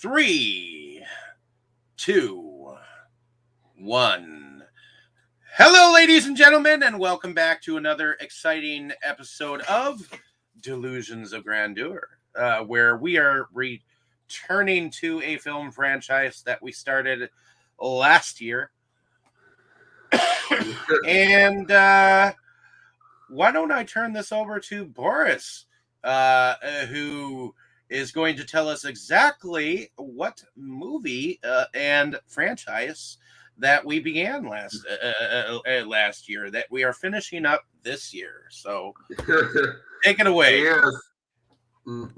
3, 2, 1. Hello, ladies and gentlemen, and welcome back to another exciting episode of Delusions of Grandeur, where we are returning to a film franchise that we started last year. And why don't I turn this over to Boris, who is going to tell us exactly what movie and franchise that we began last year, that we are finishing up this year. So take it away. Yes.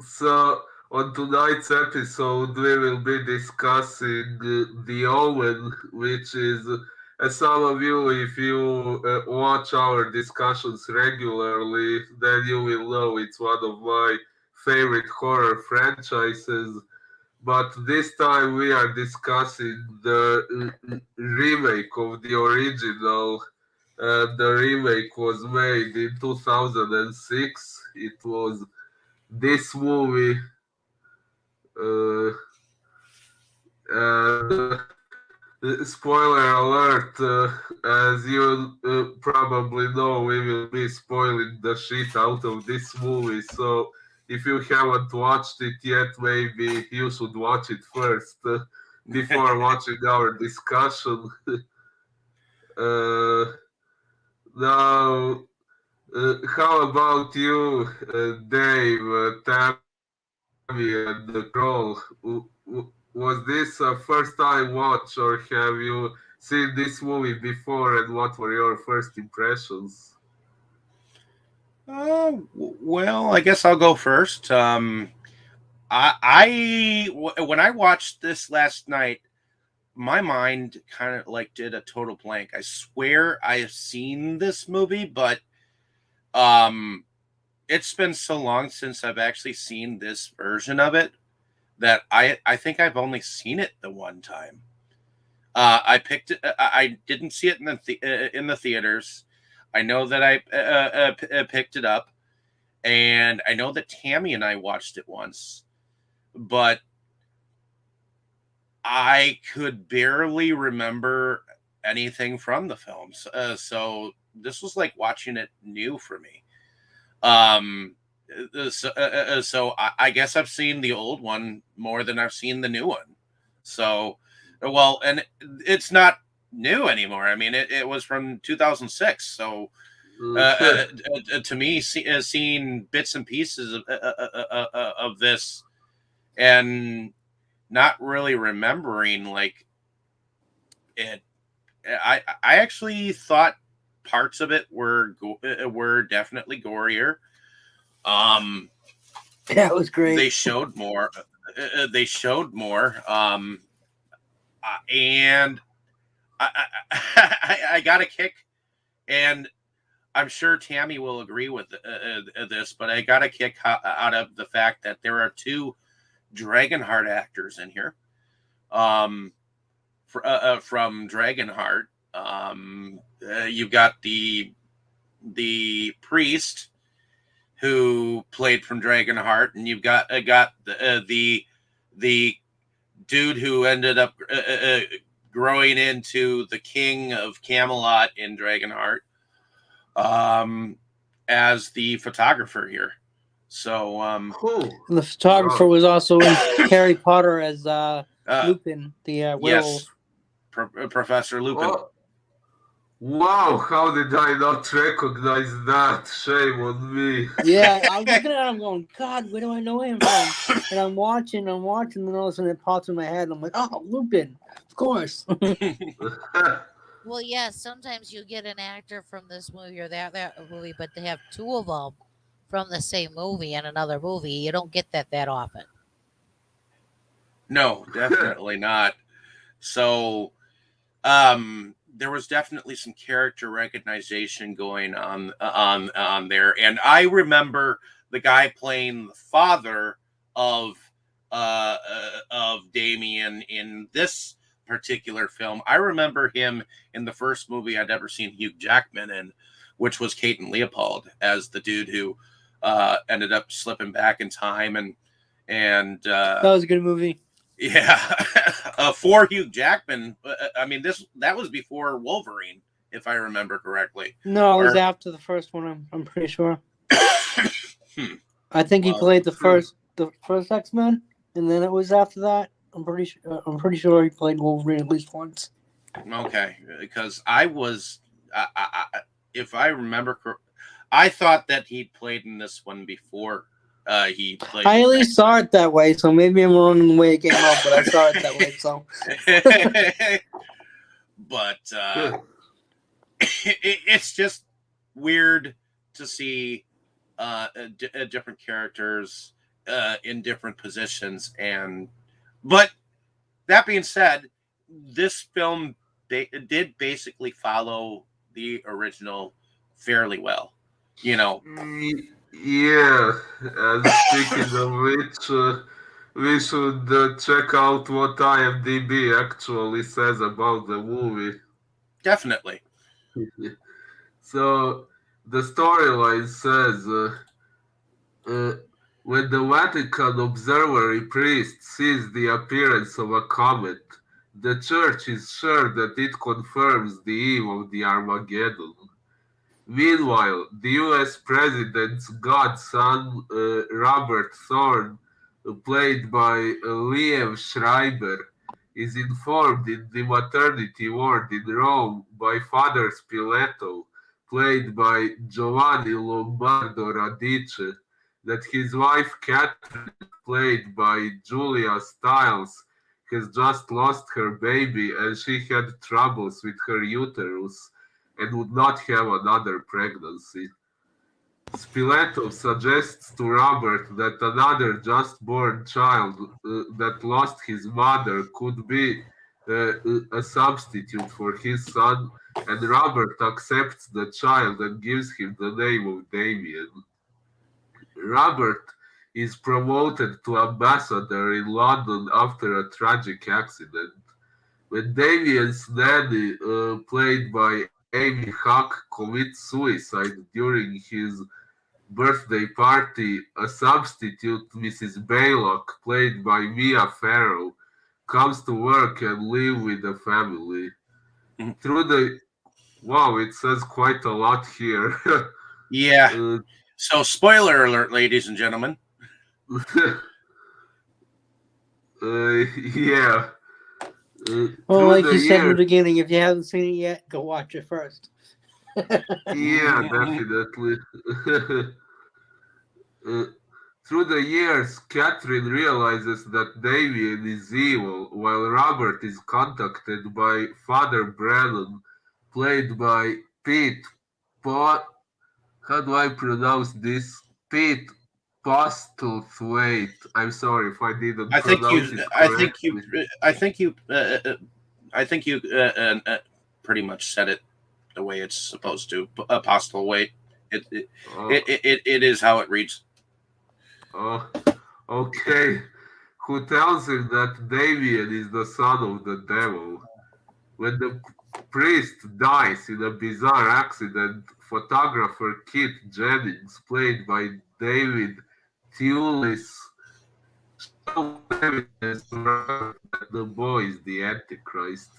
So on tonight's episode, we will be discussing the Omen, which is, as some of you, if you watch our discussions regularly, then you will know it's one of my favorite horror franchises. But this time we are discussing the remake of the original. The remake was made in 2006. It was this movie, uh, and spoiler alert, as you probably know, we will be spoiling the shit out of this movie. So if you haven't watched it yet, maybe you should watch it first before watching our discussion. uh, Now, how about you, Dave, Tammy, and Kroll? Was this a first time watch, or have you seen this movie before, and what were your first impressions? Well, I guess I'll go first. When I watched this last night, my mind kind of like did a total blank. I swear I have seen this movie, but um, it's been so long since I've actually seen this version of it that I think I've only seen it the one time. I picked it. I didn't see it in the theaters. I know that I picked it up, and I know that Tammy and I watched it once, but I could barely remember anything from the films. So this was like watching it new for me. Um, so I guess I've seen the old one more than I've seen the new one. So, well, and it's not new anymore. I mean, it was from 2006. So, to me, seeing bits and pieces of this and not really remembering like it, I actually thought parts of it were definitely gorier. Um, That was great. they showed more. They showed more. And I got a kick, and I'm sure Tammy will agree with this, but I got a kick out of the fact that there are two Dragonheart actors in here. Um, from Dragonheart, you've got the priest who played from Dragonheart, and you've got the dude who ended up growing into the king of Camelot in Dragonheart, as the photographer here. So, and the photographer was also in Harry Potter as Lupin, the werewolf. Yes, Professor Lupin. Wow, how did I not recognize that? Shame on me. Yeah, I was looking at him going, God, where do I know him from? And I'm watching, and all of a sudden it pops in my head. I'm like, oh, Lupin, of course. Well, yeah, sometimes you get an actor from this movie or that movie, but they have two of them from the same movie and another movie. You don't get that often. No, definitely not. So, there was definitely some character recognition going on there, and I remember the guy playing the father of Damien in this particular film. I remember him in the first movie I'd ever seen Hugh Jackman in, which was Kate and Leopold, as the dude who ended up slipping back in time, and that was a good movie. Yeah, for Hugh Jackman. I mean, that was before Wolverine, if I remember correctly. No, it was after the first one. I'm pretty sure. I think he Well, played the first X-Men, and then it was after that. I'm pretty sure he played Wolverine at least once. Okay, because if I remember correctly, I thought that he played in this one before he played. I at least saw it that way, so maybe I'm wrong in the way it came out, but I saw it that way. So, but it's just weird to see different characters in different positions, but that being said, this film did basically follow the original fairly well. You know. Yeah, and speaking of which, we should check out what IMDb actually says about the movie. Definitely. So, the storyline says when the Vatican observatory priest sees the appearance of a comet, the church is sure that it confirms the eve of the Armageddon. Meanwhile, the US president's godson, Robert Thorne, played by Liev Schreiber, is informed in the maternity ward in Rome by Father Spiletto, played by Giovanni Lombardo Radice, that his wife Catherine, played by Julia Stiles, has just lost her baby and she had troubles with her uterus and would not have another pregnancy. Spiletto suggests to Robert that another just-born child that lost his mother could be a substitute for his son, and Robert accepts the child and gives him the name of Damien. Robert is promoted to ambassador in London after a tragic accident. When Damien's nanny, played by Amy Huck, commits suicide during his birthday party, a substitute, Mrs Baylock, played by Mia Farrow, comes to work and live with the family. Through the wow, it says quite a lot here. Yeah. So, spoiler alert, ladies and gentlemen. Yeah. Well, like you said in the beginning, if you haven't seen it yet, go watch it first. Yeah, definitely. Through the years, Catherine realizes that Damien is evil, while Robert is contacted by Father Brennan, played by Pete How do I pronounce this? Pete Postlethwaite. I'm sorry if I didn't pronounce it correctly. I think you pretty much said it the way it's supposed to. Postlethwaite. It is how it reads. Oh, okay. Who tells him that Damien is the son of the devil. When the priest dies in a bizarre accident, photographer Kit Jennings, played by David Thewlis, shows evidence that the boy is the Antichrist.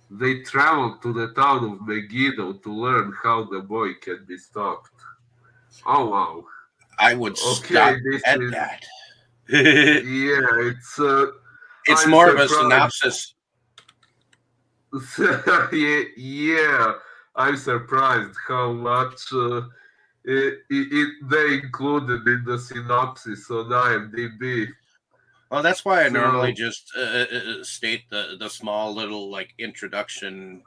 They travel to the town of Megiddo to learn how the boy can be stopped. Oh wow. I would stop at that. Yeah, it's more of a synopsis. Yeah, I'm surprised how much they included in the synopsis on IMDb. Well, that's why I normally just state the small little like introduction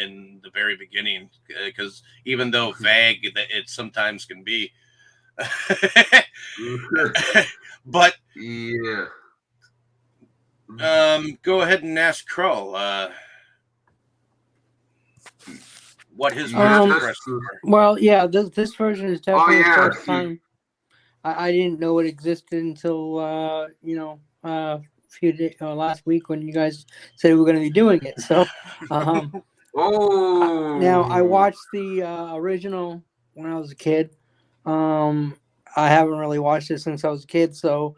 in the very beginning, because even though vague, it sometimes can be. But yeah. Go ahead and ask Kroll what his version. Well, yeah, this version is definitely the first time. I didn't know it existed until few days last week when you guys said we were going to be doing it. So, now I watched the original when I was a kid. I haven't really watched it since I was a kid, so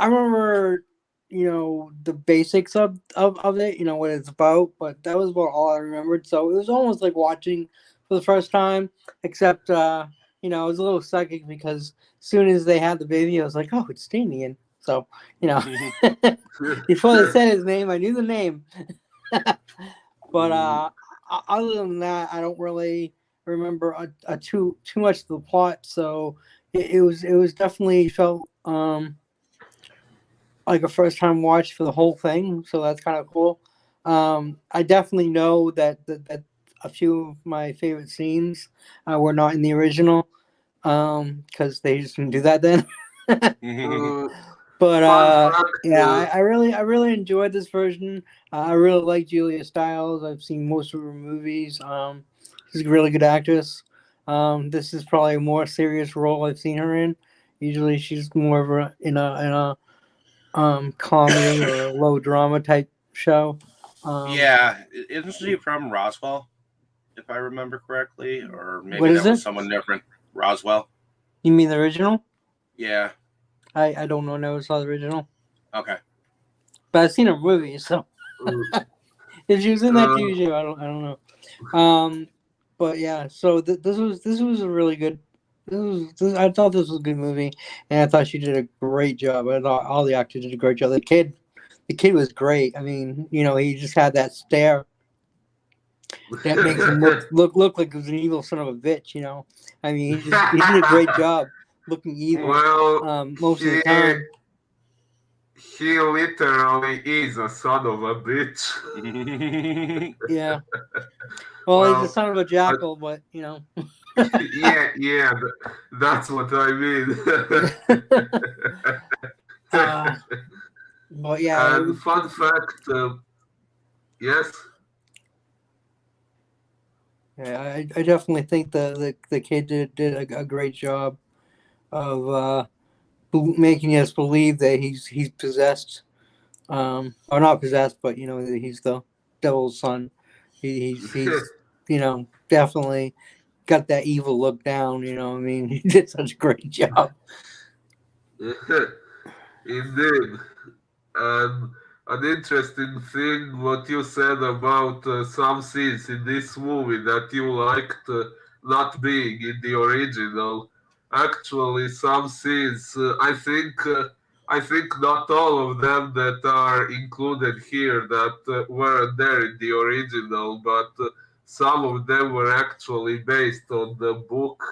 I remember the basics of it, what it's about, but that was about all I remembered. So it was almost like watching for the first time, except, I was a little psychic because as soon as they had the baby, I was like, oh, it's Damien. So, before they said his name, I knew the name. But other than that, I don't really remember too much of the plot. So it was definitely felt like a first time watch for the whole thing. So that's kind of cool. I definitely know that a few of my favorite scenes were not in the original because they just didn't do that then. But Fun fact, yeah, I really enjoyed this version. I really like Julia Stiles. I've seen most of her movies. She's a really good actress. This is probably a more serious role I've seen her in. Usually, she's more of in a comedy or a low drama type show. Yeah, isn't she from Roswell, if I remember correctly, or What maybe is that was it? someone different. Roswell. You mean the original? Yeah. I don't know. Never saw the original, Okay. but I've seen her movies. So uh, if she was in that uh, TV show, I don't know. But yeah. So this was a really good. I thought this was a good movie, and I thought she did a great job. I thought all the actors did a great job. The kid was great. I mean, he just had that stare that makes him look like he was an evil son of a bitch. I mean, he did a great job looking evil. well, Most of the he time. he literally is a son of a bitch. Yeah. Well, he's the Well, son of a uh, jackal, but yeah, that's what I mean. uh, but yeah, And fun fact, yes, yeah, I definitely think the kid did a great job of making us believe that he's possessed, or not possessed, but that he's the devil's son. He's definitely got that evil look down. I mean, he did such a great job. indeed. And an interesting thing what you said about some scenes in this movie that you liked not being in the original. Actually, some scenes, I think not all of them that are included here that weren't there in the original, but some of them were actually based on the book,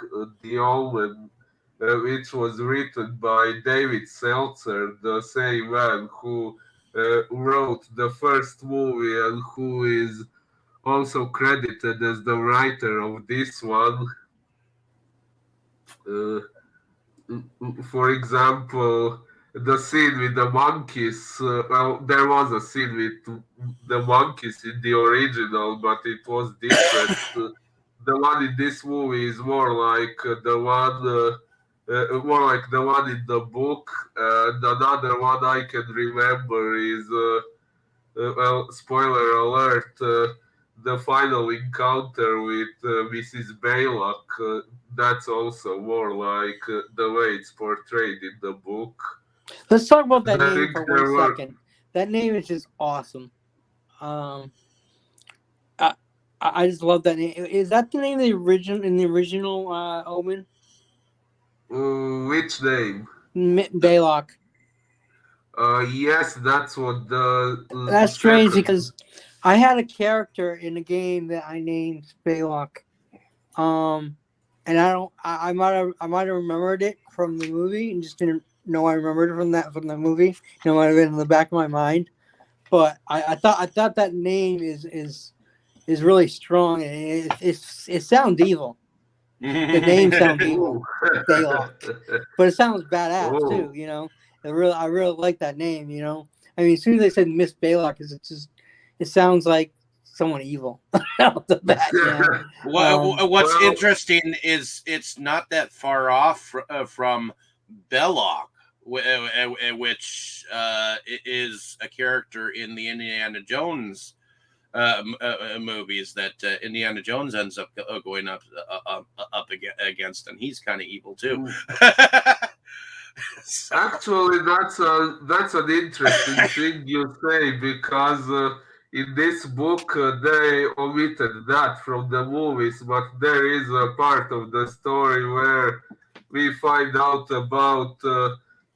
The Omen, which was written by David Seltzer, the same man who wrote the first movie and who is also credited as the writer of this one. Uh, for example, the scene with the monkeys. Well, there was a scene with the monkeys in the original, but it was different. The one in this movie is more like more like the one in the book. And another one I can remember is, well, spoiler alert, the final encounter with Mrs. Baylock. That's also more like the way it's portrayed in the book. Let's talk about that I name think for one there were. second. That name is just awesome. Um, I I just love that name. Is that the name of the original Omen? Which name? Baylock. Yes, that's what the That's strange second. because I had a character in the game that I named Baylock. And I don't. I might have remembered it from the movie and just didn't know I remembered it from the movie. It might have been in the back of my mind. But I thought that name is really strong and it sounds evil. The name sounds evil, Ooh. Baylock, but it sounds badass too. Oh. I really like that name. I mean, as soon as they said Miss Baylock, it sounds like someone evil off the bat. What's Well, interesting is it's not that far off from Belloc, which is a character in the Indiana Jones movies that Indiana Jones ends up going up against, and he's kind of evil too. So, Actually, that's an interesting thing you say because in this book they omitted that from the movies, but there is a part of the story where we find out about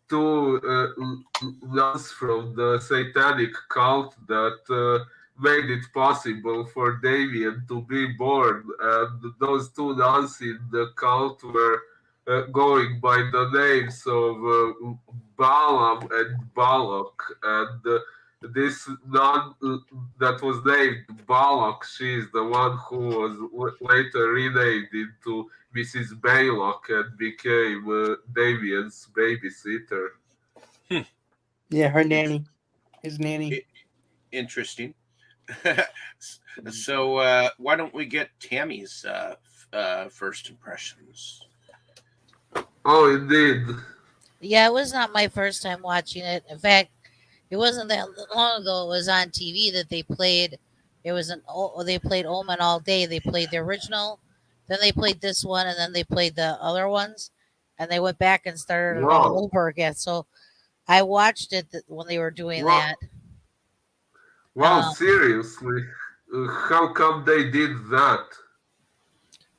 two nuns from the satanic cult that made it possible for Damien to be born, and those two nuns in the cult were going by the names of Balaam and Balak, and this nun that was named Balak, she is the one who was later renamed into Mrs Baylock and became Damien's babysitter. Yeah, her nanny, his nanny. interesting. So why don't we get Tammy's first impressions? Oh, indeed. Yeah, it was not my first time watching it. In fact, it wasn't that long ago. It was on TV that they played. It was they played Omen all day. They played the original, then they played this one, and then they played the other ones, and they went back and started it all Wow. over again. So I watched it when they were doing Wow. that. Wow, Um, seriously? How come they did that?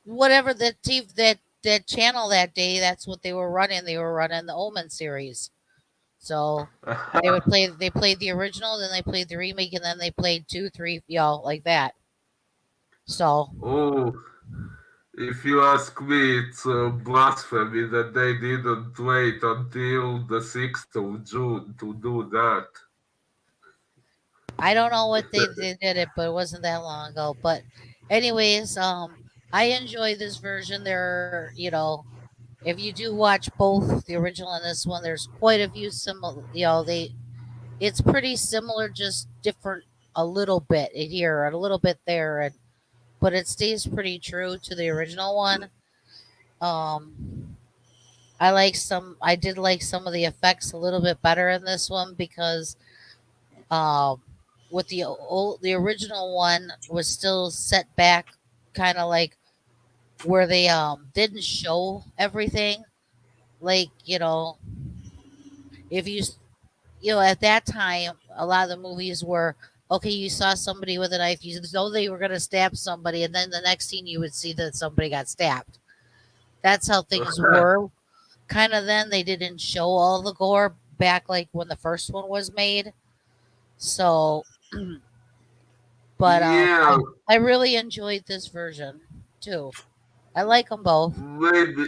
Whatever the TV that channel that day, that's what they were running. They were running the Omen series. So they played the original, then they played the remake, and then they played two, three, like that. So Oh, if you ask me, it's blasphemy that they didn't wait until the 6th of June to do that. I don't know what they did it, but it wasn't that long ago. But anyways, I enjoy this version. If you do watch both the original and this one, there's quite a few similar. It's pretty similar, just different a little bit here and a little bit there, but it stays pretty true to the original one. Um, I did like some of the effects a little bit better in this one because um, with the original one was still set back, kind of like where they didn't show everything. Like if at that time a lot of the movies were okay. You saw somebody with a knife, you know they were going to stab somebody, and then the next scene you would see that somebody got stabbed. That's how things were. Kind of then they didn't show all the gore back like when the first one was made. So, but Yeah, I really enjoyed this version too. I like them both. maybe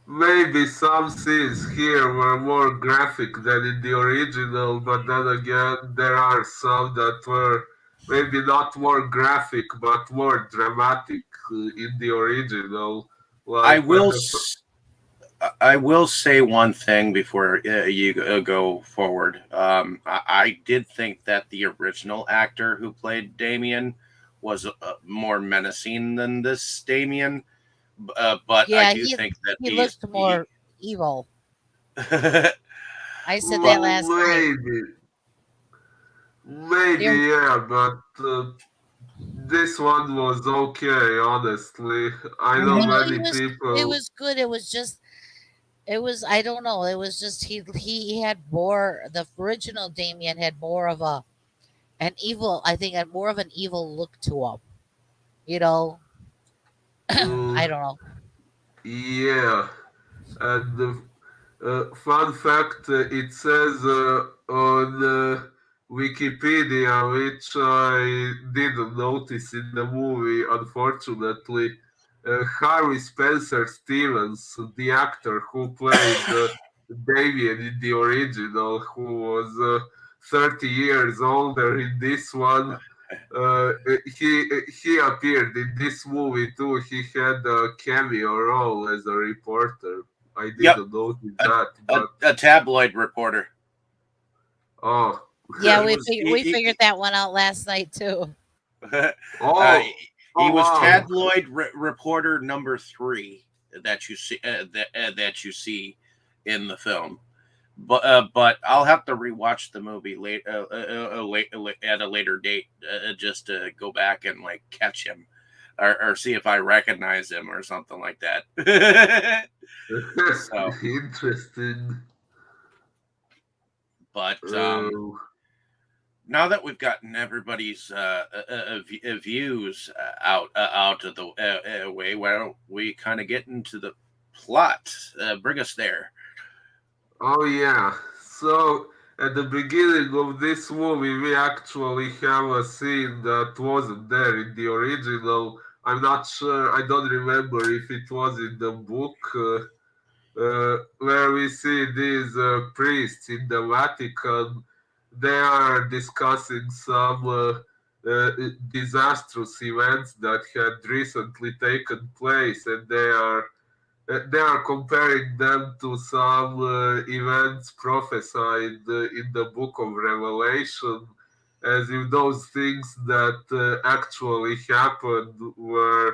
maybe some scenes here were more graphic than in the original, but then again, there are some that were maybe not more graphic but more dramatic in the original. I Like when will. the I will say one thing before you go forward. I did think that the original actor who played Damien was more menacing than this Damien, but I Yeah, do think that he looked more evil. the I said that well, last night. maybe, There, yeah, but this one was okay, honestly. I know Mhm. many it people. was good. It was I don't know. It was just he had more. The original Damien had more of an evil. I think had more of an evil look to him. You know, Uh, I don't know. yeah, and fun fact, it says on Wikipedia, which I didn't notice in the movie, unfortunately. Harvey Spencer Stevens, the actor who played Damien in the original, who was 30 years older in this one, he appeared in this movie too. He had a cameo role as a reporter. I yep, didn't notice that, but a tabloid reporter. oh, Yeah, He was we figured that one out last night too. uh, oh, he oh was wow, tabloid reporter number 3 that you see that you see in the film. But I'll have to rewatch the movie at a later date just to go back and like catch him. or see if I recognize him or something like that. So, Interesting. but Uh, now that we've gotten everybody's views out of the way, why don't we kind of get into the plot? Bring us there. oh yeah. So at the beginning of this movie, we actually have a scene that wasn't there in the original. I'm not sure. I don't remember if it was in the book. Where we see these priests in the Vatican. They are discussing some disastrous events that had recently taken place, and they are comparing them to some events prophesied in the book of Revelation, as if those things that actually happened were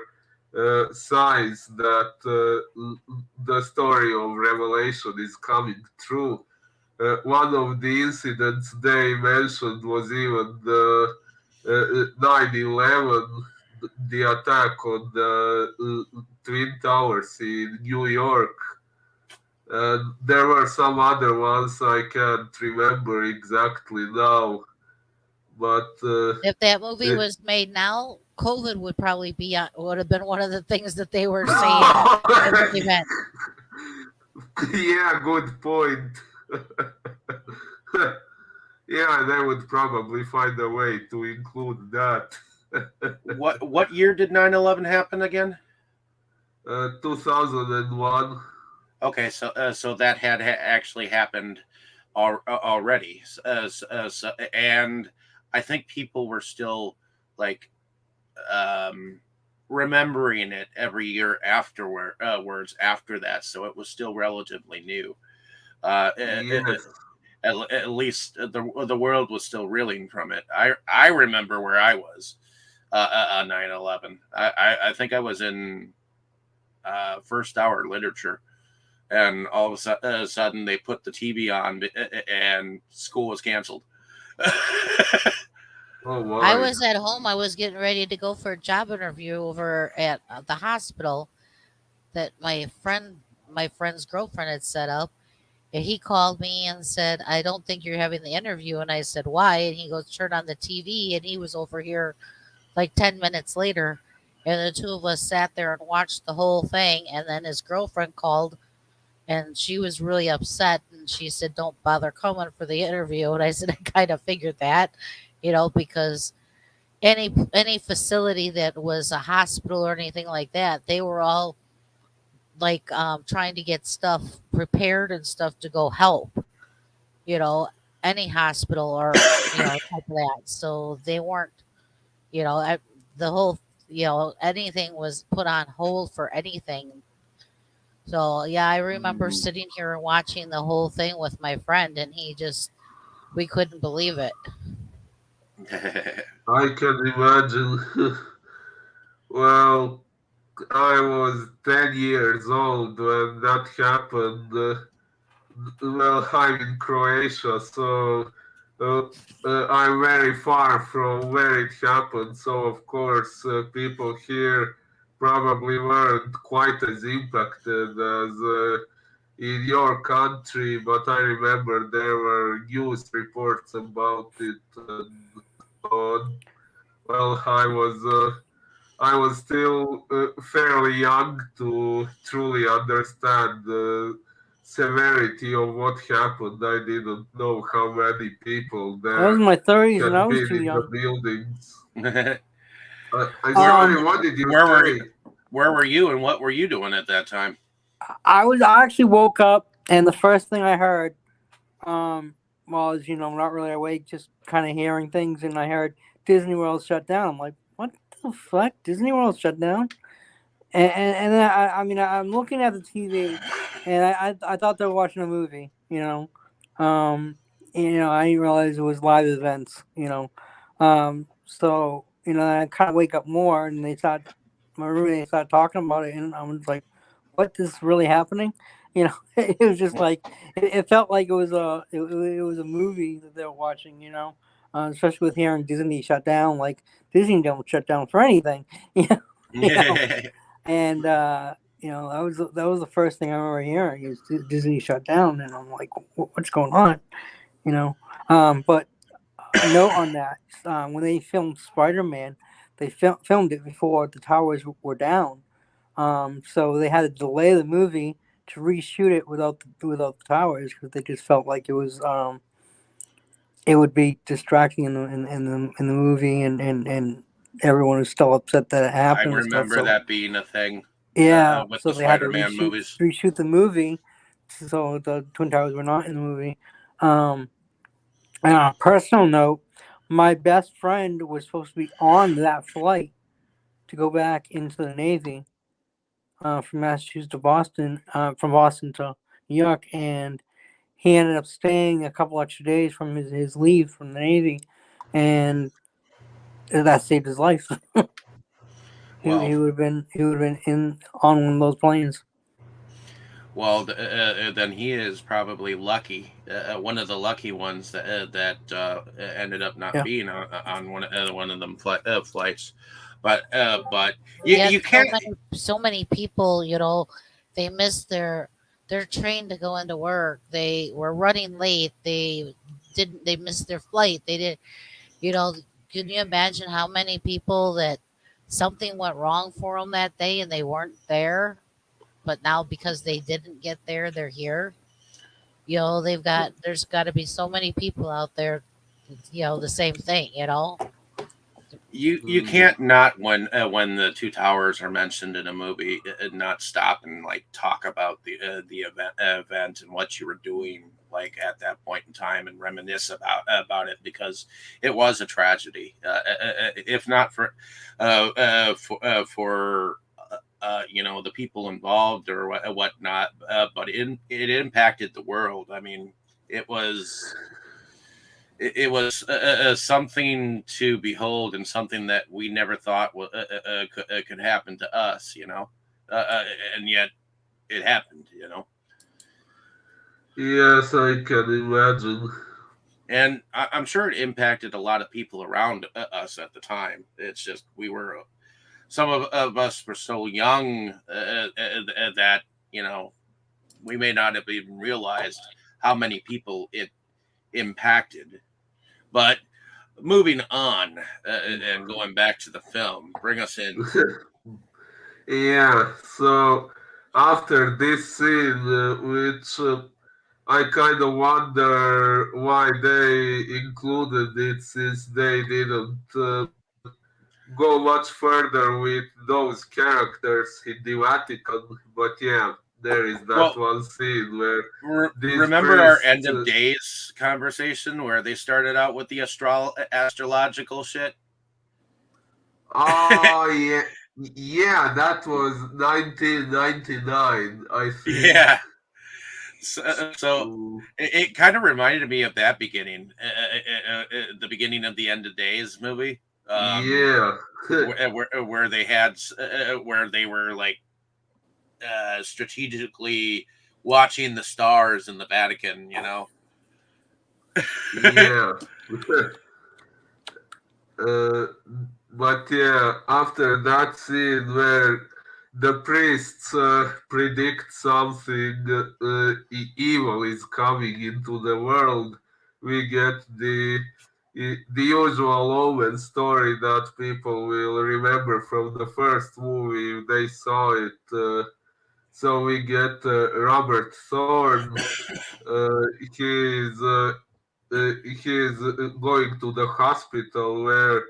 signs that the story of Revelation is coming true. One of the incidents they mentioned was even the 9/11, the attack on the Twin Towers in New York. And there were some other ones I can't remember exactly now, but If that movie it, was made now, COVID would probably be would have been one of the things that they were saying as an event. yeah, good point. Yeah, they would probably find a way to include that. What year did 9/11 happen again? 2001. Okay, so that had actually happened already, and I think people were still like remembering it every year afterwards after that, so it was still relatively new. Yes. At least the world was still reeling from it. I remember where I was on 9/11. I think I was in first hour literature, and all of a sudden they put the TV on, and school was canceled. Oh, I my. was at home. I was getting ready to go for a job interview over at the hospital that my friend's girlfriend had set up. And he called me and said, "I don't think you're having the interview." And I said, "Why?" And he goes, "Turn on the TV." And he was over here like 10 minutes later, and the two of us sat there and watched the whole thing. And then his girlfriend called, and she was really upset, and she said, "Don't bother coming for the interview." And I said, "I kind of figured that, because any facility that was a hospital or anything like that, they were all like trying to get stuff prepared and stuff to go help, you know, any hospital or type of that. So they weren't, the whole, anything was put on hold for anything. So yeah, I remember Mm, sitting here and watching the whole thing with my friend, and we couldn't believe it. I can imagine. Well, I was 10 years old when that happened. Well, I'm in Croatia, so uh, I'm very far from where it happened. So, of course, people here probably weren't quite as impacted as in your country. But I remember there were news reports about it and so on. Well, I was still fairly young to truly understand the severity of what happened. I didn't know how many people I was there in my 30s and I had was been too in the young. buildings. where Sorry, what did you where were say? where were you, and what were you doing at that time? I actually woke up and the first thing I heard, was not really awake, just kind of hearing things, and I heard Disney World shut down. I'm like, what the fuck? Disney World shut down? And then I'm looking at the TV, and I thought they were watching a movie. I didn't realize it was live events. So I kind of wake up more, and my roommate started talking about it, and I was like, what is really happening? It was just like it felt like it was a movie that they were watching. Especially with hearing Disney shut down. Like Disney don't shut down for anything. you know, and that was the first thing I remember hearing is Disney shut down, and I'm like, what's going on, you know? But a note on that, when they filmed Spider-Man, they filmed it before the towers were down, so they had to delay the movie to reshoot it without the towers because they just felt like it would be distracting in the movie, and everyone was still upset that it I happened and stuff. remember So that being a thing yeah, with so the they had to Spider-Man movies. reshoot the movie, so the Twin Towers were not in the movie. And on a personal note, my best friend was supposed to be on that flight to go back into the Navy from Massachusetts to Boston, from Boston to New York, and he ended up staying a couple extra days from his leave from the Navy, and that saved his life. Well, he would have been in on one of those planes. well, then he is probably lucky. One of the lucky ones that ended up not Yeah. being on one of them flights. But Yeah, you can't. so many people, they missed their train to go into work. They were running late. They missed their flight. They did, you know, can you imagine how many people that something went wrong for them that day and they weren't there, but now because they didn't get there, they're here. There's got to be so many people out there, the same thing, You can't not when the two towers are mentioned in a movie not stop and like talk about the event and what you were doing like at that point in time and reminisce about it because it was a tragedy. If not for the people involved or whatnot, but it impacted the world. I mean, it was it was something to behold and something that we never thought could happen to us, and yet it happened. Yes, I can imagine. And I'm sure it impacted a lot of people around us at the time. It's just some of us were so young that we may not have even realized how many people it impacted. But moving on and going back to the film, bring us in. Yeah, so after this scene, which I kind of wonder why they included it since they didn't go much further with those characters in the Vatican. But yeah, there is that Well, one scene where these remember our priests. end of days conversation where they started out with the astrological shit? Oh, yeah. Yeah, that was 1999, I think. Yeah. So Ooh. it kind of reminded me of that beginning, the beginning of the End of Days movie, Yeah. where they had where they were like strategically watching the stars in the Vatican. Yeah. uh, but yeah, after that scene where the priests predict something evil is coming into the world, we get the usual Omen story that people will remember from the first movie if they saw it. So we get Robert Thorne. Uh, he is going to the hospital where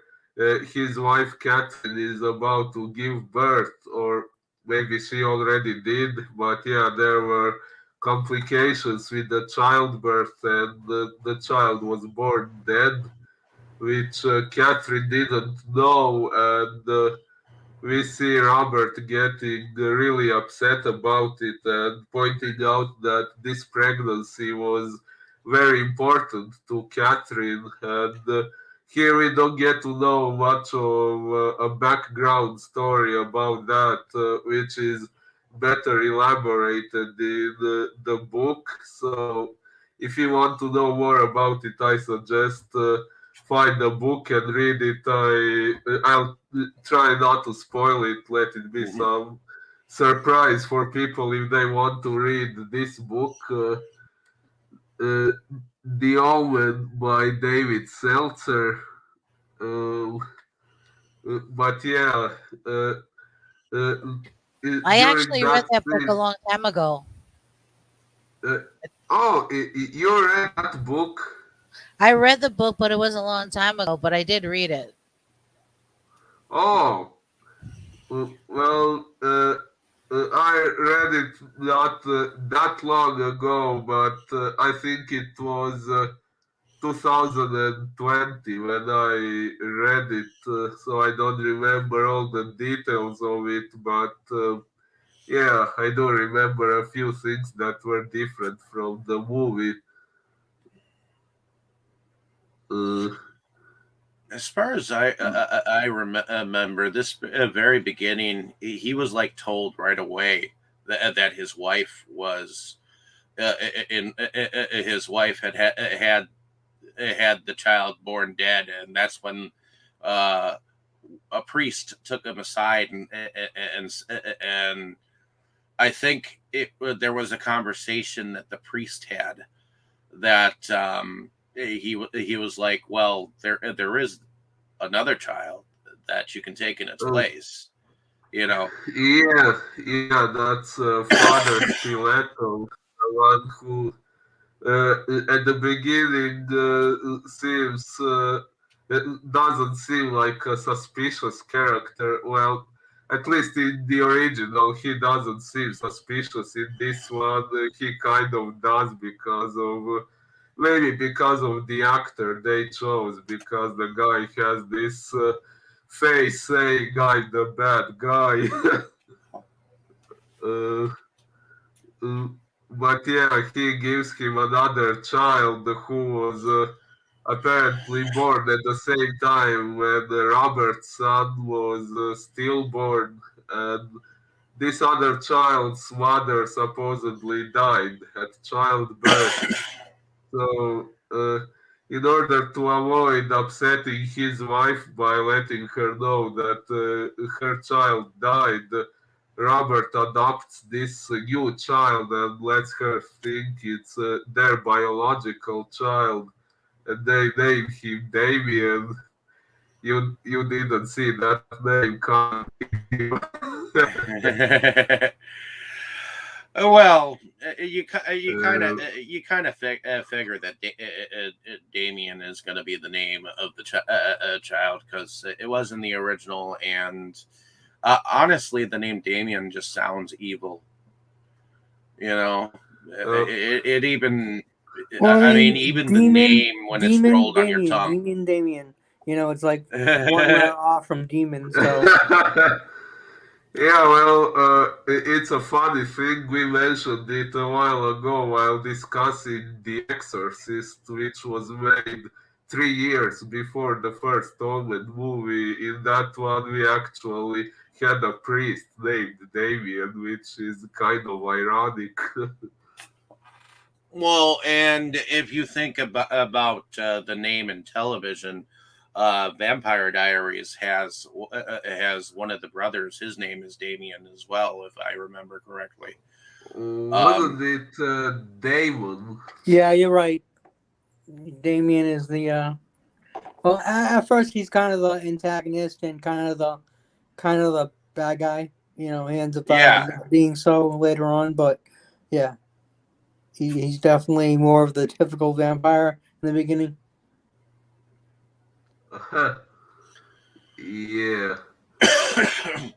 his wife Catherine is about to give birth, or maybe she already did. But yeah, there were complications with the childbirth, and the child was born dead, which Catherine didn't know, and we see Robert getting really upset about it and pointing out that this pregnancy was very important to Catherine. And here we don't get to know much of a background story about that, which is better elaborated in the book. So if you want to know more about it, I suggest find the book and read it, I'll try not to spoil it. Let it be some surprise for people if they want to read this book. The Omen by David Seltzer. But yeah, uh, uh, I during actually read that that book a scene, long time ago. you read that book? I read the book, but it was a long time ago. But I did read it. Oh, well, I read it not that long ago, but I think it was 2020 when I read it, so I don't remember all the details of it, but yeah, I do remember a few things that were different from the movie. Uh, As far as remember, this very beginning, he was like told right away that his wife was his wife had the child born dead, and that's when uh, a priest took him aside and I think there was a conversation that the priest had that he was like, well, there is another child that you can take in its uh, place, you know. yeah, that's Father Stiletto, the one who at the beginning seems it doesn't seem like a suspicious character. Well, at least in the original, he doesn't seem suspicious. In this one, he kind of does because of maybe because of the actor they chose. Because the guy has this face saying, "I'm the bad guy." uh, uh, but yeah, he gives him another child who was apparently born at the same time when Robert's son was stillborn, and this other child's mother supposedly died at childbirth. So, in order to avoid upsetting his wife by letting her know that her child died, Robert adopts this new child and lets her think it's their biological child, and they name him Damien. You didn't see that name coming. Well, uh, you kind of figure that Damien is going to be the name of the child because it was in the original, and honestly, the name Damien just sounds evil. You know, uh, it even. Well, I I mean, mean, even the name when it's rolled on your tongue. Damien. You know, it's like one letter off from demon. So Yeah, well, it's a funny thing. We mentioned it a while ago while discussing The Exorcist, which was made 3 years before the first Omen movie. In that one, we actually had a priest named Damien, which is kind of ironic. Well, and if you think about the name in television, Vampire Diaries has one of the brothers. His name is Damien as well, if I remember correctly. Wasn't it Damon? yeah, you're right. Damien is the well. At first, he's kind of the antagonist and kind of the bad guy. You know, he ends up Yeah, being so later on. But yeah, he's definitely more of the typical vampire in the beginning. Yeah.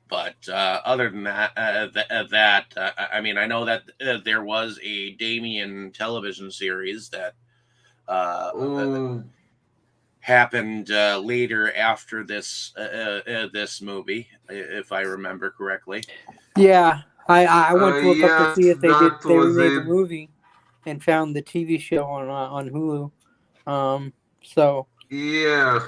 but other than I mean, I know that there was a Damien television series that Oh, happened later after this movie, if I remember correctly. Yeah, I went to look up to yes, see if that they was remade the it. movie, and found the TV show on Hulu. So Yeah,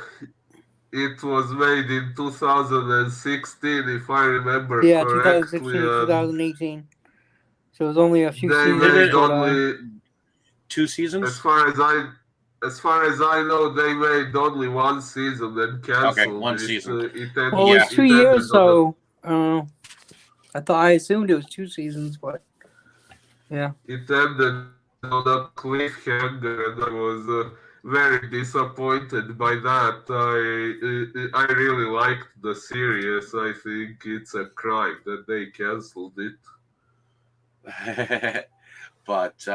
it was made in 2016, if I remember yeah, correctly, 2016 to and 2018. So it was only a few they Did seasons, made it but only, two as seasons? far as I, as far as I know, they made only one season and Okay, canceled one it. season. Well, it was Yeah. two It years, ended on a so I assumed it was 2 seasons, but yeah. it ended on a cliffhanger, and I was very disappointed by that. I really liked the series. I think it's a crime that they canceled it. But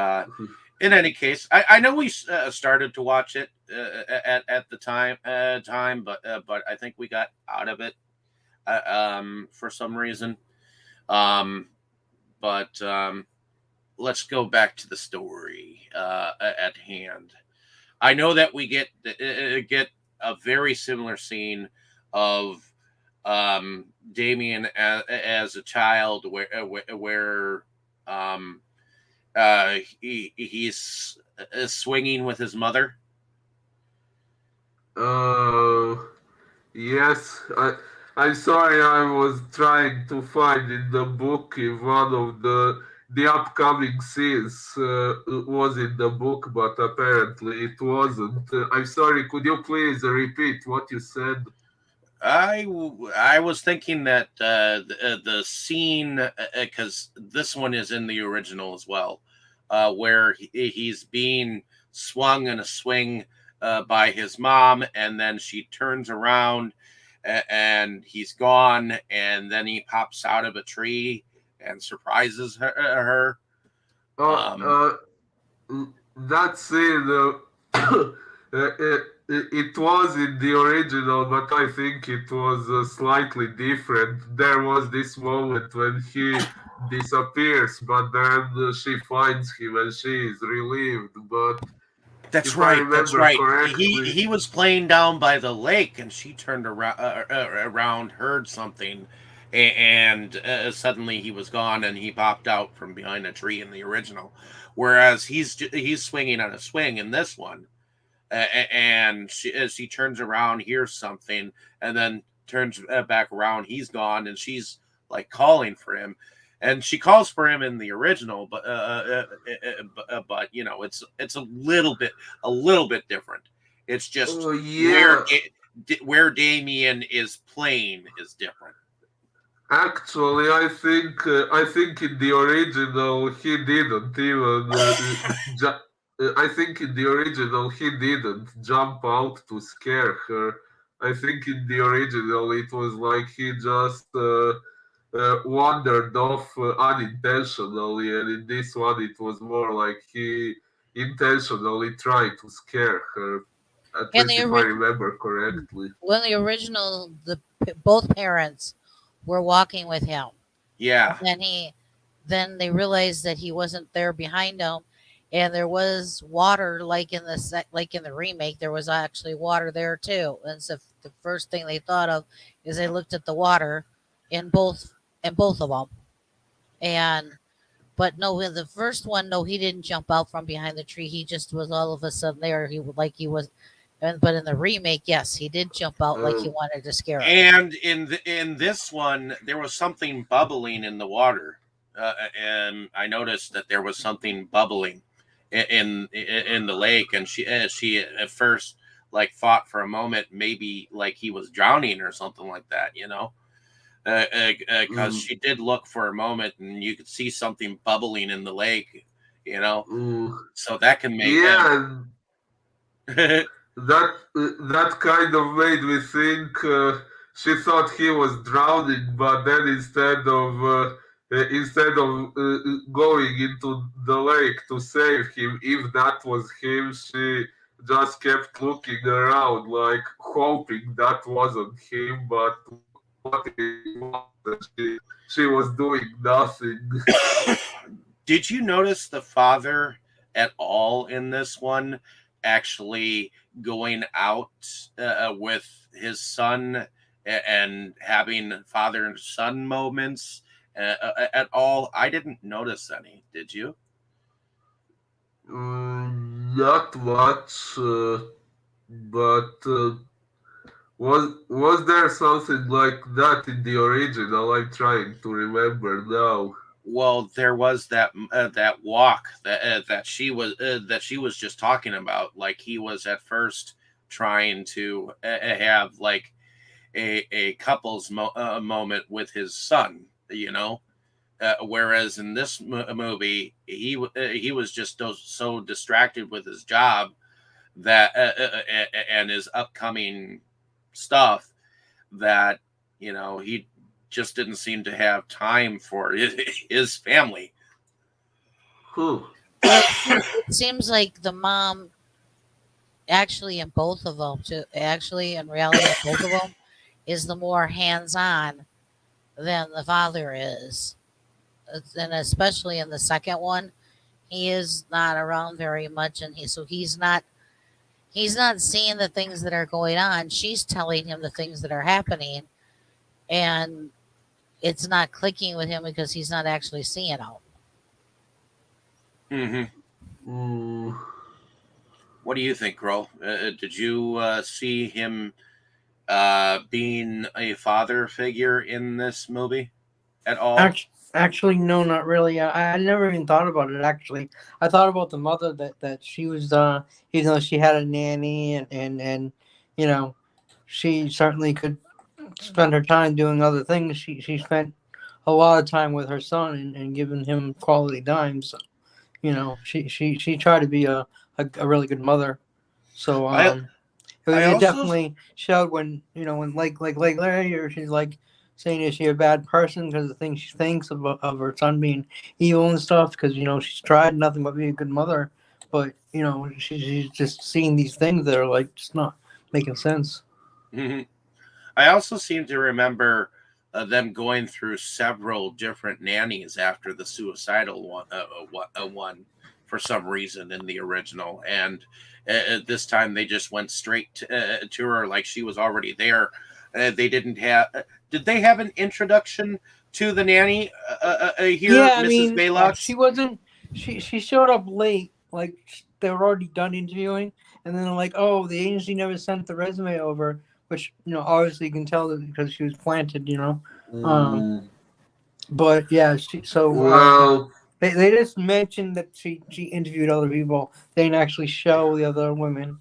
in any case, I know we started to watch it at the time, but I think we got out of it for some reason. Um, but let's go back to the story at hand. I know that we get a very similar scene of Damien as a child, where um, he's swinging with his mother. Uh, yes, I'm sorry. I was trying to find in the book if one of the upcoming scenes was in the book, but apparently it wasn't. I'm sorry. Could you please repeat what you said? I was thinking that the scene, because this one is in the original as well, where he's being swung in a swing by his mom, and then she turns around and he's gone, and then he pops out of a tree and surprises her. Uh, Um, uh, that scene, it was in the original, but I think it was slightly different. There was this moment when he disappears, but then she finds him and she is relieved. But That's if I right. That's remember right. correctly, He was playing down by the lake, and she turned around, heard something, and suddenly he was gone, and he popped out from behind a tree in the original. Whereas he's swinging on a swing in this one, and as she turns around, hears something, and then turns back around. He's gone, and she's like calling for him, and she calls for him in the original, but you know, it's a little bit different. It's just yeah. where Damien is playing is different. Actually, I think in the original he didn't even. I think in the original he didn't jump out to scare her. I think in the original it was like he just wandered off unintentionally, and in this one it was more like he intentionally tried to scare her. At In least the if I ori- remember correctly. when the original, both parents were walking with him, Yeah, and then they realized that he wasn't there behind them, and there was water like in like in the remake. There was actually water there too, and so the first thing they thought of is they looked at the water in both of them, and but no, in the first one, no, he didn't jump out from behind the tree. He just was all of a sudden there. He was, but in the remake, yes, he did jump out like he Um, wanted to scare her. and in this one, there was something bubbling in the water, and I noticed that there was something bubbling in the lake, and she at first like thought for a moment maybe like he was drowning or something like that, you know, because mm, she did look for a moment, and you could see something bubbling in the lake, you know, mm. so that can make Yeah, that kind of made me think she thought he was drowning, but then instead of going into the lake to save him, if that was him, she just kept looking around, like hoping that wasn't him. But what if it was? And she was doing nothing. Did you notice the father at all in this one actually going out with his son and having father and son moments at all? I didn't notice any. Did you? Not much, but was there something like that in the original? I'm trying to remember now. Well, there was that walk that she was just talking about. Like he was at first trying to have like a couple's moment with his son, you know. Whereas in this movie, he was just so distracted with his job that and his upcoming stuff that he just didn't seem to have time for his family. Whew. Well, it seems like the mom actually in both of them, actually in reality in both of them, is the more hands-on than the father is, and especially in the second one, he is not around very much, and he's not seeing the things that are going on. She's telling him the things that are happening, and it's not clicking with him because he's not actually seeing them. Mm-hmm. Mm, What do you think, Kroll? Did you see him being a father figure in this movie at all? Actually, no, not really. I never even thought about it. Actually, I thought about the mother that she was. She had a nanny, and you know, she certainly could spend her time doing other things. She spent a lot of time with her son and giving him quality time. So, she tried to be a really good mother. So I I it also definitely showed when when like Larry, or she's like saying, is she a bad person because the things she thinks of her son being evil and stuff, because she's tried nothing but be a good mother, but she's just seeing these things that are like just not making sense. Mhm. I also seem to remember them going through several different nannies after the suicidal one for some reason in the original, and this time they just went straight to her like she was already there. They didn't have. Did they have an introduction to the nanny here, Yeah, I Mrs. mean, Baylock? she wasn't. She showed up late, like they were already done interviewing, and then like, oh, the agency never sent the resume over, which obviously you can tell that because she was planted, Um, mm, but yeah, well, they just mentioned that she interviewed other people. They didn't actually show the other women.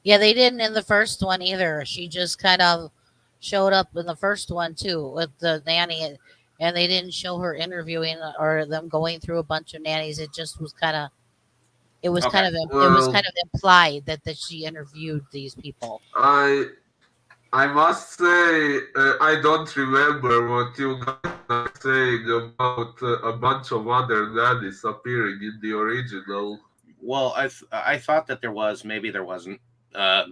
Yeah, they didn't in the first one either. She just kind of showed up in the first one too with the nanny, and they didn't show her interviewing or them going through a bunch of nannies. It just was kind of Okay. it was well, kind of implied that she interviewed these people. I I must say I don't remember what you guys are saying about a bunch of other nannies appearing in the original. Well, I thought that there was. Maybe there wasn't. Uh,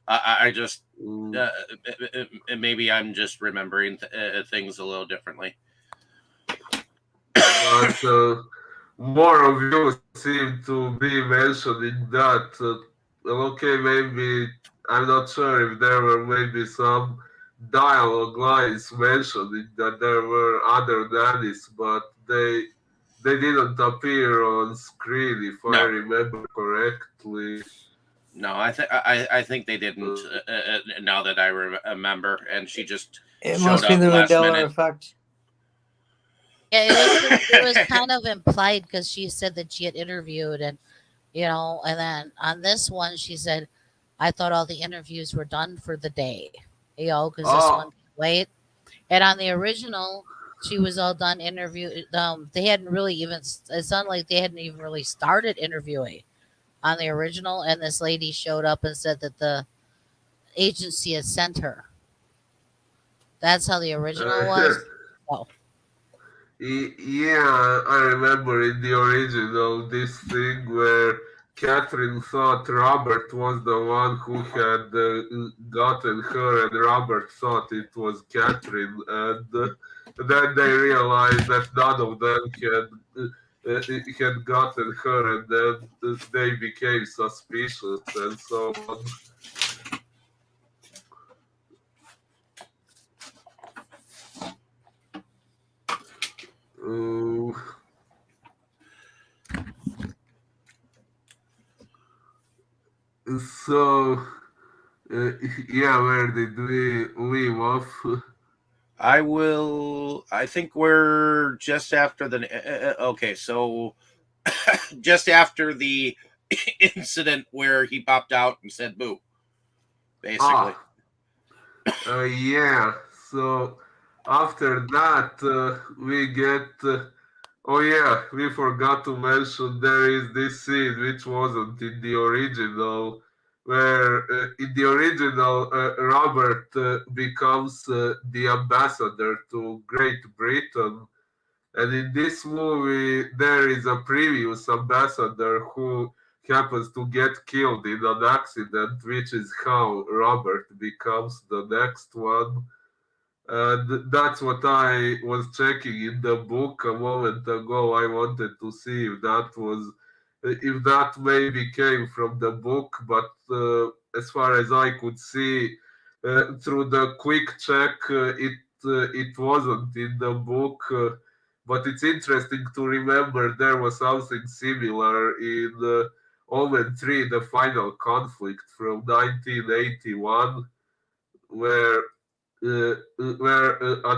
I just Mm, uh, maybe I'm just remembering things a little differently. but more of you seem to be mentioning that. Okay, maybe I'm not sure if there were maybe some dialogue lines mentioning that there were other nannies, but they didn't appear on screen if I No, remember correctly. no, I think they didn't. Uh, Now that I remember, and she just It showed must be up the last Mandela minute. effect. Yeah, it was kind of implied because she said that she had interviewed, and and then on this one she said, "I thought all the interviews were done for the day," because this one oh, late. And on the original, she was all done interview. They hadn't really even. It sounded like they hadn't even really started interviewing on the original, and this lady showed up and said that the agency had sent her. That's how the original uh, was. Oh, Yeah, I remember in the original this thing where Catherine thought Robert was the one who had gotten her, and Robert thought it was Catherine, and then they realized that none of them had gotten her, and then they became suspicious and so on. Uh, so, uh, yeah, where did we leave off? I will. I think we're just after the. Okay, so just after the incident where he popped out and said "boo," basically. Ah, yeah. So after that, we get. Oh yeah, we forgot to mention there is this scene which wasn't in the original, where in the original Robert becomes the ambassador to Great Britain, and in this movie there is a previous ambassador who happens to get killed in an accident, which is how Robert becomes the next one. That's what I was checking in the book a moment ago. I wanted to see if that maybe came from the book, but as far as I could see through the quick check, it wasn't in the book. But it's interesting to remember there was something similar in Omen 3, the final conflict from 1981, where an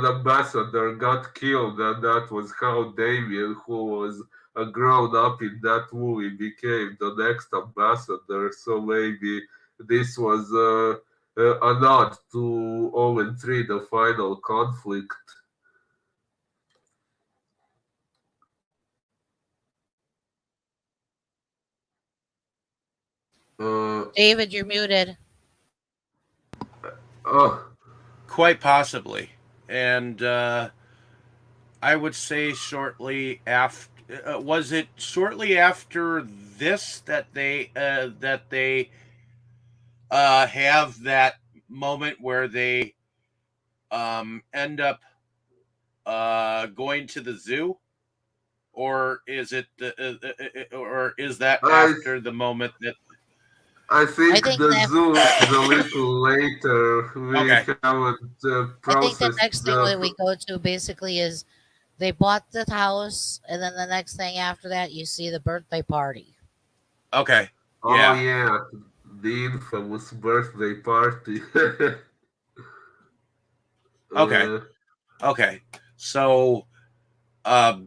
ambassador got killed, and that was how Damien, who was a grown up in that movie, became the next ambassador. So maybe this was a nod to Omen 3, the final conflict. Uh, David, you're muted. oh, Quite possibly, and I would say shortly after. Was it shortly after this that they have that moment where they end up going to the zoo, or is it or is that I after the moment that? I I think think the that zoo is a little later. We Okay, haven't I think the processed next thing the. that we go to basically is they bought the house, and then the next thing after that, you see the birthday party. okay, Oh yeah, yeah, the infamous birthday party. okay, uh, okay. So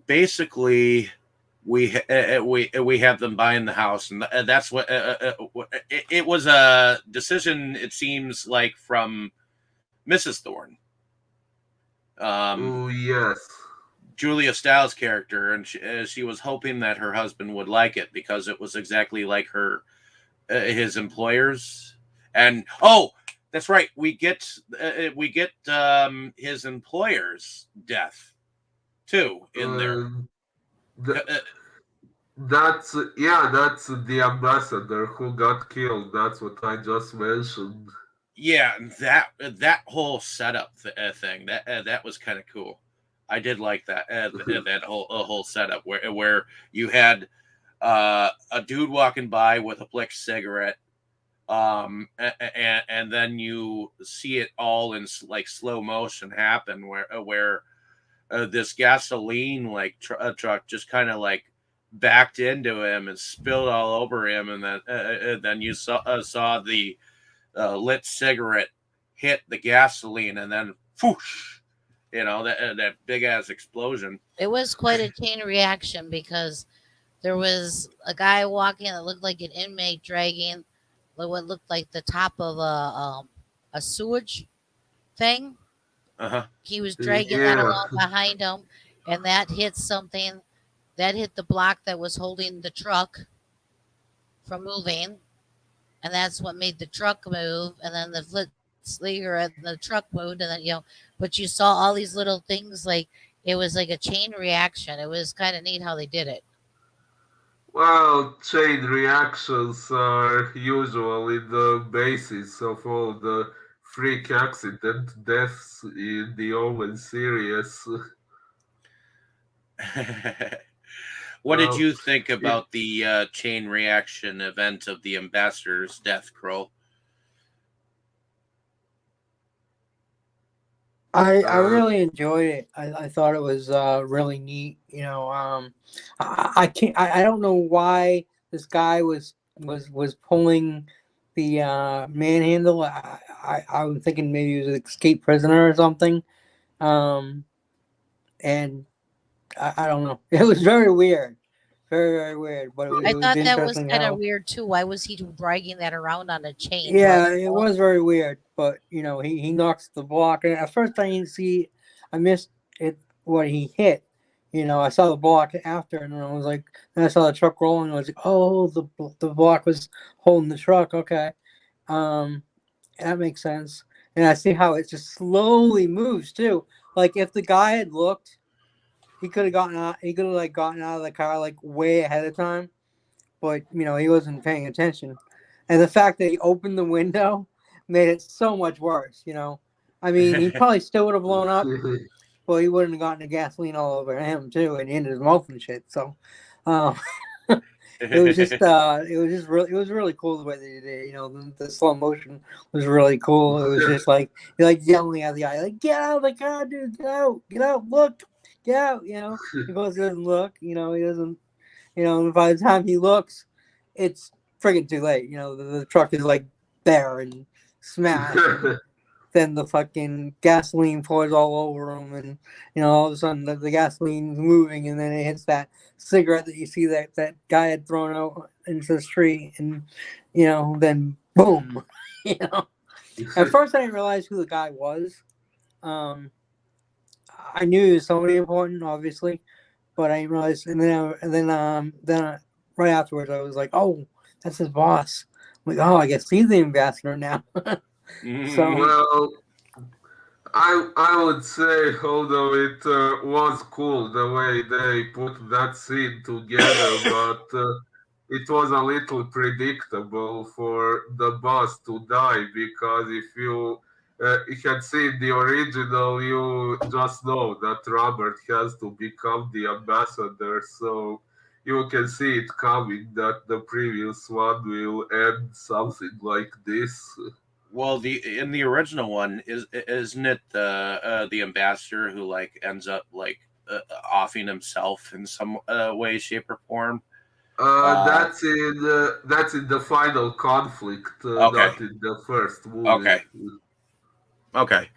basically we have them buying the house, and that's what it was a decision. It seems like from Mrs. Thorne, um, oh yes. Julia Stiles' character, and she was hoping that her husband would like it because it was exactly like her his employers. And oh, that's right, we get his employer's death too in there. Uh, that's yeah, that's the ambassador who got killed. That's what I just mentioned. Yeah, that whole setup thing that was kind of cool. I did like that that whole setup where you had a dude walking by with a blick cigarette, and then you see it all in like slow motion happen where this gasoline like truck just kind of like backed into him and spilled all over him, and then you saw the lit cigarette hit the gasoline, and then whoosh, that big ass explosion. It was quite a chain reaction because there was a guy walking that looked like an inmate dragging what looked like the top of a sewage thing. Uh huh. He was dragging that Yeah. along behind him, and that hit something. That hit the block that was holding the truck from moving, and that's what made the truck move. And then the flit sleeger and the truck moved, and then but you saw all these little things like it was like a chain reaction. It was kind of neat how they did it. Well, chain reactions are usually the basis of all the freak accident deaths in the Omen series. What did Well, you think it, about the chain reaction event of the ambassador's death, Kroll? I uh, really enjoyed it. I thought it was really neat. I can't. I don't know why this guy was pulling the manhandle. I'm thinking maybe he was an escaped prisoner or something. And I don't know. It was very weird, very very weird. But I it was thought that was interesting kind of how. weird too. Why was he dragging that around on a chain? But Yeah, it was very weird. But he knocks the block, and at first I didn't see. I missed it what he hit. I saw the block after, and I was like, then I saw the truck rolling. And I was like, oh, the block was holding the truck. Okay, um, that makes sense. And I see how it just slowly moves too. Like if the guy had looked, he could have gotten out. He could have like gotten out of the car like way ahead of time. But he wasn't paying attention, and the fact that he opened the window made it so much worse. I mean, he probably still would have blown up, but he wouldn't have gotten the gasoline all over him too, and in his mouth and shit. So, um, it was just really cool the way they did it. The slow motion was really cool. It was just like you're like yelling at the guy, like, get out of the car, dude, get out, look, get out. He goes, doesn't look. He doesn't. By the time he looks, it's friggin' too late. The truck is like there and smashed. And then the fucking gasoline pours all over him, and all of a sudden the gasoline's moving, and then it hits that cigarette that you see that guy had thrown out into the street, and then boom. At first I didn't realize who the guy was. I knew he was somebody important, obviously, but I didn't realize. And then right afterwards, I was like, "Oh, that's his boss." I'm like, "Oh, I guess he's the ambassador now." So Well, I would say, although it was cool the way they put that scene together, but it was a little predictable for the boss to die because if you had seen the original, you just know that Robert has to become the ambassador, so you can see it coming that the previous one will end something like this. Well, in the original one isn't it the ambassador who like ends up like offing himself in some way, shape, or form? That's in the final conflict, Okay, not in the first movie. okay, okay.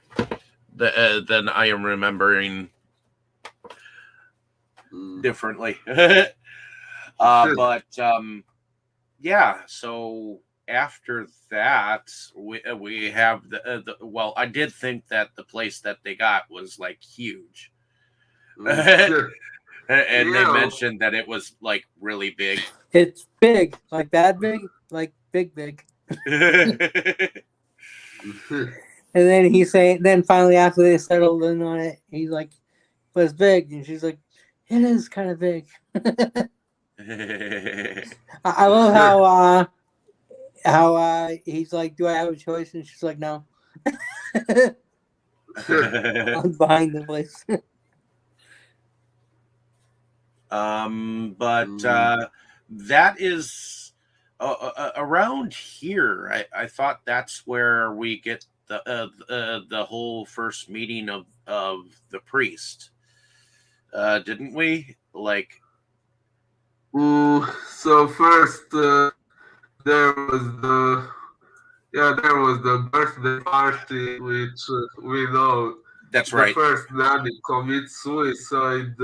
Then I am remembering Mm. differently. But yeah. So after that, we have the well. I did think that the place that they got was like huge, and they Yeah. mentioned that it was like really big. it's big, like that big, like big. And then then finally after they settled in on it, he's like, "But it's big," and she's like, "It is kind of big." I love how he's like, "Do I have a choice?" And she's like, "No." I'm behind the place. But that is around here. I thought that's where we get the whole first meeting of the priest. Didn't we? Like, So first, there was there was the birthday party, which we know that's the right. first nanny commits suicide,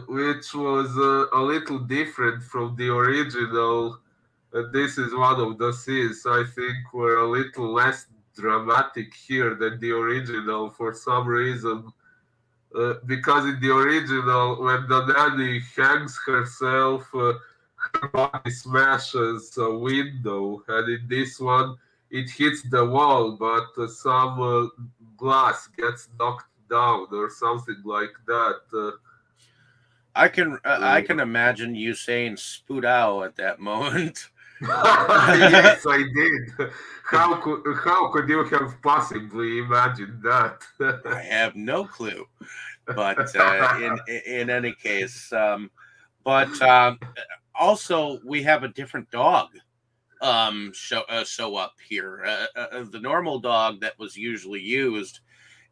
which was a little different from the original. This is one of the scenes I think were a little less dramatic here than the original for some reason. Because in the original, when the nanny hangs herself, her body smashes a window, and in this one, it hits the wall, but some glass gets knocked down or something like that. I can imagine you saying "spoot out" at that moment. Yes, I did. How could you have possibly imagined that? I have no clue. But in any case, but also we have a different dog show up here. The normal dog that was usually used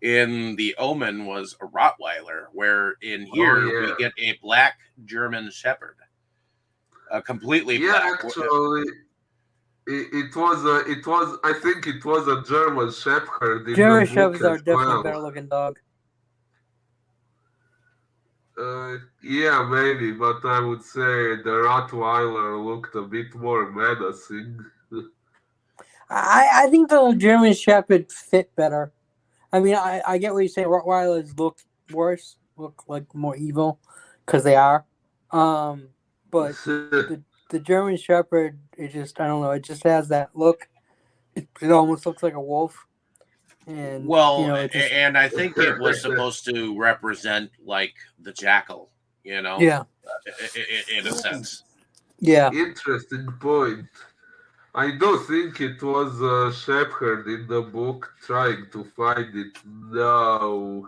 in the Omen was a Rottweiler, where in Oh here we yeah, get a black German Shepherd, completely yeah. black. Actually, I think it was a German Shepherd in German the book Shepherds are as definitely better well. looking dog. Yeah, maybe, but I would say the Rottweiler looked a bit more menacing. I think the German Shepherd fit better. I mean, I get what you're saying. Rottweilers look worse, look like more evil, because they are. But the German Shepherd, it just, I don't know, it just has that look. It almost looks like a wolf, and Well, it just, and I think it was supposed to represent like the jackal, yeah, in a sense. yeah. Interesting point. I do think it was a shepherd in the book trying to find it now.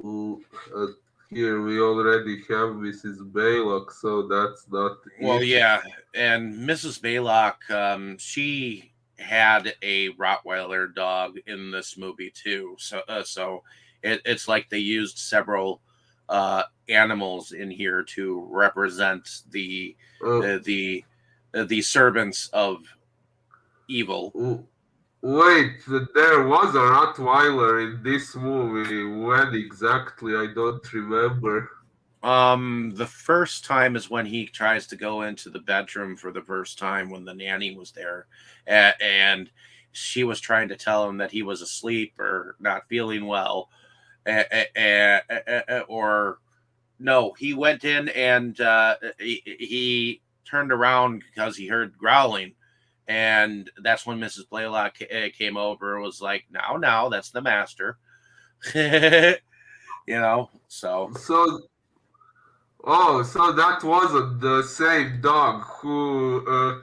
Uh, Here we already have Mrs. Baylock, so that's not Well, it. yeah, and Mrs. Baylock, she had a Rottweiler dog in this movie too. So it's like they used several animals in here to represent Uh, uh, the the servants of evil. Wait, there was a Rottweiler in this movie. When exactly? I don't remember. The first time is when he tries to go into the bedroom for the first time when the nanny was there, and she was trying to tell him that he was asleep or not feeling well, or no, he went in and he turned around because he heard growling, and that's when Mrs. Blaylock came over and was like, "Now, that's the master," So So, oh, so that wasn't the same dog who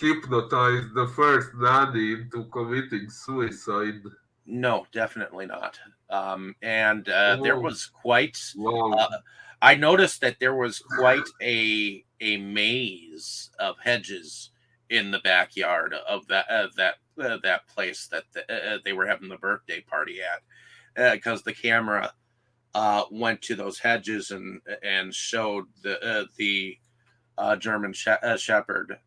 hypnotized the first nanny into committing suicide. no, definitely not. And there Oh, was quite. wow. Uh, I noticed that there was quite a maze of hedges in the backyard of that place that they were having the birthday party at, because the camera went to those hedges and showed the German Shepherd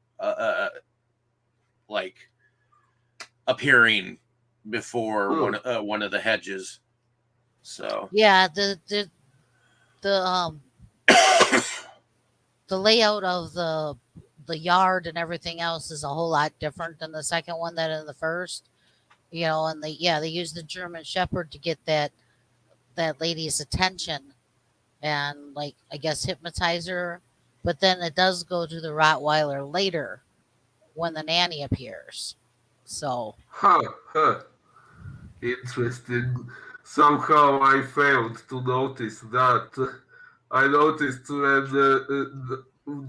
like appearing before Huh. one of the hedges. So Yeah, the the layout of the yard and everything else is a whole lot different than the second one than in the first. And they used the German Shepherd to get that lady's attention and, like, I guess, hypnotize her. But then it does go to the Rottweiler later when the nanny appears. So Huh, huh. Interesting. Somehow I failed to notice that. I noticed when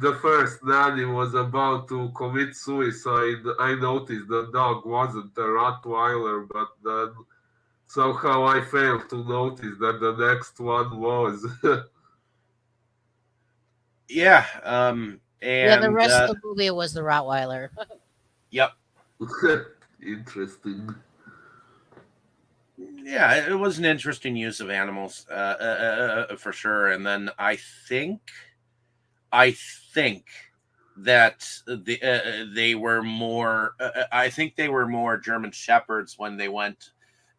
the first nanny was about to commit suicide, I noticed the dog wasn't a Rottweiler, but then somehow I failed to notice that the next one was. yeah, yeah, the and rest of the movie was the Rottweiler. yep, Interesting. yeah, it was an interesting use of animals, for sure. And then I think that they were more. I think they were more German shepherds when they went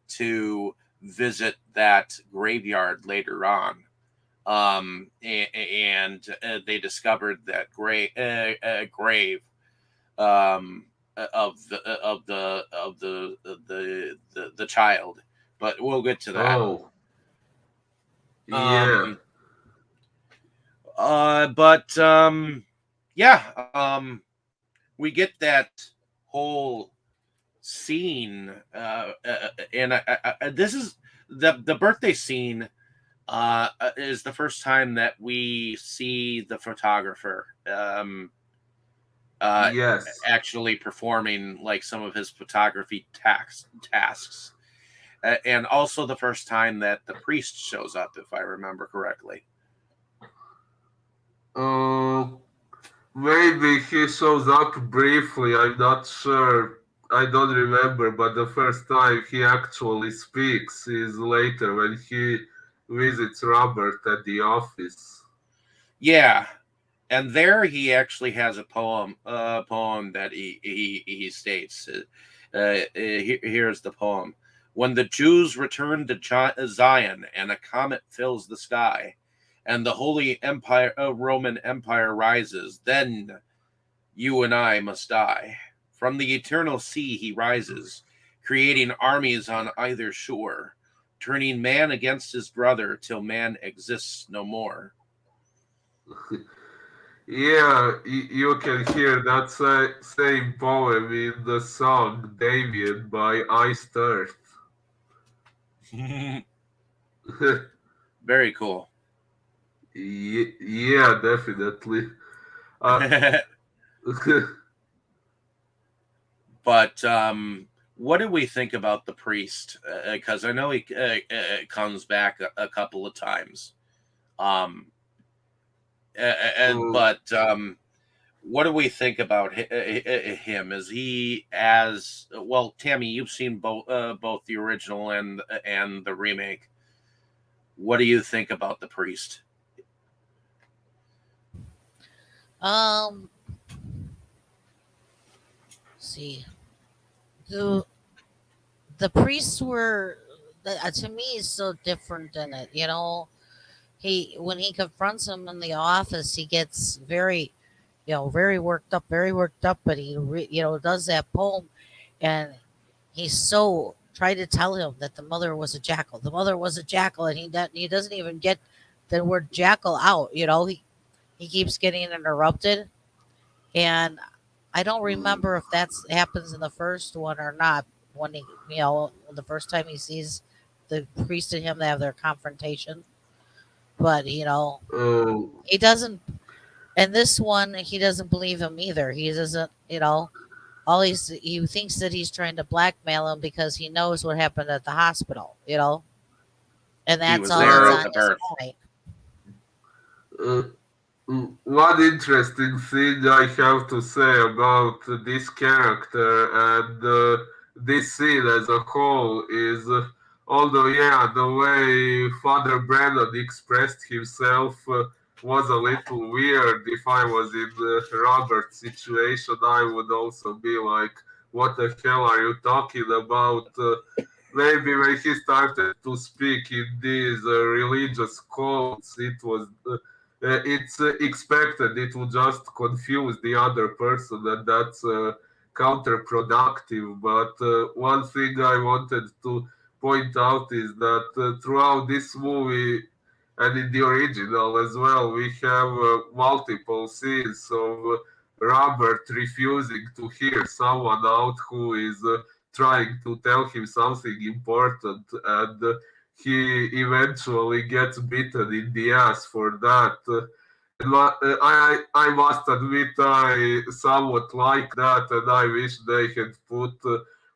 to visit that graveyard later on. And they discovered that grave of the child, but we'll get to that. Oh, yeah. Um, but yeah, we get that whole scene, and this is the birthday scene. Is the first time that we see the photographer uh, Yes. actually performing like some of his photography tasks. And also the first time that the priest shows up, if I remember correctly. Uh, Maybe he shows up briefly, I'm not sure. I don't remember, but the first time he actually speaks is later when he visits Robert at the office. Yeah, And there he actually has a poem that he states. Here's the poem. When the Jews return to Zion and a comet fills the sky, and the Holy Empire, Roman Empire rises, then you and I must die. From the eternal sea he rises, creating armies on either shore, turning man against his brother till man exists no more. Yeah, you can hear that same poem in the song Damien by Iced Earth. Very cool. Yeah, definitely. Uh, But what do we think about the priest? Because I know he comes back a couple of times. Um, uh, but what do we think about him? Is he as well? Tammy, you've seen both the original and the remake. What do you think about the priest? Um, see, the the priests were to me is so different in it. He when he confronts him in the office, he gets very very worked up. But does that poem, and he's so tried to tell him that the mother was a jackal. The mother was a jackal, and he doesn't even get the word jackal out. He keeps getting interrupted, and I don't mm, remember if that's happens in the first one or not. When the first time he sees the priest and him, they have their confrontation. But uh, he doesn't. And this one, he doesn't believe him either. He doesn't. He thinks that he's trying to blackmail him because he knows what happened at the hospital. And He that's was all there that's at on well, the his birth. mind. uh, one interesting thing I have to say about this character and this scene as a whole is, although, yeah, the way Father Brandon expressed himself was a little weird. If I was in Robert's situation, I would also be like, what the hell are you talking about? Maybe when he started to speak in these religious codes, it's expected it will just confuse the other person, and that's counterproductive. But one thing I wanted to point out is that throughout this movie and in the original as well, we have multiple scenes of Robert refusing to hear someone out who is trying to tell him something important, and he eventually gets bitten in the ass for that. I must admit I somewhat like that, and I wish they had put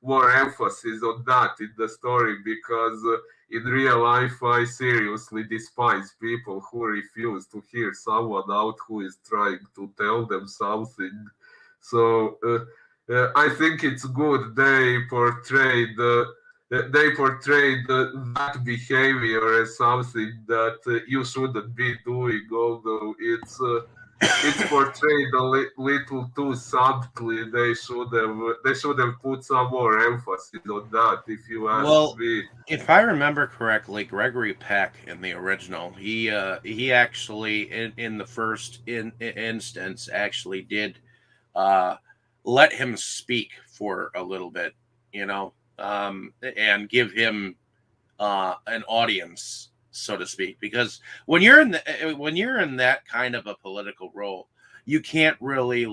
more emphasis on that in the story, because in real life I seriously despise people who refuse to hear someone out who is trying to tell them something. So I think it's good that behavior as something that you shouldn't be doing, although it's portrayed a little too subtly. They should have put some more emphasis on that, if you ask Well, me. if I remember correctly, Gregory Peck in the original, he actually in the first instance actually did uh, let him speak for a little bit, and give him an audience, so to speak. Because when you're in that kind of a political role, you can't really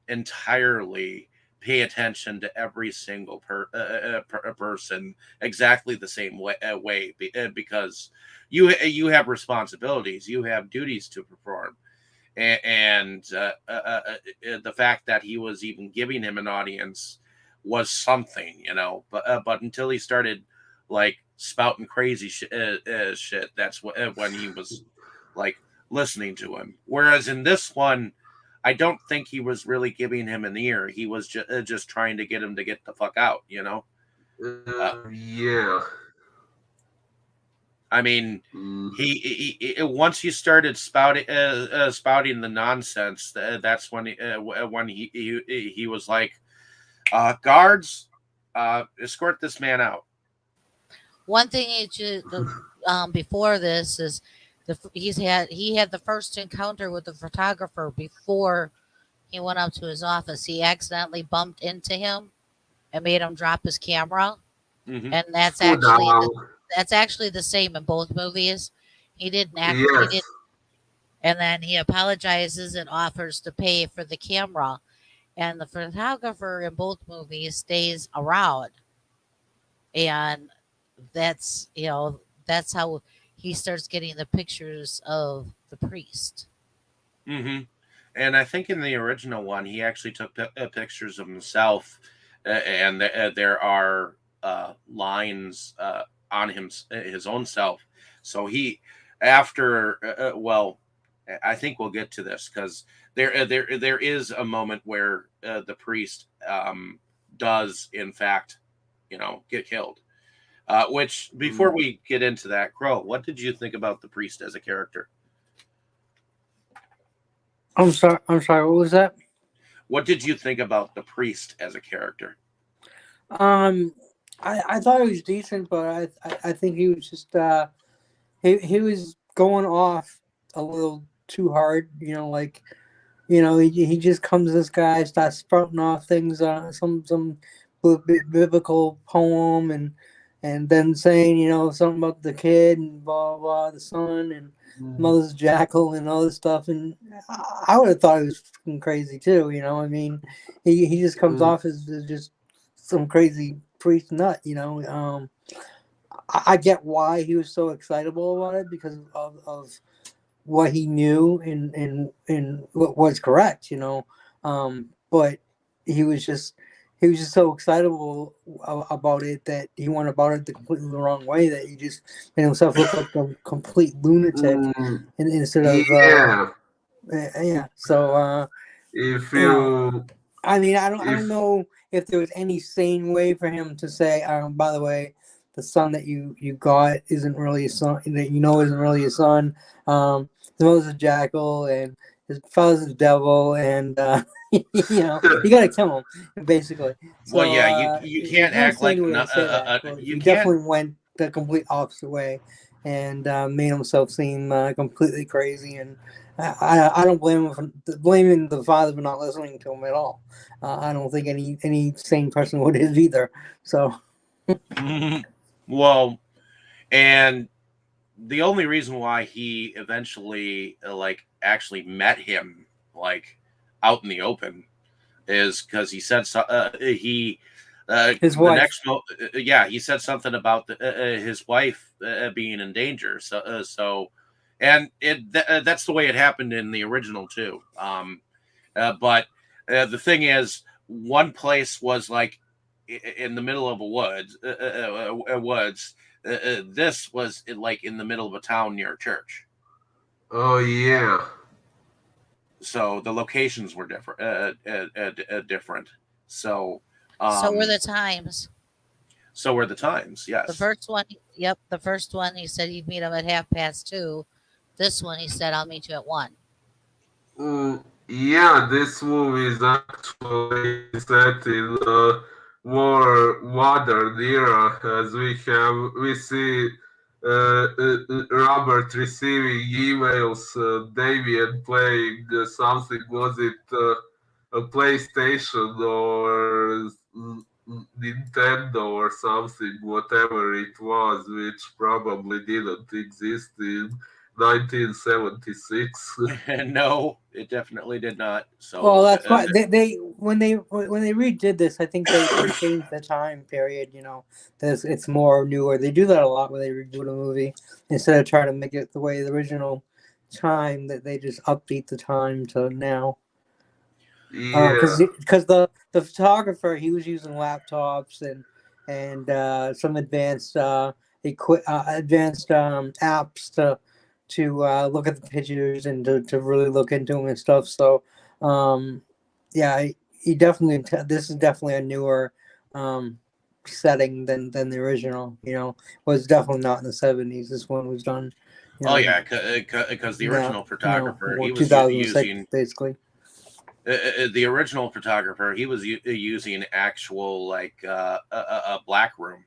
entirely pay attention to every single person exactly the same way, because you have responsibilities, you have duties to perform, and the fact that he was even giving him an audience was something, but until he started like spouting crazy shit, that's when he was like listening to him. Whereas in this one, I don't think he was really giving him an ear. He was just trying to get him to get the fuck out. Uh, Yeah. I mean, Mm. once he started spouting the nonsense, that's when he was like, guards, escort this man out. One thing before this is he had the first encounter with the photographer before he went up to his office. He accidentally bumped into him and made him drop his camera, Hmm. and Cool down. that's actually the same in both movies. He Yes. did, and then he apologizes and offers to pay for the camera, and the photographer in both movies stays around, and that's how he starts getting the pictures of the priest. Hmm. And I think in the original one, he actually took pictures of himself, and there are lines on his own self. So after, well, I think we'll get to this because there is a moment where the priest does, in fact, get killed. Which, before Mm. we get into that, Kroll, what did you think about the priest as a character? I'm sorry. I'm sorry. What was that? What did you think about the priest as a character? Um, I thought it was decent, but I think he was just he was going off a little too hard. Like he just comes this guy, starts spouting off things, some biblical poem, and then saying something about the kid and blah blah, the son and Mm. mother's jackal and all this stuff, and I would have thought it was fucking crazy too. I mean, he just comes Mm. off as just some crazy priest nut. I get why he was so excitable about it because of what he knew and what was correct, but he was just so excitable about it that he went about it the completely wrong way, that he just made himself look like a complete lunatic, Mm. instead of Yeah. yeah. So If you know, you I mean, I if don't know if there was any sane way for him to say, by the way, the son that you got isn't really a son, that isn't really a son. His mother's a jackal and his father's a devil, and you got to kill him, basically. Well, So yeah, you there's can't no act like sane way to say that, but you he can't. definitely went the complete opposite way and made himself seem completely crazy. And I don't blame him for blaming the father for not listening to him at all. I don't think any sane person would have either. So Well, and the only reason why he eventually like actually met him like out in the open is because he said he his the wife. next yeah, he said something about his wife being in danger. So and that's the way it happened in the original too. But the thing is, one place was like in the middle of a woods. This was like in the middle of a town near a church. oh yeah. So the locations were different. Different. So, So were um, the times. so were the times. The Yes. first one, yep, the first one he said he'd meet him at 2:30. This one he said I'll meet you at 1. Yeah, this movie is actually set in a more modern era, as we see Robert receiving emails, Damien playing something. Was it a PlayStation or Nintendo or something, whatever it was, which probably didn't exist in 1976. No, it definitely did not. Well, So, that's why they when they redid this, I think they changed the time period. That it's more newer. They do that a lot when they redo a movie, instead of trying to make it the way the original time, that they just update the time to now. Yeah. Because the photographer, he was using laptops and some advanced advanced apps to look at the pictures and to really look into them and stuff. So yeah, he definitely, this is definitely a newer setting than the original. Was definitely not in the 70s. This one was done. Oh yeah, because the original photographer, he was 2006, using basically. The original photographer, he was using actual like a black room,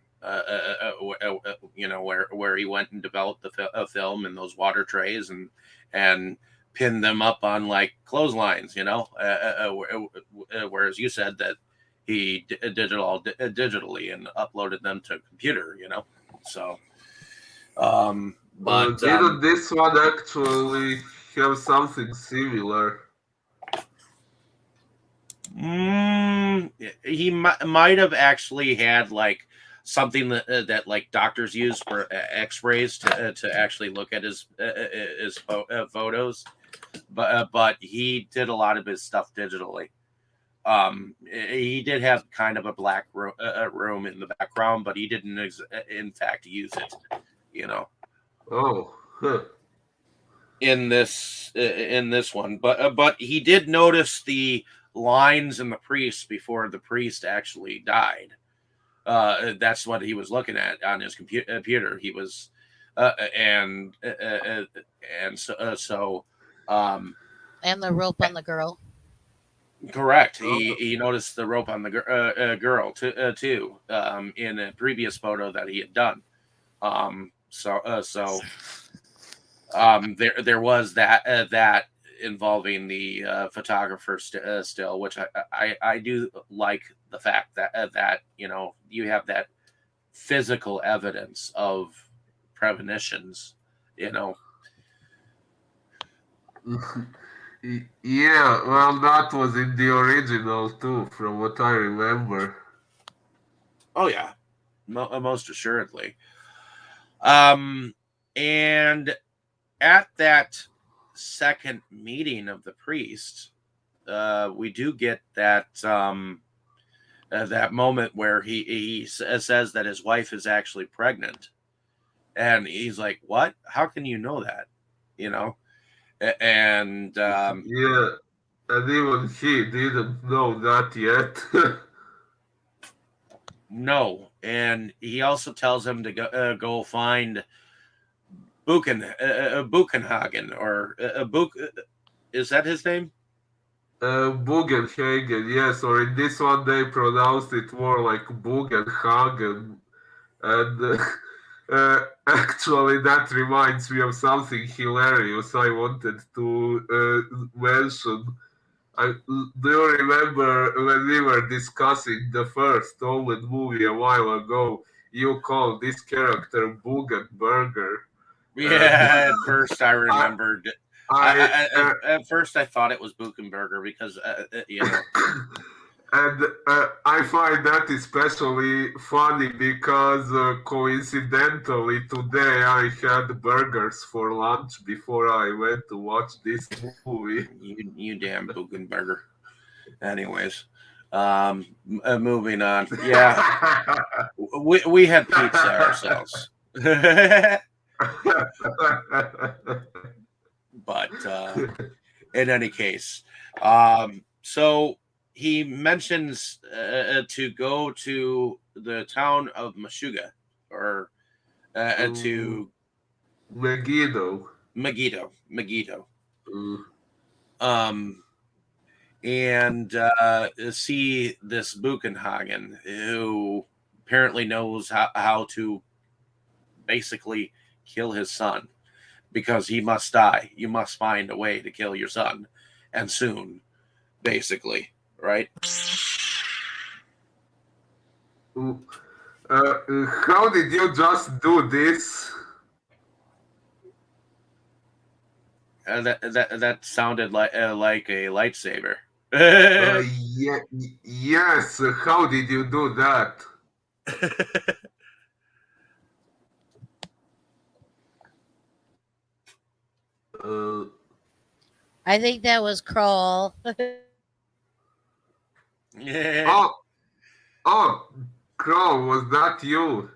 where he went and developed the film in those water trays and pinned them up on like clotheslines, whereas you said that he did it all digitally and uploaded them to a computer, so didn't this one actually have something similar? He might have actually had like something that like doctors use for X-rays to actually look at his photos, but he did a lot of his stuff digitally. He did have kind of a black room in the background, but he didn't in fact use it. Oh. Huh. In this one, but he did notice the lines in the priest before the priest actually died. That's what he was looking at on his computer. He was, and so. And the rope on the girl. Correct. He noticed the rope on the girl too. In a previous photo that he had done. There was that involving the photographer still, which I do like the fact that you have that physical evidence of premonitions. Yeah, well, that was in the original too, from what I remember. Oh yeah, most assuredly. And at that second meeting of the priest, we do get that that moment where he says that his wife is actually pregnant, and he's like, "What? How can you know that?" And Yeah, and even he didn't know that yet. no, and he also tells him to go find Buchenhagen or is that his name? Bugenhagen, yes, or in this one they pronounced it more like Bugenhagen. And actually, that reminds me of something hilarious I wanted to mention. Do you remember when we were discussing the first Omen movie a while ago? You called this character Bugenberger. Yeah, at first I remembered. At first I thought it was Buchenberger because And I find that especially funny because coincidentally today I had burgers for lunch before I went to watch this movie. You damn Buchenberger. Anyways, moving on. Yeah, we had pizza ourselves. But in any case, so he mentions to go to the town of Meshuggah or to Megiddo. And see this Buchenhagen, who apparently knows how to basically kill his son, because he must die. You must find a way to kill your son, and soon, basically, right? How did you just do this? That sounded like a lightsaber. Yes. How did you do that? I think that was Kroll. Yeah. Oh, Kroll, was that you?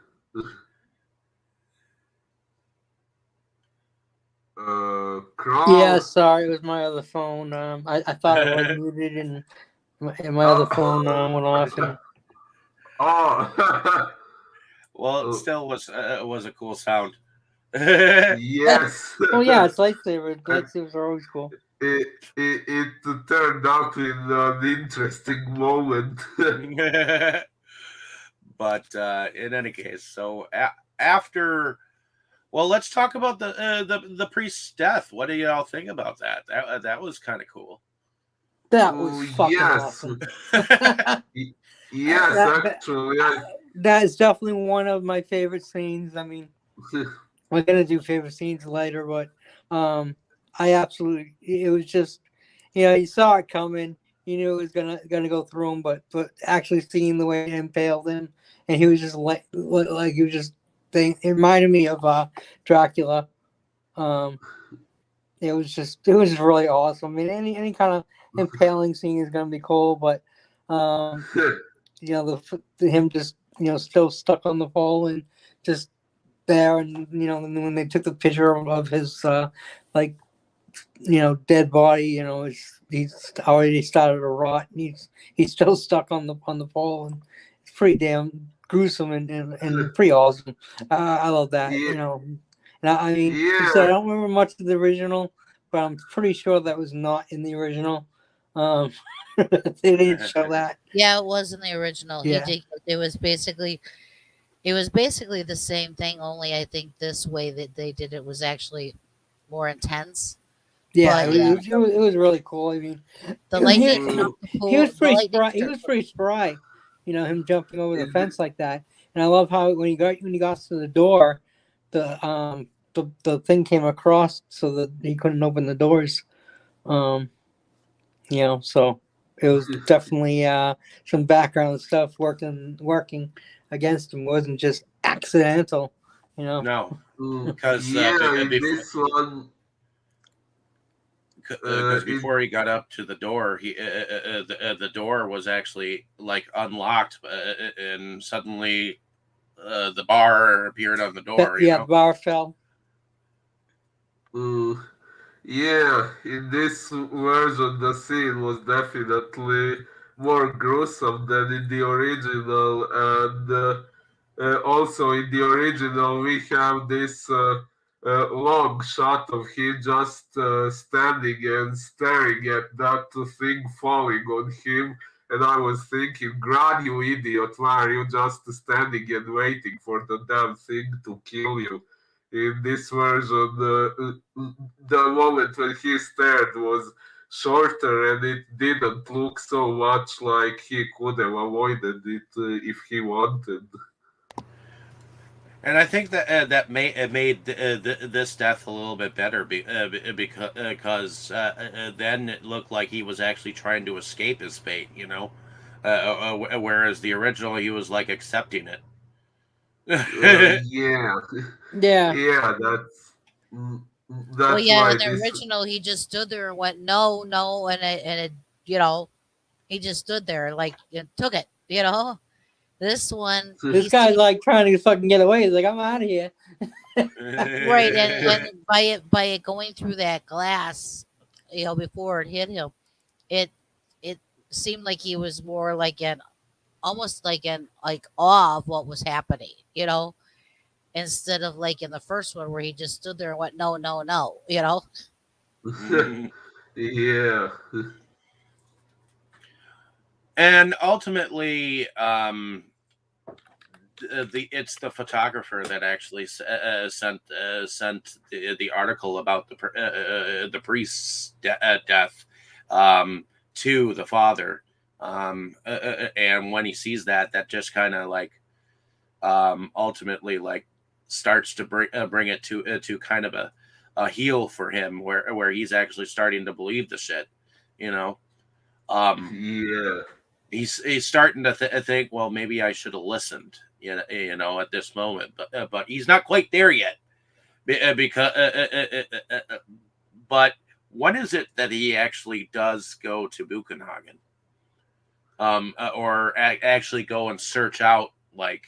Kroll? Yeah, sorry, it was my other phone. I thought I was muted and my other phone went off. And Oh, Well, it oh, still was a cool sound. Yeah, yes. Well, yeah, it's lightsabers. Lightsabers are always cool. it, it turned out in an interesting moment. but in any case, so after, well, let's talk about the priest's death. What do y'all think about that? That was kind of cool. That was Oh, fucking yes. awesome. Y- Yes, actually, That is definitely one of my favorite scenes. I mean, we're gonna do favorite scenes later, but I absolutely, it was just, you saw it coming. You knew it was gonna go through him, but actually seeing the way it impaled him, and he was just like he was just it reminded me of Dracula. Um, it was really awesome. I mean, any kind of impaling scene is gonna be cool, but um, him just still stuck on the pole and just there, and and when they took the picture of his like dead body, he's already started to rot, and he's still stuck on the pole, and it's pretty damn gruesome and pretty awesome. I love that, yeah, and I mean, like I said, I yeah. don't remember much of the original, but I'm pretty sure that was not in the original. Um, they didn't show that. Yeah, it was in the original. He Yeah, did. It was basically the same thing. Only I think this way that they did it was actually more intense. yeah, But it yeah, was, it was, it was really cool. I mean, the he, lightning Uh, struck the he was pool. The pretty lightning spry. He struck. was pretty spry, him jumping over the it, fence like that. And I love how when he got to the door, the thing came across so that he couldn't open the doors. Um, so it was definitely some background stuff working against him. It wasn't just accidental. You know. No, because yeah, in before this one, because it before he got up to the door, the door was actually like unlocked, and suddenly the bar appeared on the door. You Yeah, the know. bar fell. uh, yeah, in this version, the scene was definitely more gruesome than in the original, and also in the original, we have this long shot of him just standing and staring at that thing falling on him. And I was thinking, God, you idiot, why are you just standing and waiting for the damn thing to kill you? In this version, the moment when he stared was shorter and it didn't look so much like he could have avoided it if he wanted. And I think that it made this death a little bit better because then it looked like he was actually trying to escape his fate, whereas the original he was like accepting it. Yeah, Yeah. yeah, mm, Well, that's yeah, in why the this. original, he just stood there and went, no, no, and it, you know, he just stood there like and took it. This one, This he guy's seemed like trying to fucking get away. He's like, I'm out of here. right, and by it going through that glass, before it hit him, it it seemed like he was more like an almost like awe of what was happening, instead of like in the first one where he just stood there and went, no, no, no. Yeah, And ultimately, it's the photographer that actually sent the article about the priest's death to the father, and when he sees that just kind of like ultimately like starts to bring it to kind of a heel for him where he's actually starting to believe the shit, you know. Um, yeah, he's starting to think, well, maybe I should have listened, at this moment, but he's not quite there yet, because but when is it that he actually does go to Buchenhagen, or actually go and search out like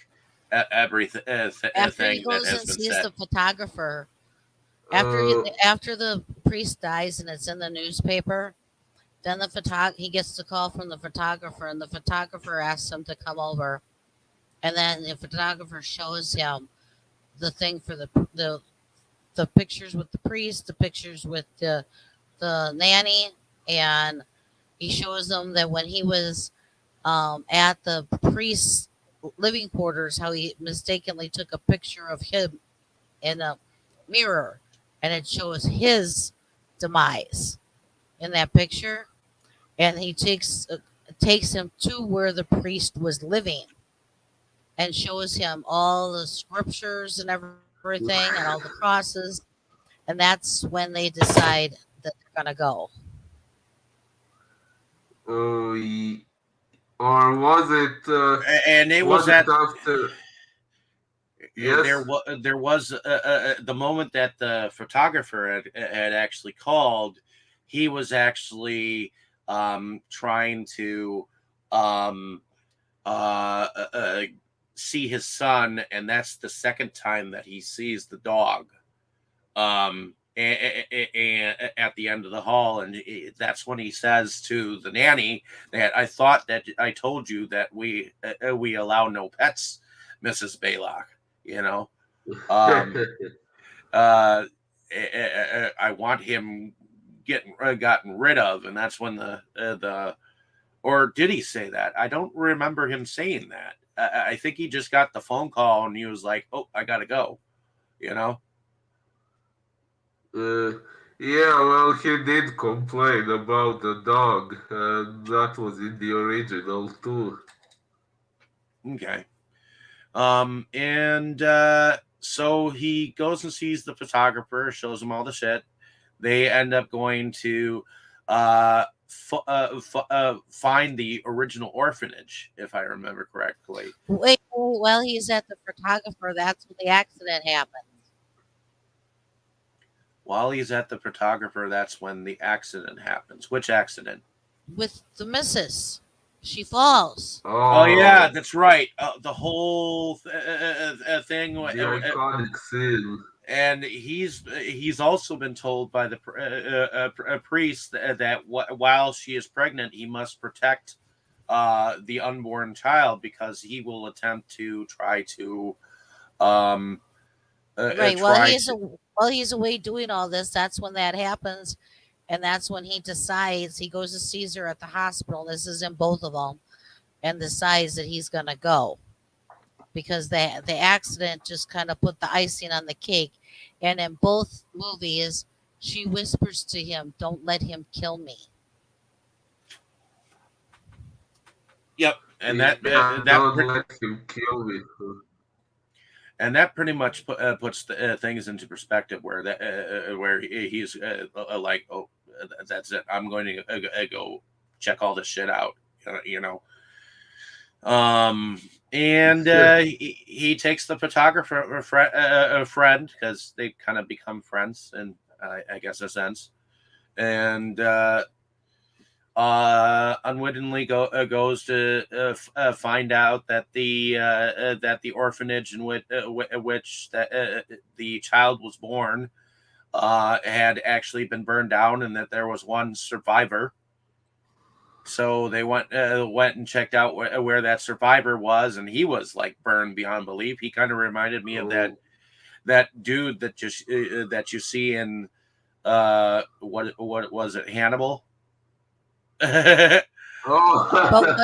everything After he thing that goes has and been sees said? the photographer, uh, after the priest dies and it's in the newspaper, then he gets the call from the photographer, and the photographer asks him to come over and then the photographer shows him the thing for the pictures with the priest, the pictures with the nanny, and he shows them that when he was at the priest's living quarters, how he mistakenly took a picture of him in a mirror, and it shows his demise in that picture, and he takes him to where the priest was living and shows him all the scriptures and everything and all the crosses, and that's when they decide that they're gonna go. Ye- or was it? And it was Was it at after? there Yes. was the moment that the photographer had actually called. He was actually trying to um, uh, uh, see his son, and that's the second time that he sees the dog. And at the end of the hall, and that's when he says to the nanny that I thought that I told you that we allow no pets, Mrs. Baylock. You know, um, uh, I want him gotten rid of, and that's when the or did he say that? I don't remember him saying that. I think he just got the phone call and he was like, "Oh, I gotta go," you know. Uh, yeah, well, he did complain about the dog, and that was in the original too. Okay. And so he goes and sees the photographer, shows him all the shit. They end up going to find the original orphanage, if I remember correctly. Wait, while he's at the photographer, that's when the accident happened While he's at the photographer, that's when the accident happens. Which accident? with the missus. She falls. Oh yeah, Oh, that's right. The whole thing, the iconic scene. and he's also been told by the priest that while she is pregnant, he must protect the unborn child because he will attempt to try to um, Right. try to. While he's away doing all this, that's when that happens, and that's when he decides he goes to Caesar at the hospital. This is in both of them, and decides that he's gonna go because the accident just kind of put the icing on the cake. And in both movies, she whispers to him, "Don't let him kill me." Yep, and Yeah, don't let him kill me. that pretty much puts things into perspective where he's like, oh, that's it, I'm going to go check all this shit out, you know. um and he takes the photographer friend, because they kind of become friends in I guess a sense, and unwittingly goes to find out that the orphanage in which the child was born had actually been burned down, and that there was one survivor. So they went and checked out where that survivor was, and he was like burned beyond belief. He kind of reminded me of Oh, that dude that you see in what was it, Hannibal? But oh,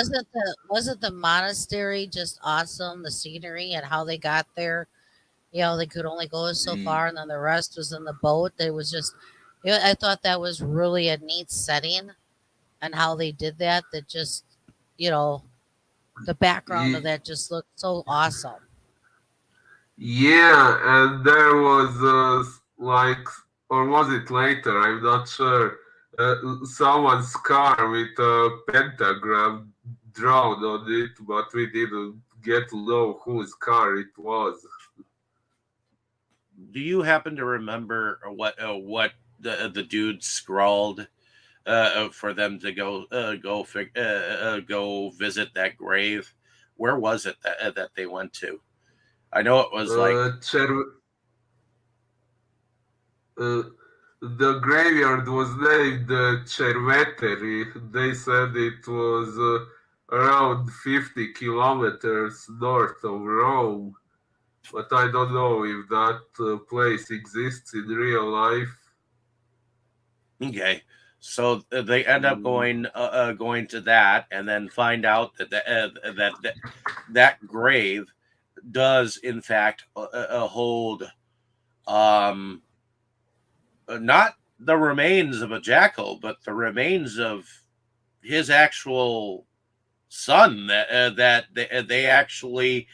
wasn't the monastery just awesome? The scenery and how they got there. They could only go so far, and then the rest was in the boat. It was just, I thought that was really a neat setting, and how they did that. That just, you know, the background of Ye- that just looked so awesome. yeah, and there was like, or was it later? I'm not sure. Someone's car with a pentagram drawn on it, but we didn't get to know whose car it was. Do you happen to remember what the dude scrawled for them to go visit that grave? Where was it that they went to? I know it was like, Cher- uh, the graveyard was named Cerveteri. They said it was around 50 kilometers north of Rome, but I don't know if that place exists in real life. Okay, so they end up going to that, and then find out that that grave does in fact hold not the remains of a jackal, but the remains of his actual son that they actually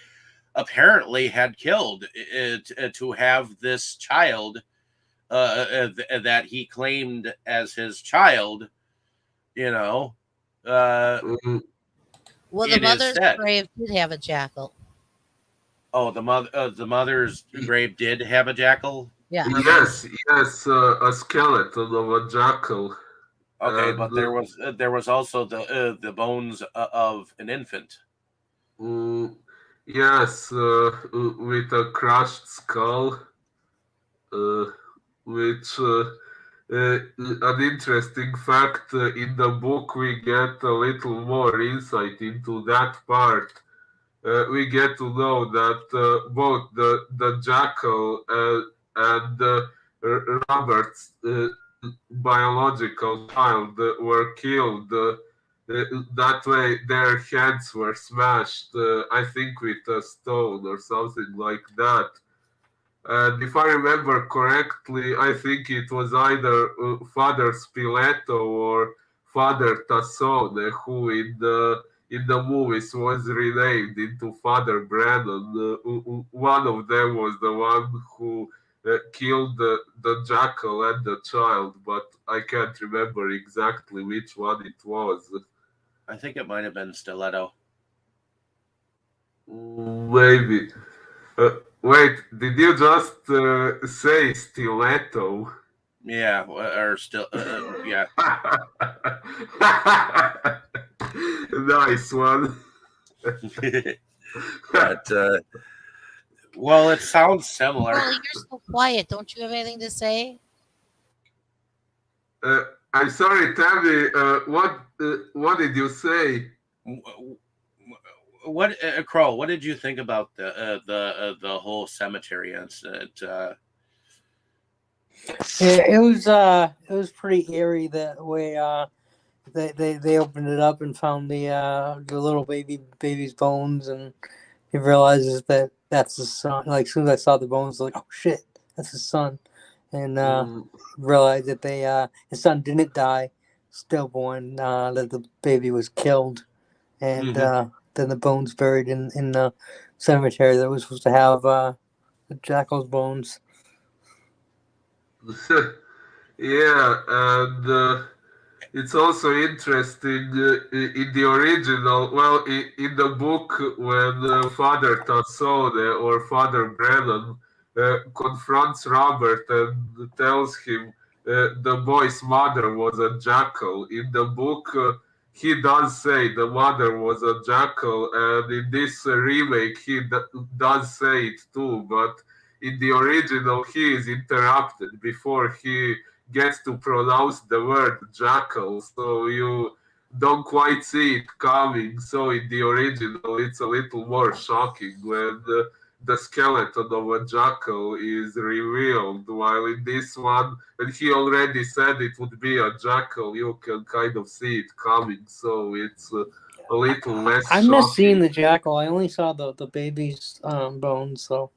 apparently had killed to have this child that he claimed as his child, you know, uh, Mm, Well, the in his mother's stead. grave did have a jackal. Oh, the mother's grave did have a jackal Yeah. remains. yes, a skeleton of a jackal, Okay, and but there was also the bones of an infant. mm, yes, with a crushed skull, uh, which an interesting fact in the book we get a little more insight into that part. We get to know that both the jackal and Robert's biological child were killed. That way, their heads were smashed, I think, with a stone or something like that. And if I remember correctly, I think it was either Father Spiletto or Father Tassone who in the movies was renamed into Father Brennan. One of them was the one who killed the jackal and the child, but I can't remember exactly which one it was. I think it might have been Stiletto. Maybe. Wait, did you just say stiletto? Yeah, or still, yeah. Nice one. But well, it sounds similar. Crowley, you're so quiet. Don't you have anything to say? I'm sorry, Tammy. What did you say? What Kroll? What did you think about the whole cemetery incident? Yeah, it was pretty eerie that way. They opened it up and found the little baby's bones, and he realizes that that's his son. Like, as soon as I saw the bones, like, oh shit, that's his son, and Mm, realized that his son didn't die, stillborn. That the baby was killed, and Mhm. then the bones buried in the cemetery that was supposed to have the jackal's bones. yeah, and it's also interesting in the original, well, in the book, when Father Tassone or Father Brennan confronts Robert and tells him the boy's mother was a jackal. In the book, he does say the mother was a jackal, and in this remake, he does say it too, but in the original, he is interrupted before he gets to pronounce the word jackal, so you don't quite see it coming. So in the original, it's a little more shocking when the skeleton of a jackal is revealed, while in this one, when he already said it would be a jackal, you can kind of see it coming, so it's a little less I missed seeing shocking. the jackal. I only saw the baby's bones, so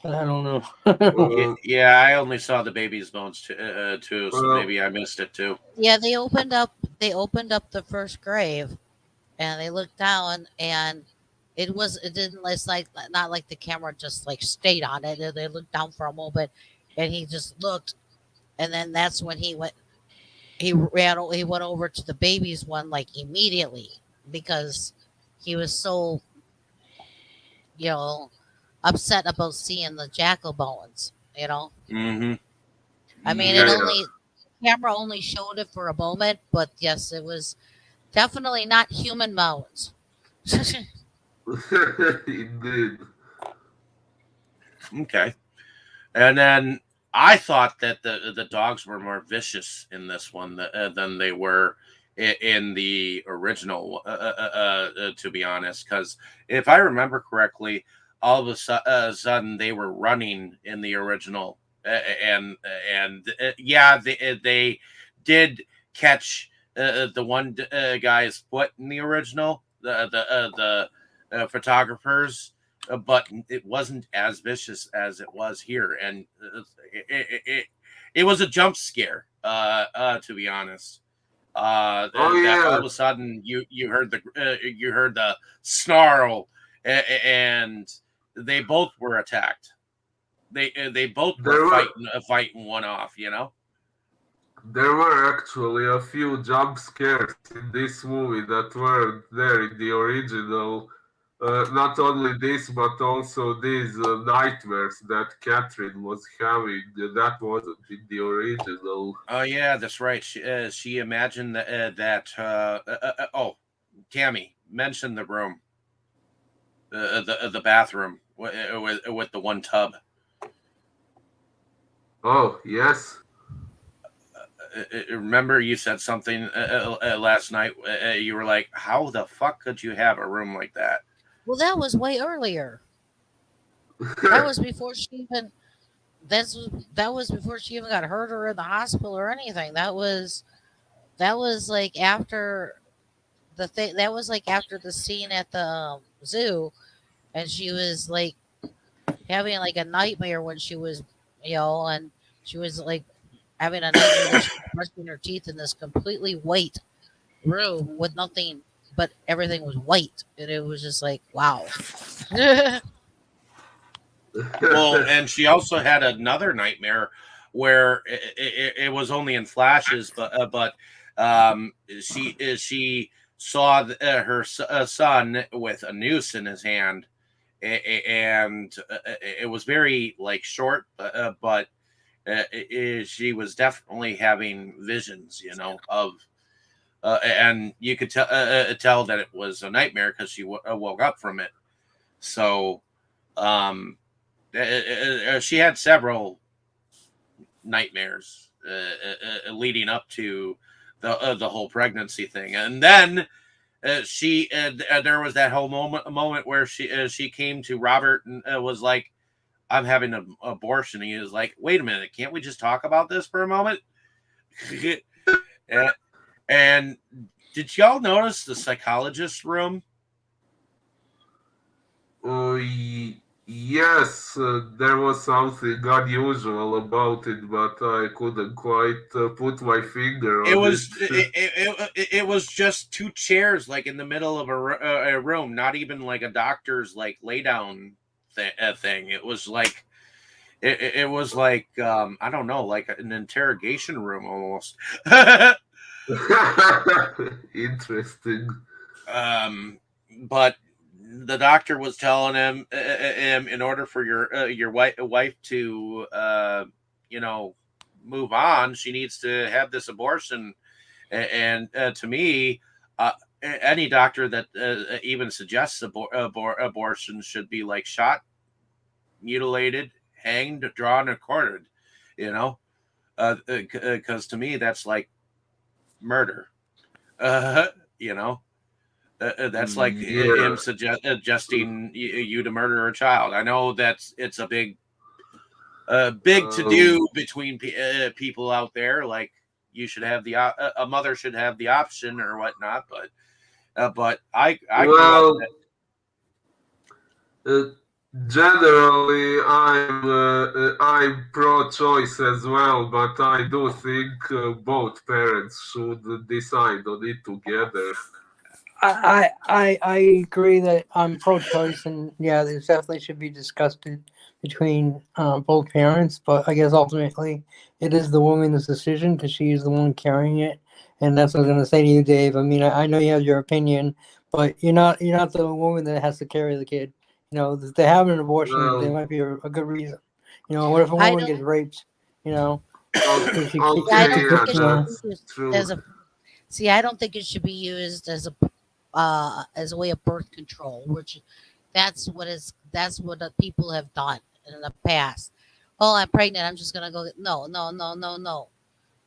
I don't know. Uh, Yeah, I only saw the baby's bones too, so well, maybe I missed it too. Yeah, they opened up the first grave and they looked down and it didn't it's like not like the camera just like stayed on it. They looked down for a moment and he just looked and then that's when he went over to the baby's one like immediately because he was so, you know, upset about seeing the jackal bones, you know. Mm-hmm. I mean, Okay. camera only showed it for a moment, but yes, it was definitely not human bones. indeed. Okay. And then I thought that the dogs were more vicious in this one than they were in the original, to be honest, because if I remember correctly, all of a sudden they were running in the original, and yeah, they did catch the one guy's foot in the original, the photographers, but it wasn't as vicious as it was here, and it was a jump scare, to be honest. Oh That all yeah, of a sudden you heard the snarl, and they both were attacked. They both were there were fighting one off. You know. there were actually a few jump scares in this movie that weren't there in the original. Not only this, but also these nightmares that Catherine was having. That wasn't in the original. Oh yeah, that's right. She imagined oh, Tammy mentioned the room, the bathroom with the one tub. Oh yes. Remember you said something last night. You were like, "How the fuck could you have a room like that?" Well, that was way earlier. That was before she even. That's that was before she even got hurt or in the hospital or anything. That was like after the thing. That was like after the scene at the zoo, and she was like having like a nightmare when she was, and she was like having a nightmare that she was brushing her teeth in this completely white room with nothing, but everything was white, and it was just like wow. Well, and she also had another nightmare where it was only in flashes, but she saw her son with a noose in his hand, and it was very like short, but she was definitely having visions, of. And you could tell that it was a nightmare because she woke up from it. So, um, she had several nightmares leading up to the whole pregnancy thing, and then she there was that whole moment where she came to Robert and was like, "I'm having an abortion." And he was like, "Wait a minute, can't we just talk about this for a moment?" and, and did y'all notice the psychologist room? Oh, yes, there was something unusual about it, but I couldn't quite put my finger It on was it. it was just two chairs like in the middle of a room, not even like a doctor's like lay down thing. It was like it was like I don't know, like an interrogation room almost. Interesting. um, but the doctor was telling him in order for your wife to you know move on, she needs to have this abortion. And to me, any doctor that even suggests abortion should be like shot, mutilated, hanged, drawn, and quartered. You know, because to me that's like murder. Uh, you know, that's like him Yeah. suggesting you to murder a child. I know that's it's a big to Um, do between people out there. Like you should have a mother should have the option or whatnot. But I grew up. well, uh, generally, I'm pro-choice as well, but I do think both parents should decide on it together. I agree that I'm pro-choice, and yeah, this definitely should be discussed between both parents. But I guess ultimately, it is the woman's decision because she's the one carrying it, and that's what I was gonna say to you, Dave. I mean, I know you have your opinion, but you're not the woman that has to carry the kid. If they have an abortion, there Well, might be a good reason. What if a I woman don't. gets raped? You know, okay, Yeah, I okay, don't think yeah, it should be that's used true. as a. See, I don't think it should be used as a way of birth control, which that's what the people have done in the past. Oh, I'm pregnant. I'm just gonna go. No, no, no, no, no.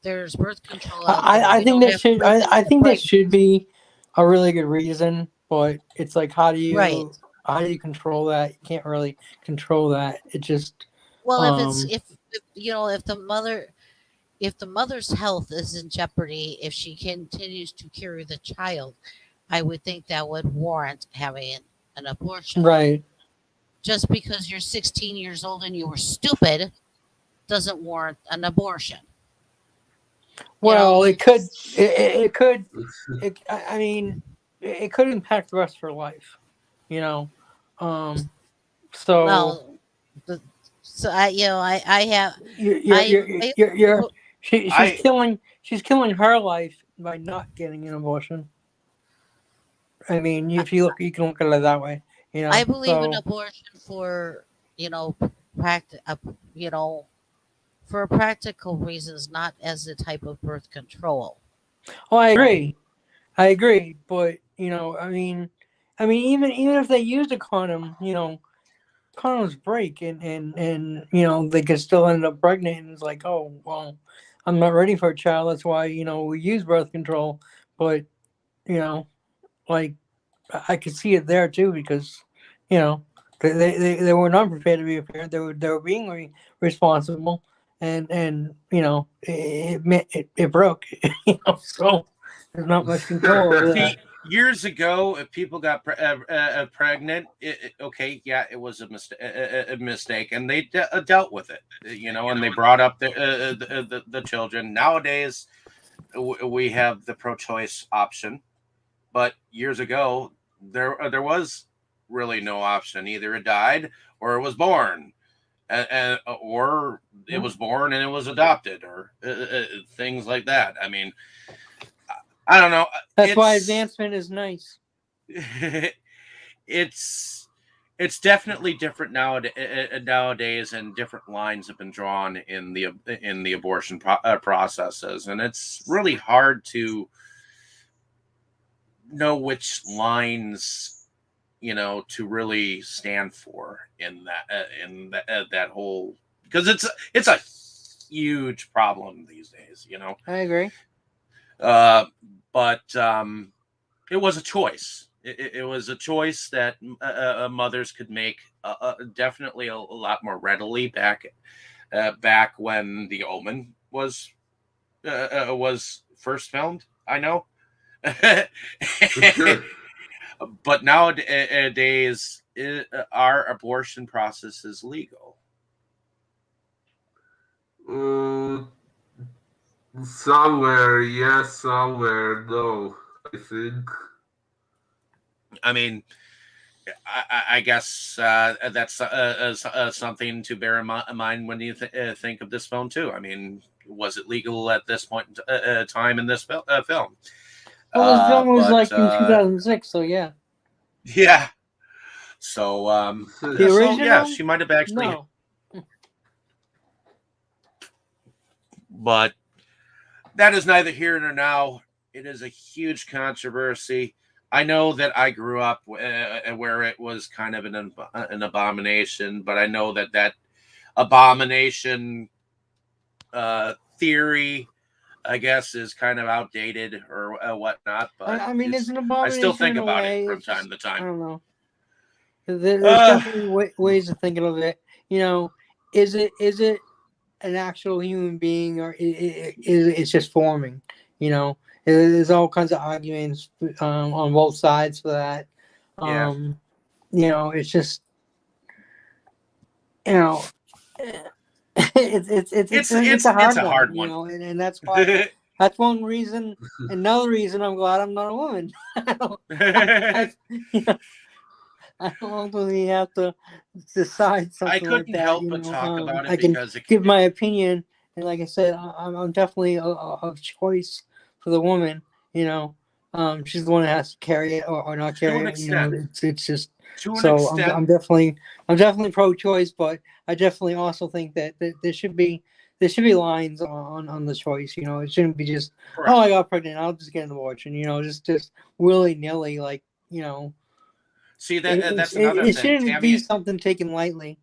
there's birth control out there. I You think don't that have to should wait till I you're think that pregnant. should be a really good reason, but it's like Right. how do you control that? You can't really control that. It just Well, um if you know if the mother's health is in jeopardy, if she continues to carry the child, I would think that would warrant having an abortion. right. Just because you're 16 years old and you were stupid doesn't warrant an abortion. You Well, know, it could it could I mean it could impact the rest of her life, you know. Um so well, the, so I have you're I you're I you're I she's killing her life by not getting an abortion. I mean, if you can look at it that way, you I know. believe in So, abortion for you know practice you know for practical reasons, not as a type of birth control. oh, Right. I agree, but I mean, even if they used a condom, condoms break, and they could still end up pregnant, and it's like, oh well, I'm not ready for a child. That's why we use birth control, but you know, like I could see it there too because, you know, they were not prepared to be a parent. They were being responsible, and it broke. So there's not much control over that. See, years ago, if people got pregnant, okay, yeah, it was a mistake, and they dealt with it, and they brought up the children. Nowadays, we have the pro-choice option, but years ago, there was really no option. Either it died or it was born, or it was born and it was adopted, or things like that. I mean, I don't know. That's why It's advancement is nice. it's it's definitely different nowadays, and different lines have been drawn in the abortion processes, and it's really hard to know which lines to really stand for that whole, because it's a huge problem these days. I agree. uh but it was a choice. It was a choice that mothers could make, definitely a lot more readily back when the Omen was first filmed. I know, but nowadays our abortion process is legal. Uh, Somewhere yes, somewhere no, I think. I mean, I guess that's something to bear in mind when you think of this film too. I mean, was it legal at this point in time in this film? Well, this film was But like in 2006, so yeah. yeah, so The yeah, original? she might have actually, No. but that is neither here nor now. It is a huge controversy. I know that I grew up where it was kind of an abomination, but I know that abomination theory, I guess, is kind of outdated or whatnot. But I mean, it's an I still abomination think in a about it way. from It's time just, to I time. don't know. There's Uh, definitely ways of thinking of it. Is it an actual human being, or is it's just forming? There's all kinds of arguments on both sides for that. yeah, It's just you know, it's a it's hard a one. hard one. And that's why that's one reason. Another reason I'm glad I'm not a woman. I, I don't ultimately have to decide I something like couldn't that. help but talk about it I can because give my opinion, and like I said, I'm definitely of choice for the woman. She's the one that has to carry it or not to carry an it. extent, It's just to an so extent, I'm definitely pro-choice, but I definitely also think that there should be lines on the choice. It shouldn't be just, correct. oh, I got pregnant, I'll just get an abortion. Just willy nilly, See, that's another it thing, shouldn't be Tammy. something taken lightly.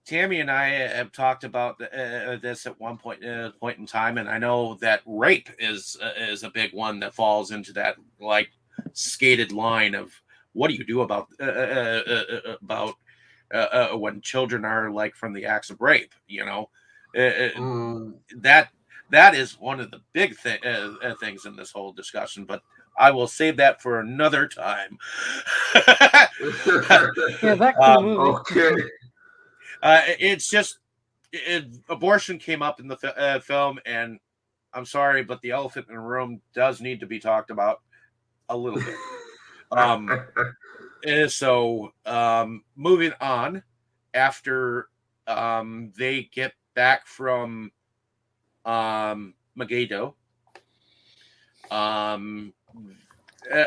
Tammy and I have talked about this at one point in time, and I know that rape is a big one that falls into that like skated line of what do you do about when children are like from the acts of rape, that that is one of the big things in this whole discussion, but I will save that for another time. Yeah, back to the movie. Okay. It's just abortion came up in the film, and I'm sorry, but the elephant in the room does need to be talked about a little bit. So moving on, after they get back from Megiddo,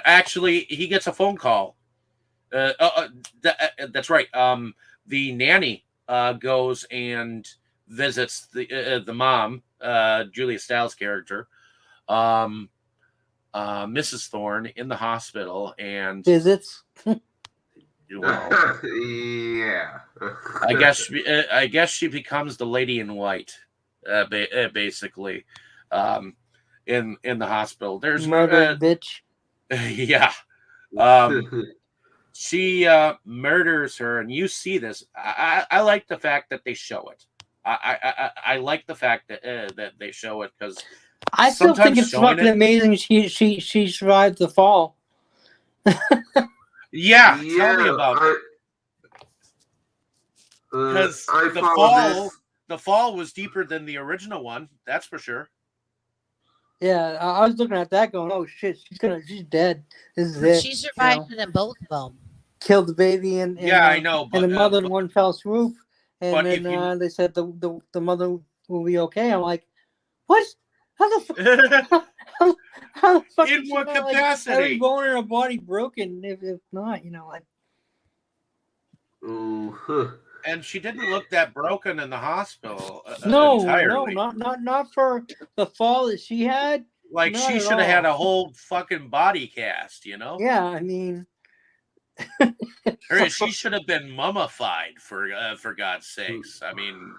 actually he gets a phone call. That's right. The nanny goes and visits the mom, Julia Stiles' character, Mrs. Thorne, in the hospital, and Visits. well, Yeah. I guess she becomes the lady in white, basically, in the hospital. There's Murdered bitch. yeah. She murders her, and you see this. I like the fact that they show it. I like the fact that that they show it, because I still think it's showing fucking amazing she survived the fall. Yeah, tell me about it. Because the fall was deeper than the original one. That's for sure. Yeah, I was looking at that going, oh shit, she's dead. This is it. She survived in both of them. Killed the baby and yeah, I know, but, and the mother in one fell swoop, and then they said the mother will be okay. I'm like, what? How the fuck? how the fuck in what capacity? Like, every bone in her body broken. If not, like. And she didn't look that broken in the hospital. No, entirely. not for the fall that she had. Like, she should have had a whole fucking body cast, Yeah, I mean, she should have been mummified for God's sakes. I mean,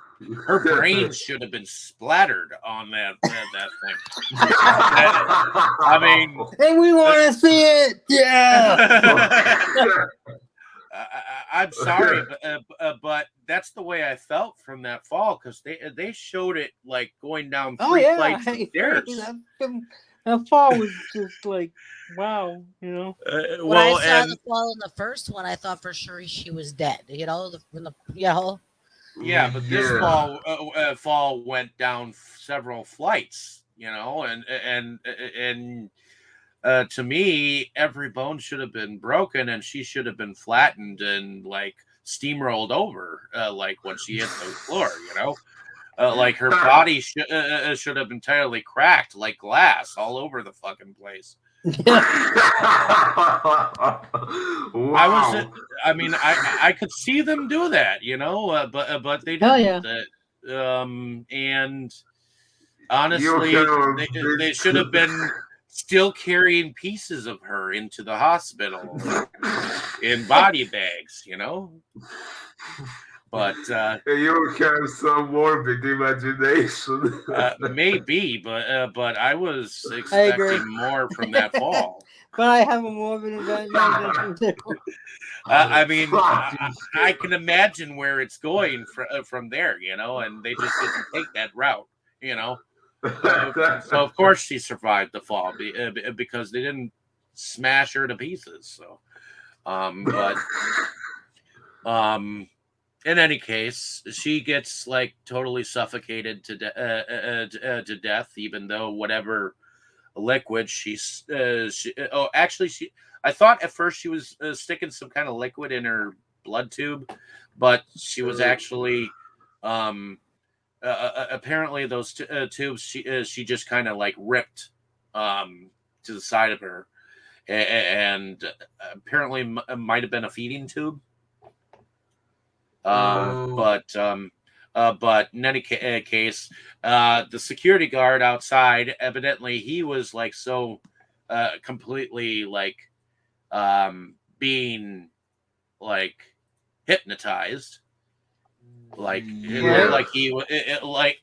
her brains should have been splattered on that thing. I mean, and we want to see it. Yeah. I'm sorry, but that's the way I felt from that fall, because they showed it like going down three flights of stairs. That fall was just like, wow, When I saw the fall in the first one, I thought for sure she was dead. Yeah, but this fall went down several flights. And to me, every bone should have been broken, and she should have been flattened and like steamrolled over, like when she hit the floor. Like her body should have entirely cracked like glass all over the fucking place. Wow. I could see them do that, but they didn't. And honestly, they should have been still carrying pieces of her into the hospital in body bags, But you have some morbid imagination. Maybe, but I was expecting more from that fall. But I have a morbid imagination too. I mean, I can imagine where it's going from there, and they just didn't take that route, So of course she survived the fall because they didn't smash her to pieces. So, in any case, she gets like totally suffocated to death, even though whatever liquid I thought at first she was sticking some kind of liquid in her blood tube, but she was actually apparently those tubes she just kind of like ripped to the side of her, and apparently might have been a feeding tube. But in any case, the security guard outside, evidently he was like so completely like being like hypnotized Like it looked Yeah. like like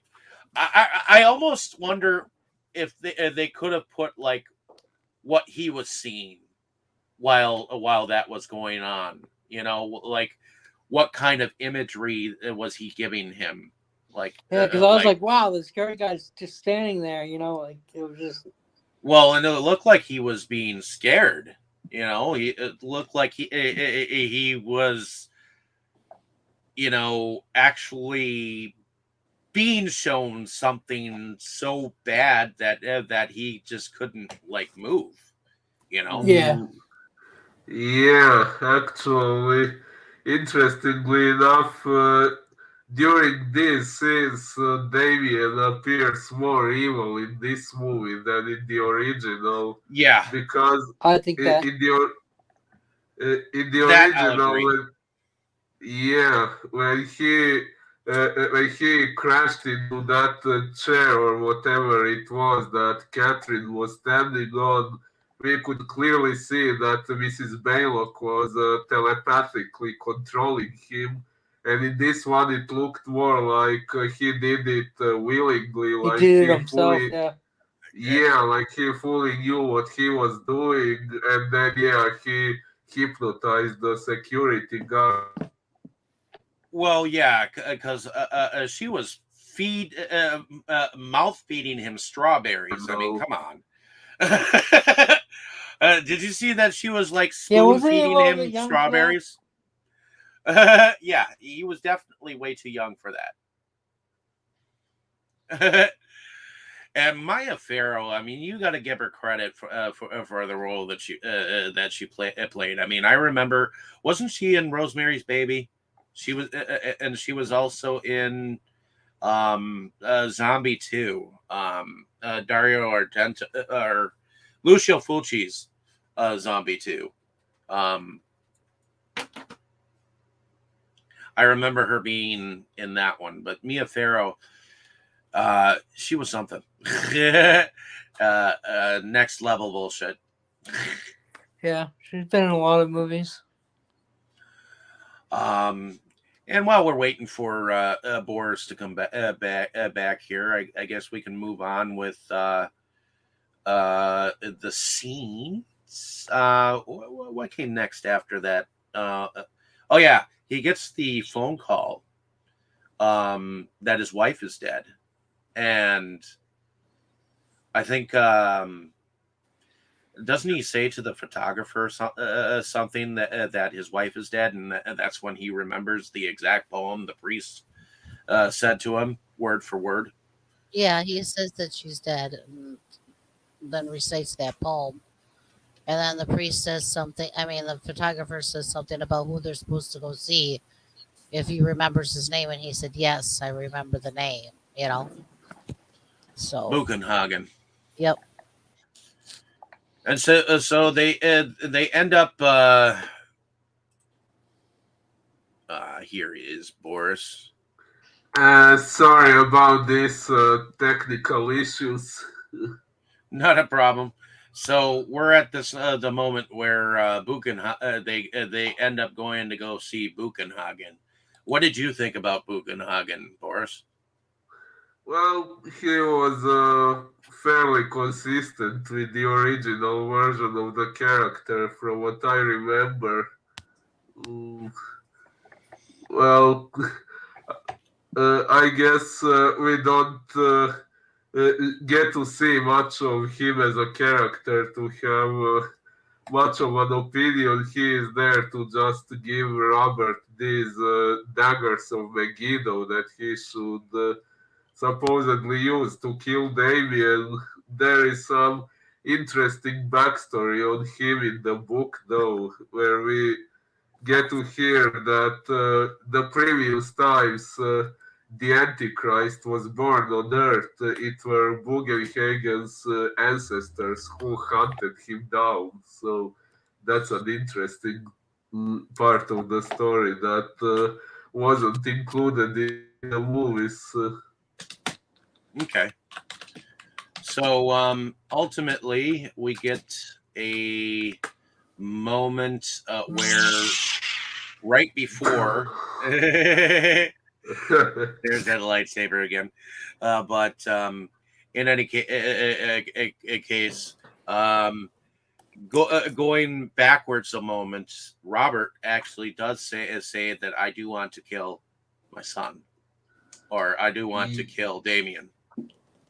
I almost wonder if they could have put like what he was seeing while that was going on. Like what kind of imagery was he giving him? Like, Yeah, because I was like, wow, the scary guy's just standing there, like it was just. well, and it looked like he was being scared. It looked like he was, actually being shown something so bad that he just couldn't like move. Yeah. Yeah, actually, interestingly enough, during this scenes, Damien appears more evil in this movie than in the original, Yeah, because I think in, that. in the in the that I'll original, agree. yeah, when he crashed into that chair or whatever it was that Catherine was standing on, we could clearly see that Mrs. Baylock was telepathically controlling him. And in this one, it looked more like he did it willingly, He like did it he himself, fully, yeah. yeah, like he fully knew what he was doing, and then yeah, he hypnotized the security guard. Well, yeah, because she was mouth feeding him strawberries. I mean, No. come on. Did you see that she was like Yeah, spoon wasn't he a feeding little bit him young for that? strawberries? Yeah, he was definitely way too young for that. And Maya Farrow, I mean, you got to give her credit for the role that she played. I mean, I remember, wasn't she in Rosemary's Baby? She was, and she was also in Zombie 2. Dario Argento or Lucio Fulci's Zombie 2. Um, I remember her being in that one, but Mia Farrow, she was something. Next level bullshit. Yeah, she's been in a lot of movies. And while we're waiting for Boris to come back here, I guess we can move on with the scenes. What came next after that? Oh yeah, he gets the phone call that his wife is dead, and I think doesn't he say to the photographer something that his wife is dead, and that's when he remembers the exact poem the priest said to him, word for word. Yeah, he says that she's dead and then recites that poem. And then the priest says something, I mean, the photographer says something about who they're supposed to go see if he remembers his name. And he said, yes, I remember the name. So, Buchenhagen. yep. And so they end up. Here is Boris. Sorry about this technical issues. Not a problem. So we're at this the moment where they end up going to go see Buchenhagen. What did you think about Buchenhagen, Boris? Well, he was fairly consistent with the original version of the character, from what I remember. Mm, well, I guess we don't get to see much of him as a character to have much of an opinion. He is there to just give Robert these daggers of Megiddo that he should supposedly use to kill Damien. There is some interesting backstory on him in the book, though, where we get to hear that the previous times the Antichrist was born on Earth, it were Bugenhagen's ancestors who hunted him down. So that's an interesting part of the story that wasn't included in the movies. Okay. So ultimately, we get a moment where right before There's that lightsaber again. But in any case, going backwards a moment, Robert actually does say that I do want to kill my son, or I do want to kill Damien.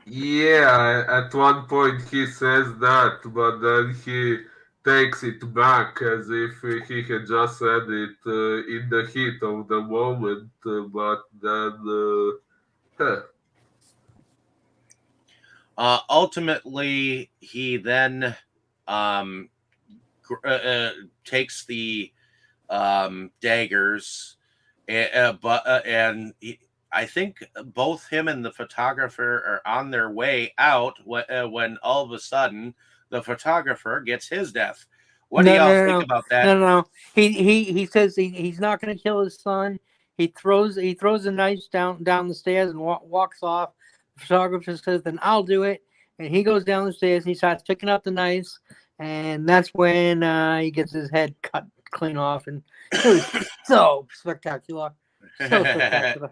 Yeah, at one point he says that, but then he takes it back as if he had just said it in the heat of the moment, but then. Ultimately, he then um, takes the daggers, and I think both him and the photographer are on their way out when all of a sudden the photographer gets his death. What do y'all think about that? No. He says he's not going to kill his son. He throws the knife down the stairs and walks off. The photographer says, "Then I'll do it." And he goes down the stairs. He starts picking up the knives, and that's when he gets his head cut clean off. And it was so spectacular. So spectacular.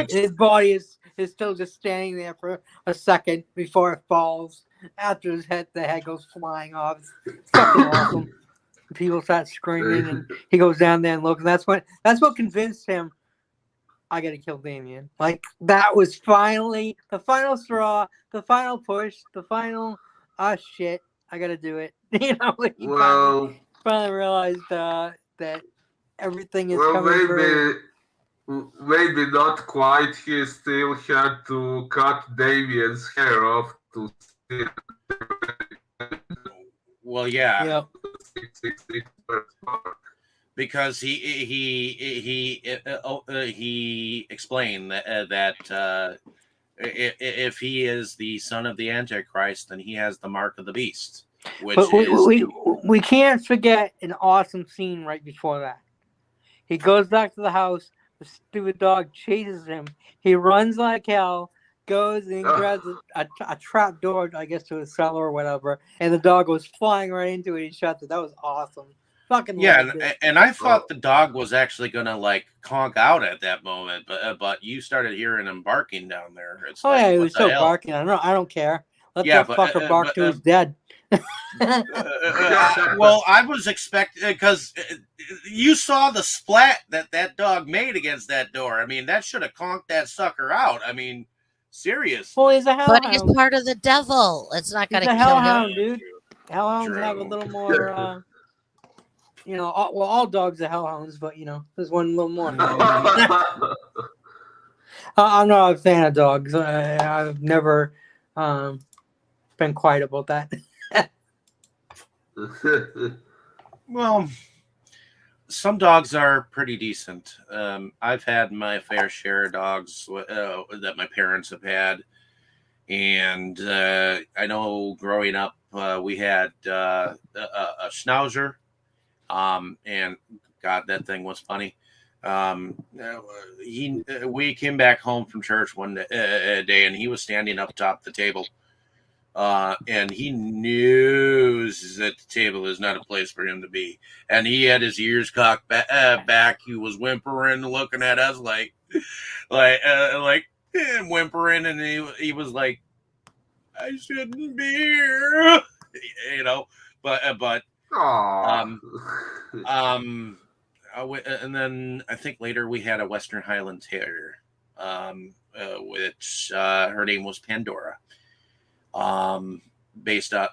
His body is still just standing there for a second before it falls. After the head goes flying off. It's fucking awesome. People start screaming, and he goes down there and looks. And that's what convinced him. I gotta kill Damien. Like, that was finally the final straw, the final push, the final shit. I gotta do it. He finally realized that everything is coming through. Maybe not quite. He still had to cut Damien's hair off to see it. Well, yeah. Yep. Because he explained that if he is the son of the Antichrist, then he has the mark of the beast. But we can't forget an awesome scene right before that. He goes back to the house. The stupid dog chases him. He runs like hell, goes and grabs a trap door, I guess, to a cellar or whatever, and the dog goes flying right into it. He shuts it. That was awesome. Fucking and I thought the dog was actually gonna like conk out at that moment, but you started hearing him barking down there. It's he was still barking. I don't care. Let that fucker bark till he's dead. Well, I was expecting, because you saw the splat that dog made against that door. I mean, that should have conked that sucker out. I mean, serious. Well, he's a hellhound. But he's part of the devil. It's not going to kill hellhound, him. Dude. Hellhounds have a little more. All dogs are hellhounds, but there's one little more. I'm not a fan of dogs. I've never been quiet about that. Well, some dogs are pretty decent. I've had my fair share of dogs that my parents have had, and I know growing up we had a Schnauzer, and God, that thing was funny. We came back home from church one day, and he was standing up top the table. And he knows that the table is not a place for him to be. And he had his ears cocked back. He was whimpering, looking at us like whimpering. And he was like, I shouldn't be here, but, and then I think later we had a Western Highland Terrier, which her name was Pandora. Based on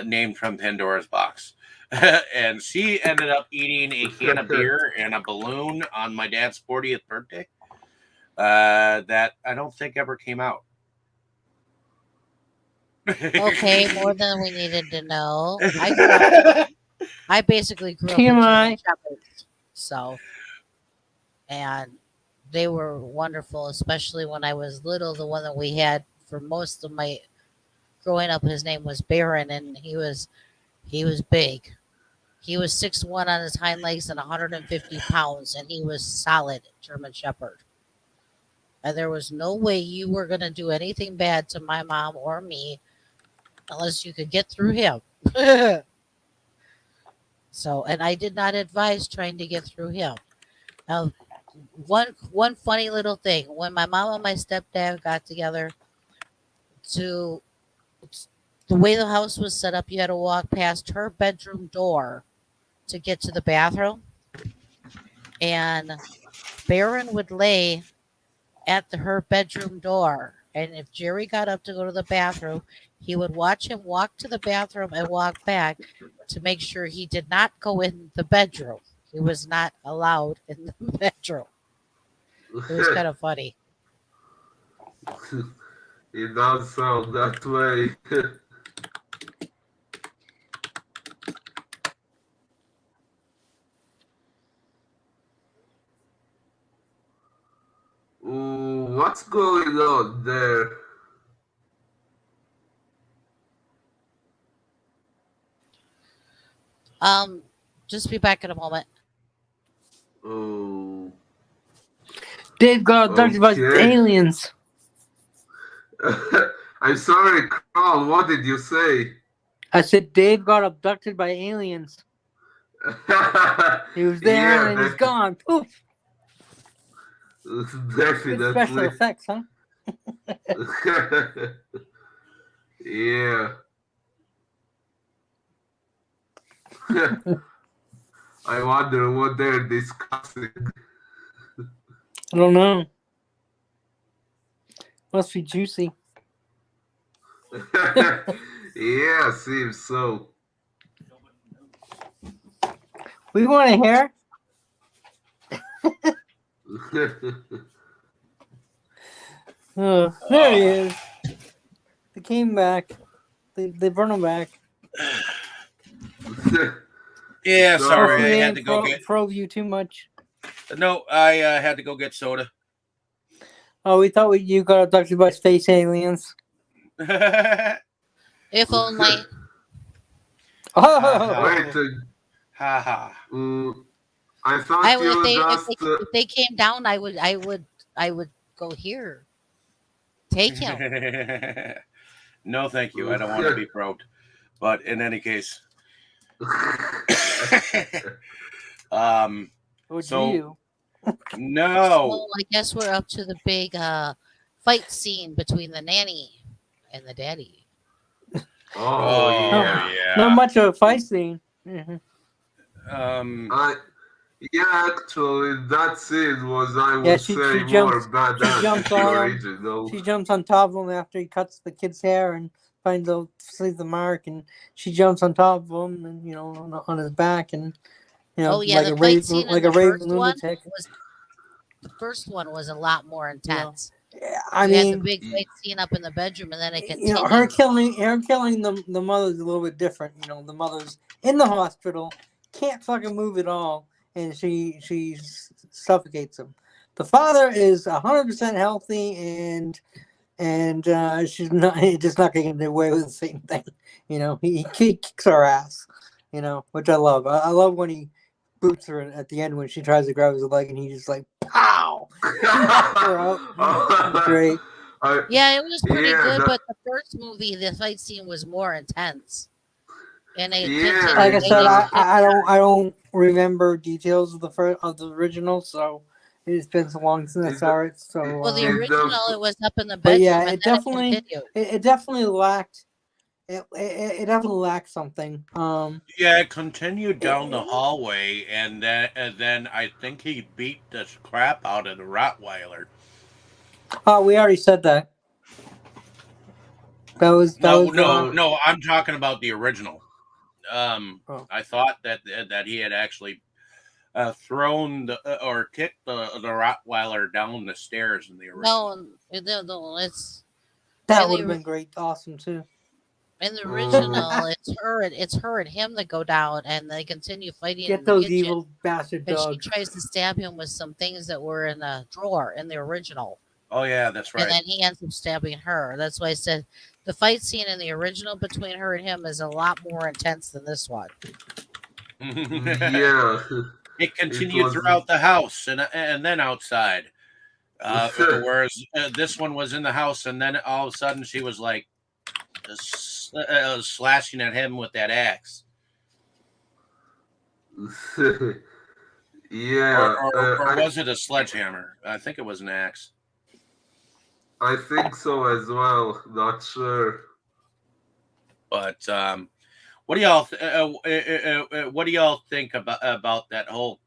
named from Pandora's box. And she ended up eating a can of beer and a balloon on my dad's 40th birthday that I don't think ever came out. Okay, more than we needed to know. I basically grew up with German Shepherds, and they were wonderful, especially when I was little. The one that we had for most of my growing up, his name was Baron, and he was big. He was 6'1" on his hind legs and 150 pounds, and he was solid German Shepherd. And there was no way you were going to do anything bad to my mom or me unless you could get through him. So, and I did not advise trying to get through him. Now, one funny little thing. When my mom and my stepdad got together, to the way the house was set up, you had to walk past her bedroom door to get to the bathroom, and Baron would lay at her bedroom door. And if Jerry got up to go to the bathroom, he would watch him walk to the bathroom and walk back to make sure he did not go in the bedroom. He was not allowed in the bedroom. It was kind of funny. It does sound that way. Ooh, what's going on there? Just be back in a moment. Oh, Dave got abducted by okay. aliens. I'm sorry, Kroll. What did you say? I said Dave got abducted by aliens. He was there Yeah, and then he's gone. Poof. Good special definitely. effects, huh? Yeah. I wonder what they're discussing. I don't know. Must be juicy. Yeah, seems so. We want to hear. Oh, there he is. They came back. They brought him back. Yeah, So- sorry, Hopefully I they had to didn't go get. probe you too much. No, I had to go get soda. Oh, we thought you got abducted by space aliens. If only. Oh, Wait, Haha. I thought I would you if just. they came down, I would go here. Take him. No, thank you. I don't want to be probed. But in any case, oh, so- you. no. Well, I guess we're up to the big fight scene between the nanny and the daddy. Oh, yeah. Not much of a fight scene. Mhm. Yeah, actually, that scene was, I would Yeah, she say, more jumps- badass she jumps than the on him. original. She jumps on top of him after he cuts the kid's hair and sees the mark, and she jumps on top of him and on his back, and Oh yeah, like the a fight raven, scene like in a the raven first one lunatic. was the first one was a lot more intense. Yeah, I You had the mean, big fight scene up in the bedroom, and then it continued. her killing the mother's a little bit different. The mother's in the hospital, can't fucking move at all, and she suffocates him. The father is 100% healthy, and she's not just not getting away with the same thing. He kicks her ass. Which I love. I love when he boots her at the end when she tries to grab his leg, and he just like pow. Her out. Great. Yeah, it was pretty Yeah, good, that- but the first movie, the fight scene was more intense. And it Yeah, continued. Like I it said, was- I don't remember details of the original, so it's been so long since I saw it. So Well, the It original, does- it was up in the bedroom, but yeah, and it then definitely it continued. it definitely lacked. It definitely lacked something. Yeah, it continued down the hallway, and then I think he beat the crap out of the Rottweiler. Oh, we already said that. That was No. I'm talking about the original. Oh. I thought that he had actually thrown or kicked the Rottweiler down the stairs in the original. No, it's that and would have the- been great, awesome too. in the original. It's her and him that go down, and they continue fighting. in Get the those kitchen, evil bastard and dogs. she tries to stab him with some things that were in a drawer in the original. Oh yeah, that's right. And then he ends up stabbing her. That's why I said the fight scene in the original between her and him is a lot more intense than this one. Yeah. It continued was- throughout the house and then outside. Whereas this one was in the house, and then all of a sudden she was like slashing at him with that axe. Yeah, or was it a sledgehammer? I think it was an axe. I think so as well. Not sure. But what do y'all what do y'all think about that whole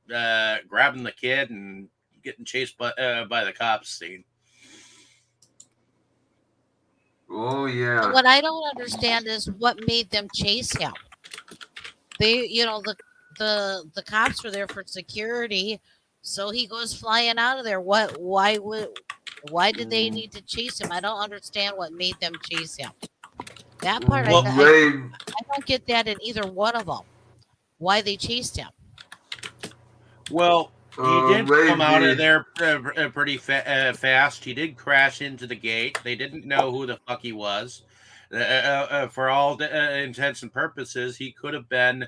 grabbing the kid and getting chased by the cops scene? Oh yeah. What I don't understand is what made them chase him. They, the cops were there for security, so he goes flying out of there. Why did they need to chase him? I don't understand what made them chase him. That part Well, I don't get that in either one of them. Why they chased him? Well, he did come out of Maybe. there pretty fast. He did crash into the gate. They didn't know who the fuck he was. For all intents and purposes, he could have been,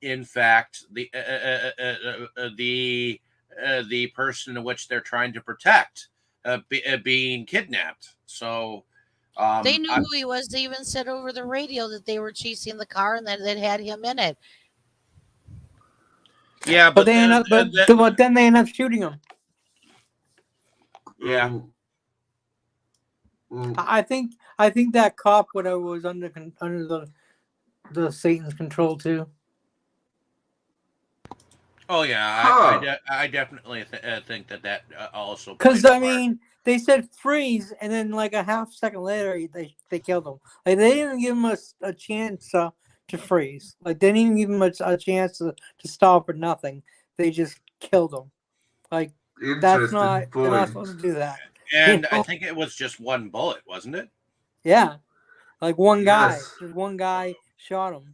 in fact, the person in which they're trying to protect, being kidnapped. So. They knew who he was. They even said over the radio that they were chasing the car and that it had him in it. Yeah, but then they end up shooting him. Yeah. I think that cop whatever was under the Satan's control too. Oh yeah, I definitely think that also. Because I mean, they said freeze, and then like a half second later, they killed him. Like they didn't even give him a chance to freeze. Like they didn't even give him a chance to stop or nothing. They just killed him. Like they're not supposed to do that. And I think it was just one bullet, wasn't it? Yeah, like one guy shot him.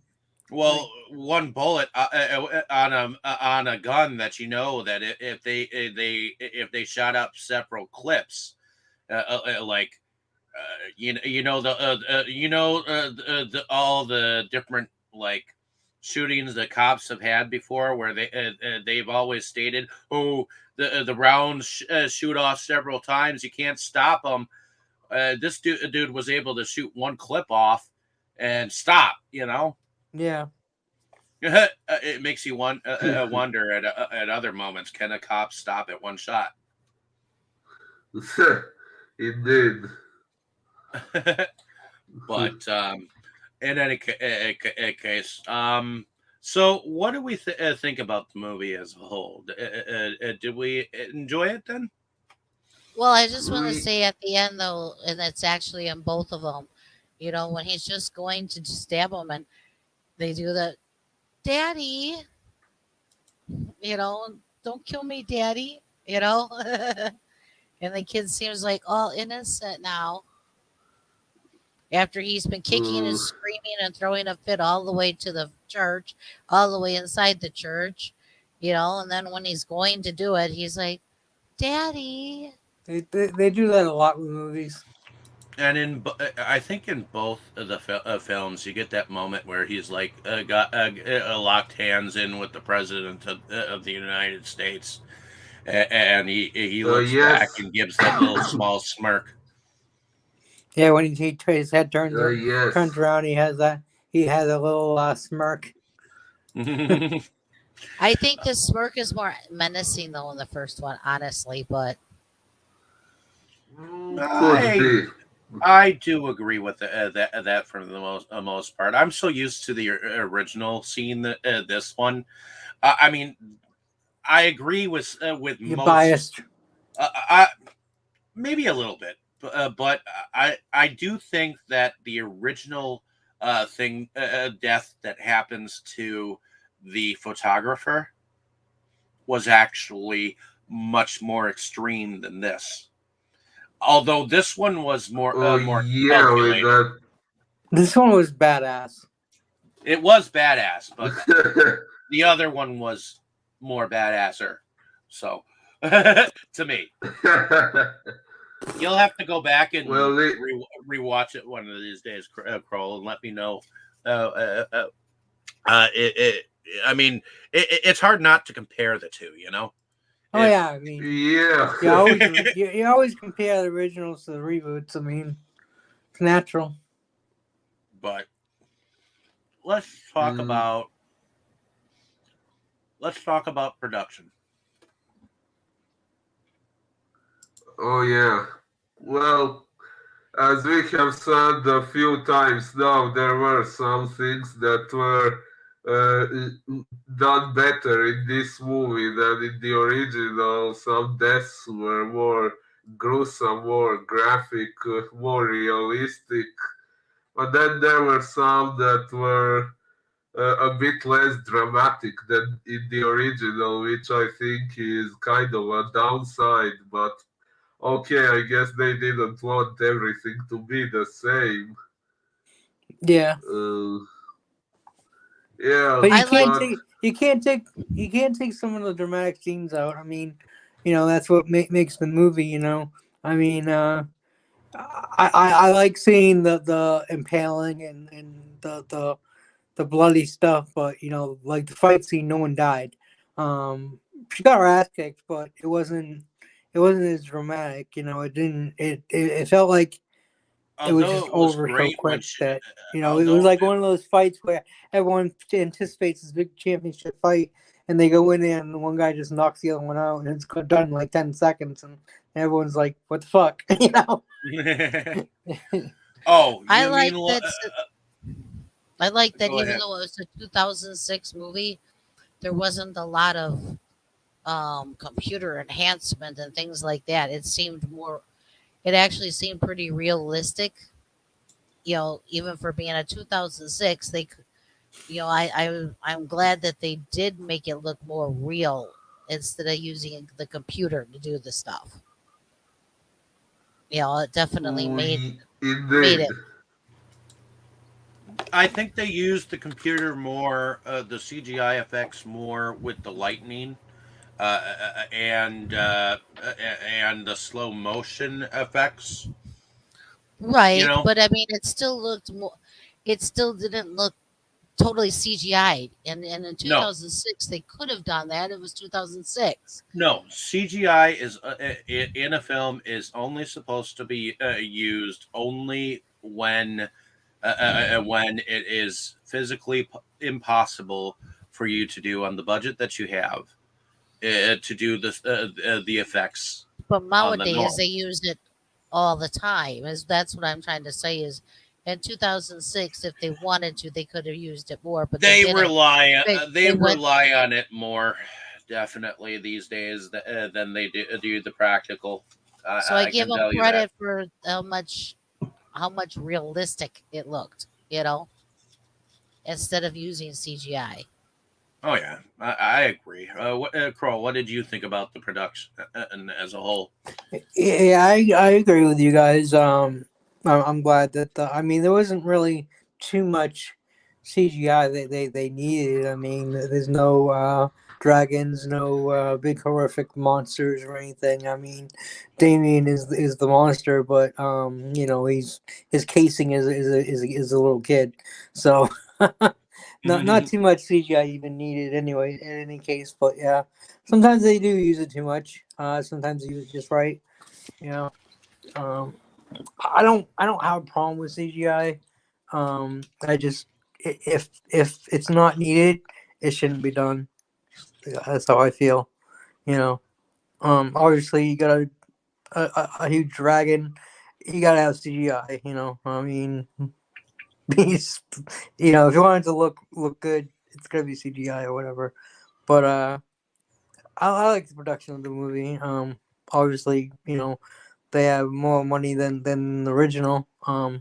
Well, one bullet on a gun that that if they shot up several clips, all the different like shootings the cops have had before, where they've always stated, oh, the rounds shoot off several times, you can't stop them. This dude was able to shoot one clip off and stop. Yeah. It makes you wonder at other moments, can a cop stop at one shot? It did. But in any case, so what do we think about the movie as a whole? Did we enjoy it then? Well, I just want to say at the end though, and it's actually in both of them. When he's just going to stab him, and they do the daddy, don't kill me, daddy, and the kid seems like all innocent now after he's been kicking and screaming and throwing a fit all the way to the church, all the way inside the church, and then when he's going to do it, he's like, daddy. They do that a lot with movies. And I think in both of the films, you get that moment where he's like got locked hands in with the president of the United States, and he looks back and gives that little small smirk. Yeah, when his head turns around, he has a little smirk. I think the smirk is more menacing though in the first one, honestly, but. I do agree with that for the most part. I'm so used to the original seeing this one. I mean, I agree with You're most. Biased. Maybe a little bit, but I do think that the original death that happens to the photographer was actually much more extreme than this. Although this one was more calculated. This one was badass. It was badass, but the other one was more badasser. So, to me, you'll have to go back and rewatch it one of these days, Kroll, and let me know. I mean, it's hard not to compare the two, Oh yeah, I mean, yeah. You always compare the originals to the reboots. I mean, it's natural. But let's talk about let's talk about production. Oh yeah. Well, as we have said a few times now, there were some things that were done better in this movie than in the original. Some deaths were more gruesome, more graphic, more realistic. But then there were some that were a bit less dramatic than in the original, which I think is kind of a downside. But okay, I guess they didn't want everything to be the same. Yeah, Uh, yeah, but I like but you can't take some of the dramatic scenes out. I mean, that's what makes the movie. I mean, I like seeing the impaling and the bloody stuff, but like the fight scene, no one died. She got her ass kicked, but it wasn't as dramatic. It didn't. It felt like it was Although just it was over so great when quick she, that it was although like one of those fights where everyone anticipates this big championship fight, and they go in there and one guy just knocks the other one out, and it's done in like 10 seconds, and everyone's like, "What the fuck?" oh, I you like mean that. I like that go even ahead. though it was a 2006 movie, there wasn't a lot of computer enhancement and things like that. It seemed more. It actually seemed pretty realistic. Even for being a 2006, I'm glad that they did make it look more real instead of using the computer to do the stuff. It definitely made indeed. it. I think they used the computer more, the CGI effects more with the lightning, and the slow motion effects. You Right, know, but I mean, it still looked more. It still didn't look totally CGI'd. And in no, 2006, they could have done that. It was 2006. no. CGI is in a film is only supposed to be used only when it is physically impossible for you to do on the budget that you have to do the effects But on the nowadays, normal. they use it all the time. Is That's what I'm trying to say. Is in 2006, if they wanted to, they could have used it more, but they They didn't. rely they They went. rely on it more definitely these days than they do the practical. So I I give can them tell you that. credit for how much realistic it looked. Instead of using CGI. Oh yeah, I agree. Kroll, what did you think about the production as a whole? Yeah, I agree with you guys. I'm glad that I mean, there wasn't really too much CGI they needed. I mean, there's no dragons, no big horrific monsters or anything. I mean, Damien is the monster, but his casing is a little kid, so not too much CGI even needed anyway. In any case, but yeah, sometimes they do use it too much. Sometimes they use it just right. You know, um, I don't have a problem with CGI. I just if it's not needed, it shouldn't be done. That's how I feel. You know, obviously you got a huge dragon, you gotta have CGI. I mean, he's, if you want it to look good, it's gonna be CGI or whatever. But I like the production of the movie. Obviously, they have more money than the original. The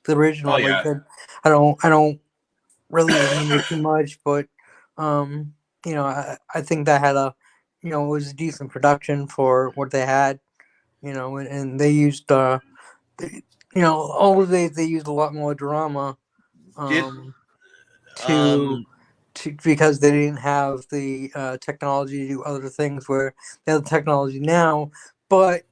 Oh original, like I yeah, said, I don't really remember too much, but I think that had it was a decent production for what they had. And they used they, all the days they used a lot more drama. did Um, to um because they didn't have the technology to do other things where they have the technology now, but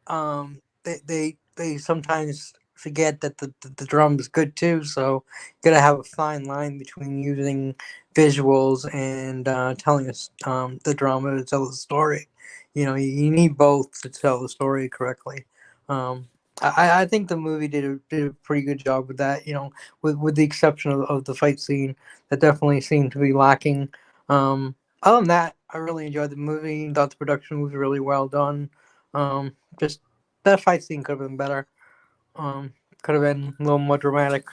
they sometimes forget that the drum is good too. So you gotta have a fine line between using visuals and telling us the drama to tell the story. You need both to tell the story correctly. Um, I think the movie did a pretty good job with that. With the exception of the fight scene that definitely seemed to be lacking. Other than that, I really enjoyed the movie. Thought the production was really well done. Just that fight scene could have been better. Could have been a little more dramatic.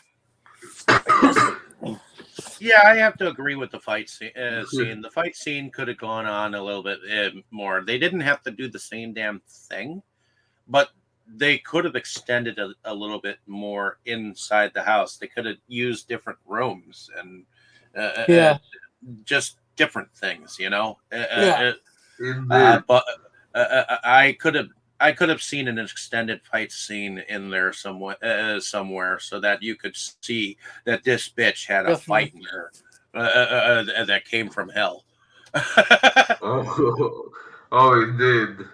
I guess. Yeah, I have to agree with the fight scene. The fight scene could have gone on a little bit more. They didn't have to do the same damn thing, but they could have extended a little bit more inside the house. They could have used different rooms and Yeah. just different things, you know. Yeah. Indeed. But I could have seen an extended fight scene in there somewhere, so that you could see that this bitch had a Definitely. fight in her that came from hell. Oh, indeed.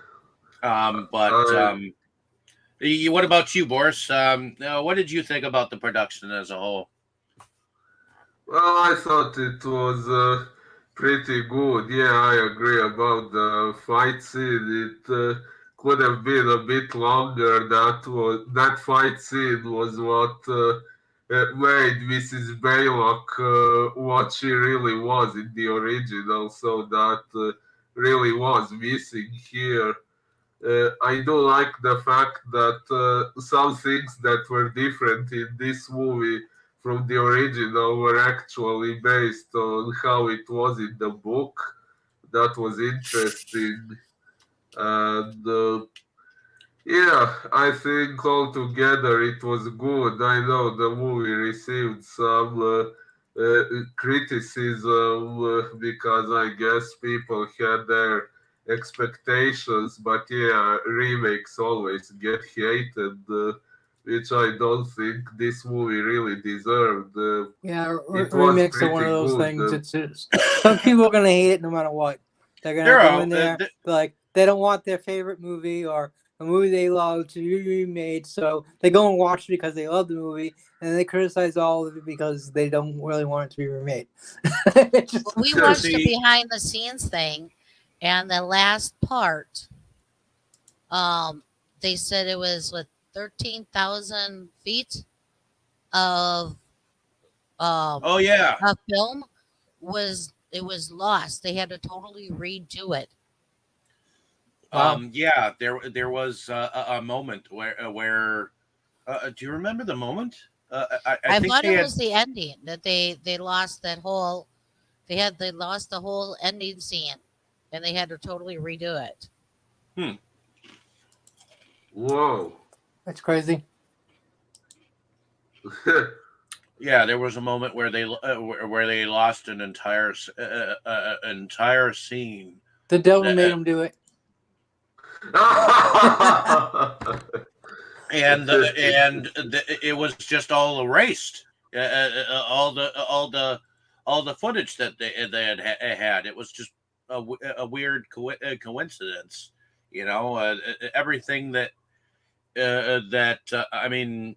But I what about you, Boris? What did you think about the production as a whole? Well, I thought it was pretty good. Yeah, I agree about the fight scene. It could have been a bit longer. That fight scene was what made Mrs. Baylock what she really was in the original. So that really was missing here. I do like the fact that some things that were different in this movie from the original were actually based on how it was in the book. That was interesting. And yeah, I think altogether it was good. I know the movie received some criticism because I guess people had their expectations, but yeah, remakes always get hated, which I don't think this movie really deserved. Yeah, It was remakes are one of pretty those good. things. It's just, some people are gonna hate it no matter what. They're gonna There go are in there like they don't want their favorite movie or a movie they love to be remade, so they go and watch it because they love the movie, and they criticize all of it because they don't really want it to be remade. It's just, We watched the see. behind the scenes thing, and the last part, um, they said it was with 13,000 feet of Oh yeah. a film was lost. They had to totally redo it. wow. Yeah. There was a moment where do you remember the moment? I I think thought they it had. was the ending that they lost that whole they lost the whole ending scene, and they had to totally redo it. Hmm. Whoa. That's crazy. Yeah, there was a moment where where they lost an entire scene. The devil Uh, made them do it. It was just all erased. All the footage that they had. It was just a weird coincidence. You know, everything that I mean,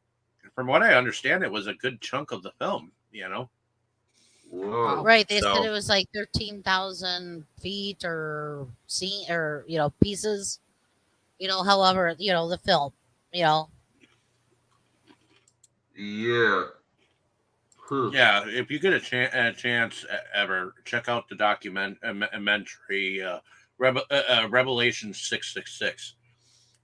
from what I understand, it was a good chunk of the film. You know, Whoa. Right? They said so it was like 13,000 feet or scene or pieces. However, the film. You know, Yeah. Huh. yeah, if you get a chance ever, check out the documentary Revelation 666.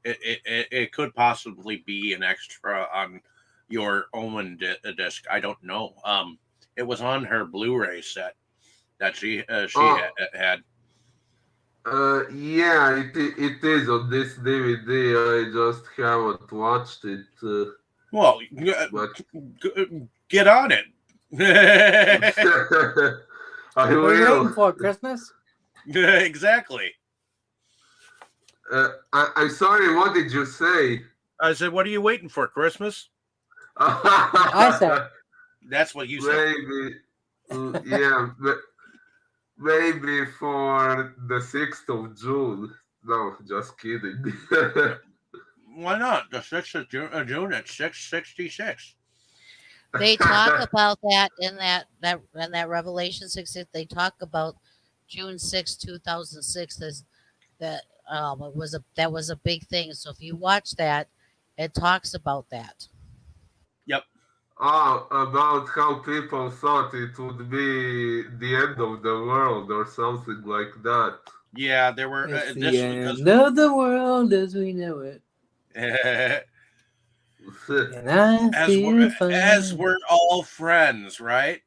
It could possibly be an extra on your Omen disc. I don't know. It was on her Blu-ray set that she Oh, had. yeah, it is on this DVD. I just haven't watched it, Well, but get on it. I What are you waiting will. for? Christmas? Exactly. I'm sorry. What did you say? I said, "What are you waiting for? Christmas?" I said. That's what you said. Maybe, yeah, maybe for the 6th of June. No, just kidding. Why not? The 6th of June at 666. they talk about that in that Revelation 6. They talk about June 6, 2006. That it was a big thing. So if you watch that, it talks about that. Yep. About how people thought it would be the end of the world or something like that. Yeah, there were It's the this because end of the world as we know it, and I as feel as fine. we're all friends, right?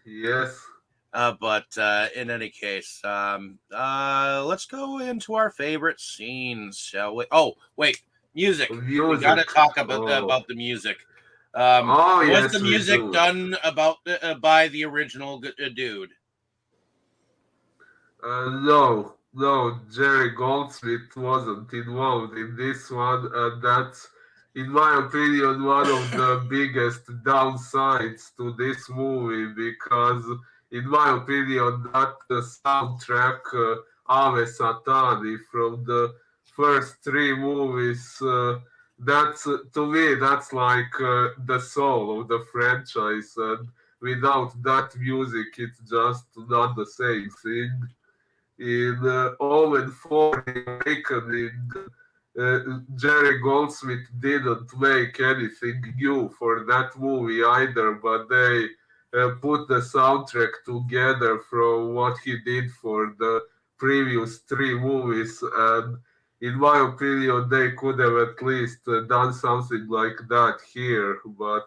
Yes, But in any case, let's go into our favorite scenes, shall we? Oh, wait, music. We got to music. talk Oh, about the music. oh Was the yes, we music do. done about by the original dude? No, Jerry Goldsmith wasn't involved in this one, and that's, in my opinion, one of the biggest downsides to this movie because, in my opinion, that soundtrack, Ave Satani, from the first three movies, that's to me, that's like the soul of the franchise, and without that music, it's just not the same thing. In Omen 4 The Awakening, Jerry Goldsmith didn't make anything new for that movie either, but they put the soundtrack together from what he did for the previous three movies, and in my opinion, they could have at least done something like that here, but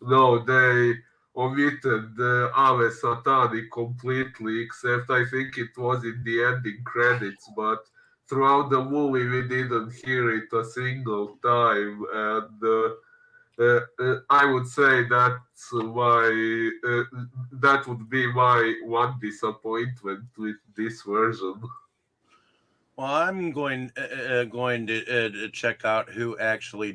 no, they omitted the Ave Satani completely, except I think it was in the ending credits, but throughout the movie we didn't hear it a single time, and I would say that would be my one disappointment with this version. Well, I'm going to check out who actually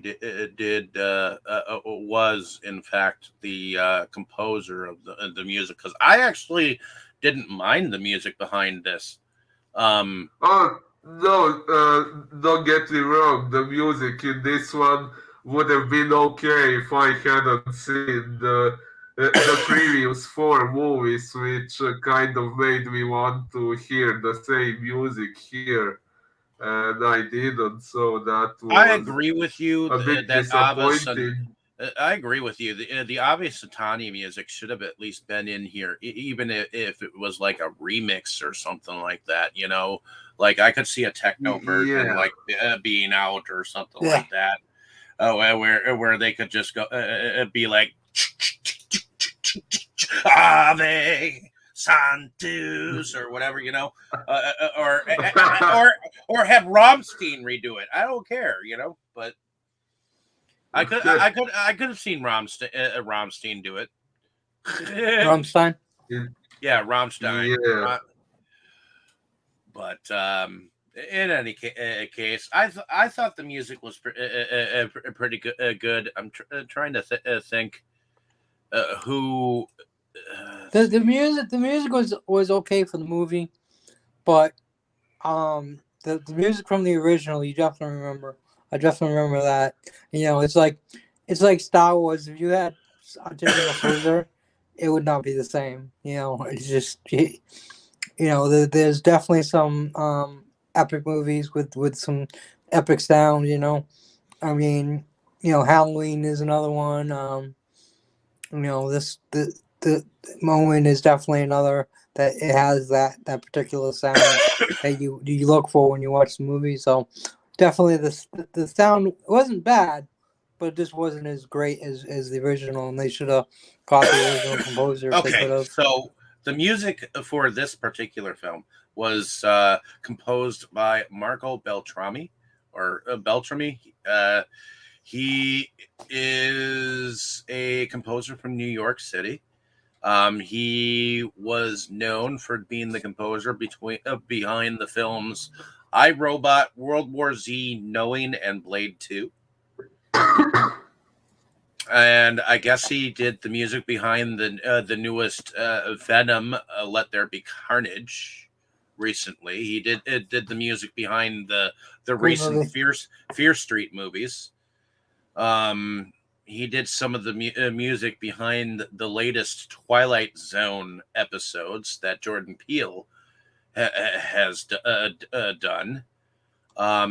was in fact the composer of the music because I actually didn't mind the music behind this. Um, Oh no, don't get me wrong. The music in this one would have been okay if I hadn't seen the previous four movies, which kind of made me want to hear the same music here, and I didn't. So that I was agree with you a bit that Abbas and disappointing. I agree with you. The obvious Satani music should have at least been in here, even if it was like a remix or something like that. You know, like I could see a techno version Yeah, like being out or something Yeah, like that. Oh, where they could just go be like Ave Santus or whatever, you know, or or have Romstein redo it. I don't care, you know, but I could have seen Romstein do it. Rammstein. Yeah, Rammstein. yeah. But in any case, I thought the music was pretty good. Good. I'm trying to think who. The music was okay for the movie, but the music from the original you definitely remember. I definitely remember that. It's like Star Wars. If you had a different composer, it would not be the same. It's just there's definitely some epic movies with some epic sound. I mean, Halloween is another one. This the moment is definitely another that it has that particular sound that you look for when you watch the movie. So definitely the sound wasn't bad, but it just wasn't as great as the original, and they should have got the original composer if they could Okay, have. so the music for this particular film was composed by Marco Beltrami or Beltrami. He is a composer from New York City. He was known for being the composer behind the films I, Robot, World War Z, Knowing, and Blade 2. And I guess he did the music behind the newest Venom, Let There Be Carnage. Recently, he did the music behind the Great recent movie. Fear Street movies. He did some of the music behind the latest Twilight Zone episodes that Jordan Peele has done.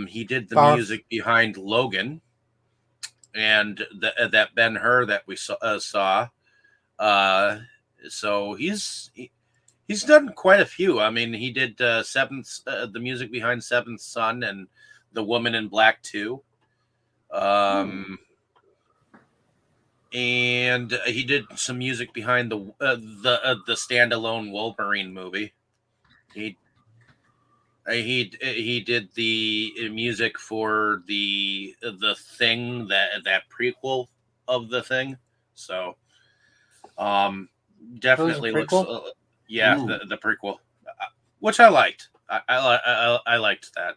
He did the Barf. music behind Logan, and that Ben-Hur that we saw. So he's done quite a few. I mean, he did the music behind Seventh Son and The Woman in Black 2. And he did some music behind the standalone Wolverine movie. He did the music for the Thing, that prequel of the Thing. So definitely looks yeah, the prequel, which I liked. I liked that.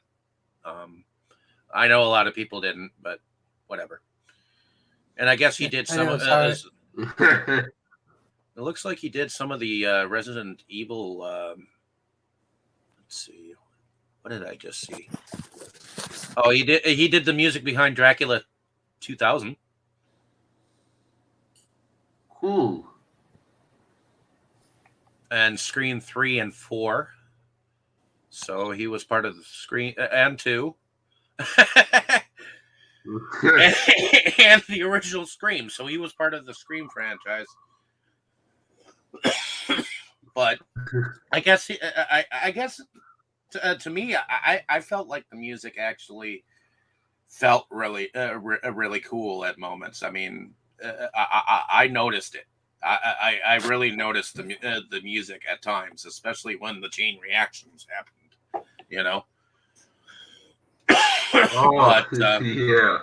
I know a lot of people didn't, but whatever. And I guess he did some. It looks like he did some of the Resident Evil. Let's see, what did I just see? Oh, he did. He did the music behind Dracula 2000. Cool. And Scream 3 and 4. So he was part of the Scream and 2. and the original Scream. So he was part of the Scream franchise. But I guess I guess to me, I felt like the music actually felt really really cool at moments. I mean, I noticed it. I really noticed the music at times, especially when the chain reactions happened. You know. But yeah.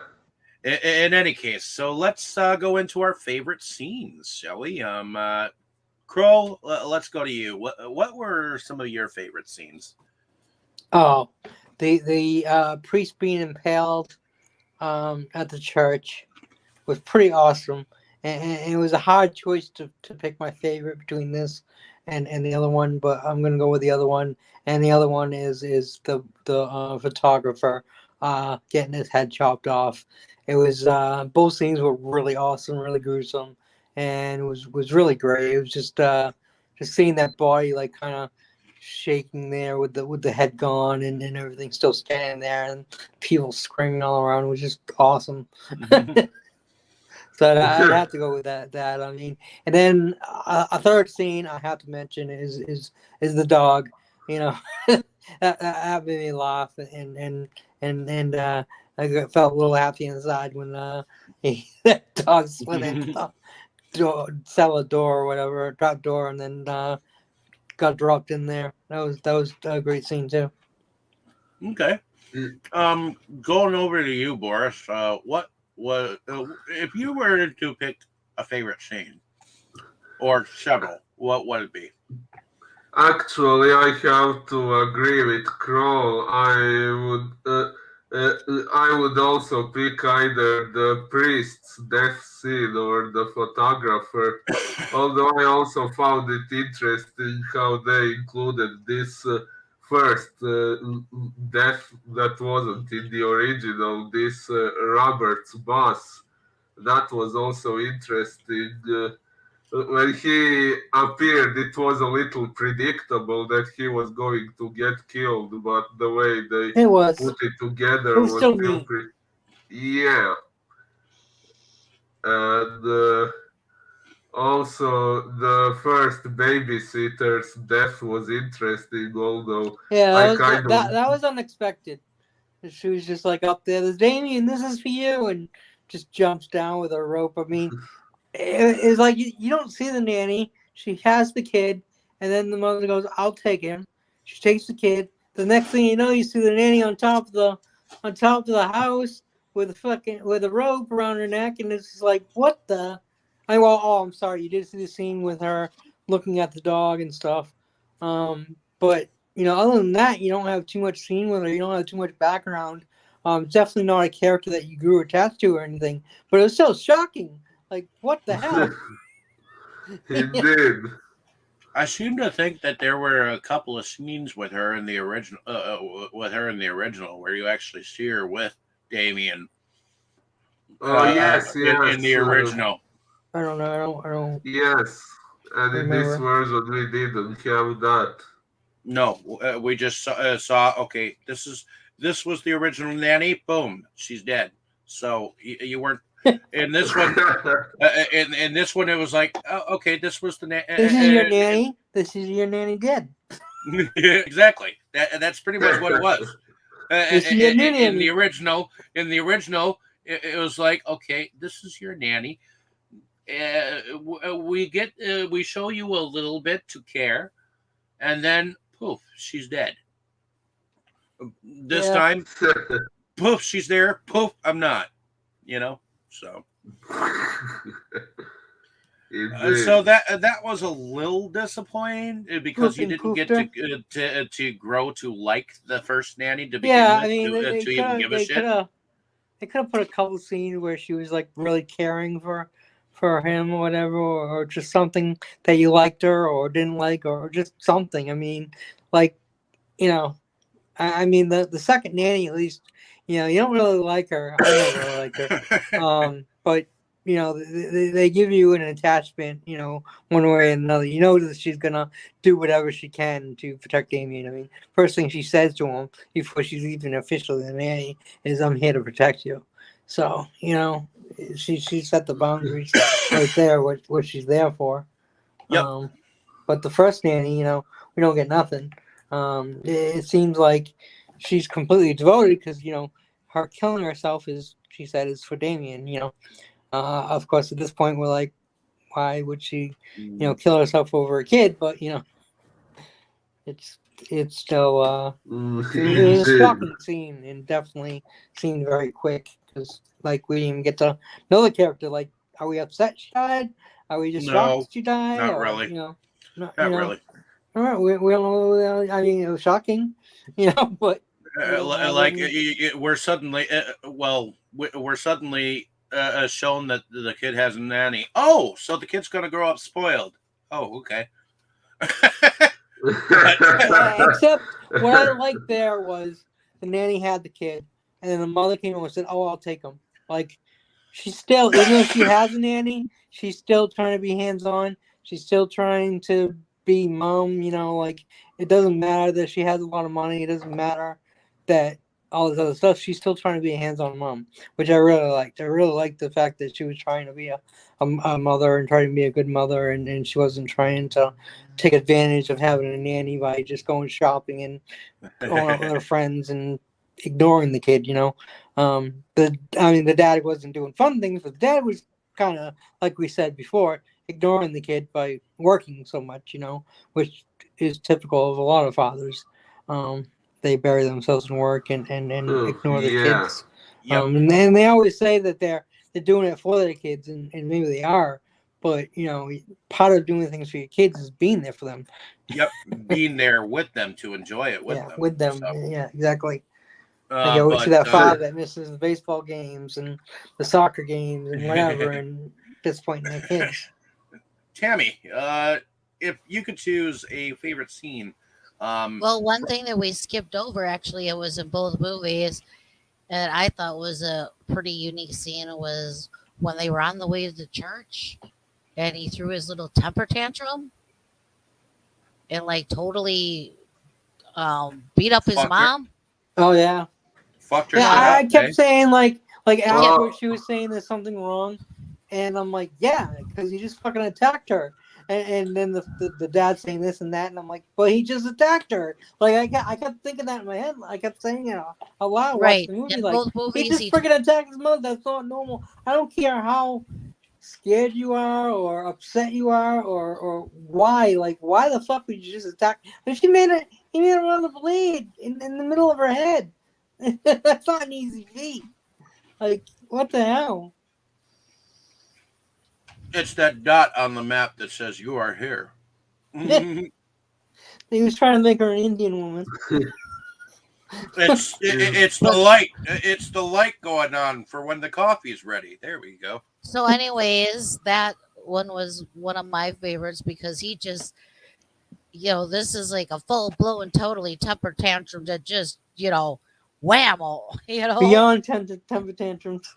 In any case, so let's go into our favorite scenes, shall we? Kroll, let's go to you. What were some of your favorite scenes? Oh, the priest being impaled at the church was pretty awesome, and it was a hard choice to pick my favorite between this and the other one, but I'm gonna go with the other one, and the other one is the photographer getting his head chopped off. It was both scenes were really awesome, really gruesome, and was really great. It was just seeing that body like kind of shaking there with the head gone and everything still standing there and people screaming all around was just awesome. So I'd have to go with that. I mean, and then a third scene I have to mention is the dog. You know, that made me laugh and I felt a little happy inside when that dog slid in the cellar door or whatever, trap door, and then got dropped in there. That was a great scene too. Okay. Going over to you, Boris. What was if you were to pick a favorite scene or several? What would it be? Actually, I have to agree with Kroll. I would also pick either the priest's death scene or the photographer. Although I also found it interesting how they included this first death that wasn't in the original. This Robert's boss. That was also interesting. When he appeared, it was a little predictable that he was going to get killed, but the way they put it together was still pretty. Yeah. And also, the first babysitter's death was interesting, although that was unexpected. She was just like up there, "There's Damien, this is for you," and just jumps down with a rope. I mean, it's like you don't see the nanny. She has the kid, and then the mother goes, "I'll take him." She takes the kid. The next thing you know, you see the nanny on top of the house with a rope around her neck, and it's just like, what the? I'm sorry. You did see the scene with her looking at the dog and stuff, but other than that, you don't have too much scene with her. You don't have too much background. Definitely not a character that you grew attached to or anything. But it was still shocking. Like, what the hell? He did. I seem to think that there were a couple of scenes with her in the original, where you actually see her with Damien. Yes. In the original. I don't know. I don't. Yes, and in this version we didn't have that. No, we just saw. Okay, this was the original nanny. Boom, she's dead. So you weren't In this one, in this one, it was like, oh, okay, this was the This is your nanny. This is your nanny dead. exactly. That's pretty much what it was. This is your new In nanny. the original, it was like, okay, this is your nanny. We show you a little bit to care, and then poof, she's dead. This time, poof, she's there. Poof, I'm not. So. So that was a little disappointing because you didn't get to grow to like the first nanny to begin with. I mean, to even give a shit. They could have put a couple scenes where she was like really caring for him or whatever, or just something that you liked her or didn't like, or just something. I mean, like, I mean the second nanny, at least, you don't really like her. I don't really like her. But they give you an attachment, one way or another. You know that she's gonna do whatever she can to protect Damien. I mean, first thing she says to him before she's even officially the nanny is, "I'm here to protect you." So she set the boundaries right there. What she's there for. Yep. But the first nanny, we don't get nothing. It seems like she's completely devoted because her killing herself is for Damien. Of course, at this point, we're like, why would she, kill herself over a kid? But it's still it was a shocking scene, and definitely seemed very quick because like we didn't even get to know the character. Like, are we upset she died? Are we just shocked she died? Not really. Not really. All right, we don't know. I mean, it was shocking, but we're suddenly we're suddenly shown that the kid has a nanny. Oh, so the kid's gonna grow up spoiled. Oh, okay. Except what I liked there was the nanny had the kid, and then the mother came over and said, "Oh, I'll take him." Like, she's still, even though she has a nanny, she's still trying to be hands-on. She's still trying to be mom. Like, it doesn't matter that she has a lot of money. It doesn't matter that all this other stuff. She's still trying to be a hands-on mom, which I really liked. I really liked the fact that she was trying to be a mother and trying to be a good mother, and she wasn't trying to take advantage of having a nanny by just going shopping and going out with her friends and ignoring the kid. The dad wasn't doing fun things, but the dad was kind of, like we said before, ignoring the kid by working so much, which is typical of a lot of fathers. They bury themselves in work and ignore the kids. Yep. And they always say that they're doing it for their kids, and maybe they are. But part of doing things for your kids is being there for them. Yep, being there with them to enjoy it with them. With them. So. Yeah, exactly. I always see that father that misses the baseball games and the soccer games and whatever, and disappointing their kids. Tammy, if you could choose a favorite scene. Well, one thing that we skipped over, actually, it was in both movies, and I thought was a pretty unique scene, was when they were on the way to the church, and he threw his little temper tantrum and like totally beat up his mom. Oh yeah. Fucked her. Yeah, I kept saying like after she was saying there's something wrong, and I'm like, yeah, because he just fucking attacked her. And then the dad saying this and that, and I'm like, well, he just attacked her. Like I kept thinking that in my head. I kept saying it a lot. Right. The movie. In like, both movies, he just freaking attacked his mother. That's not normal. I don't care how scared you are or upset you are or why. Like, why the fuck would you just attack? And he made her run the blade in the middle of her head. That's not an easy feat. Like, what the hell? It's that dot on the map that says you are here. He was trying to make her an Indian woman. It's the light. It's the light going on for when the coffee's ready. There we go. So, anyways, that one was one of my favorites because he just, this is like a full blown, totally temper tantrum that just, whammo, Beyond temper tantrums.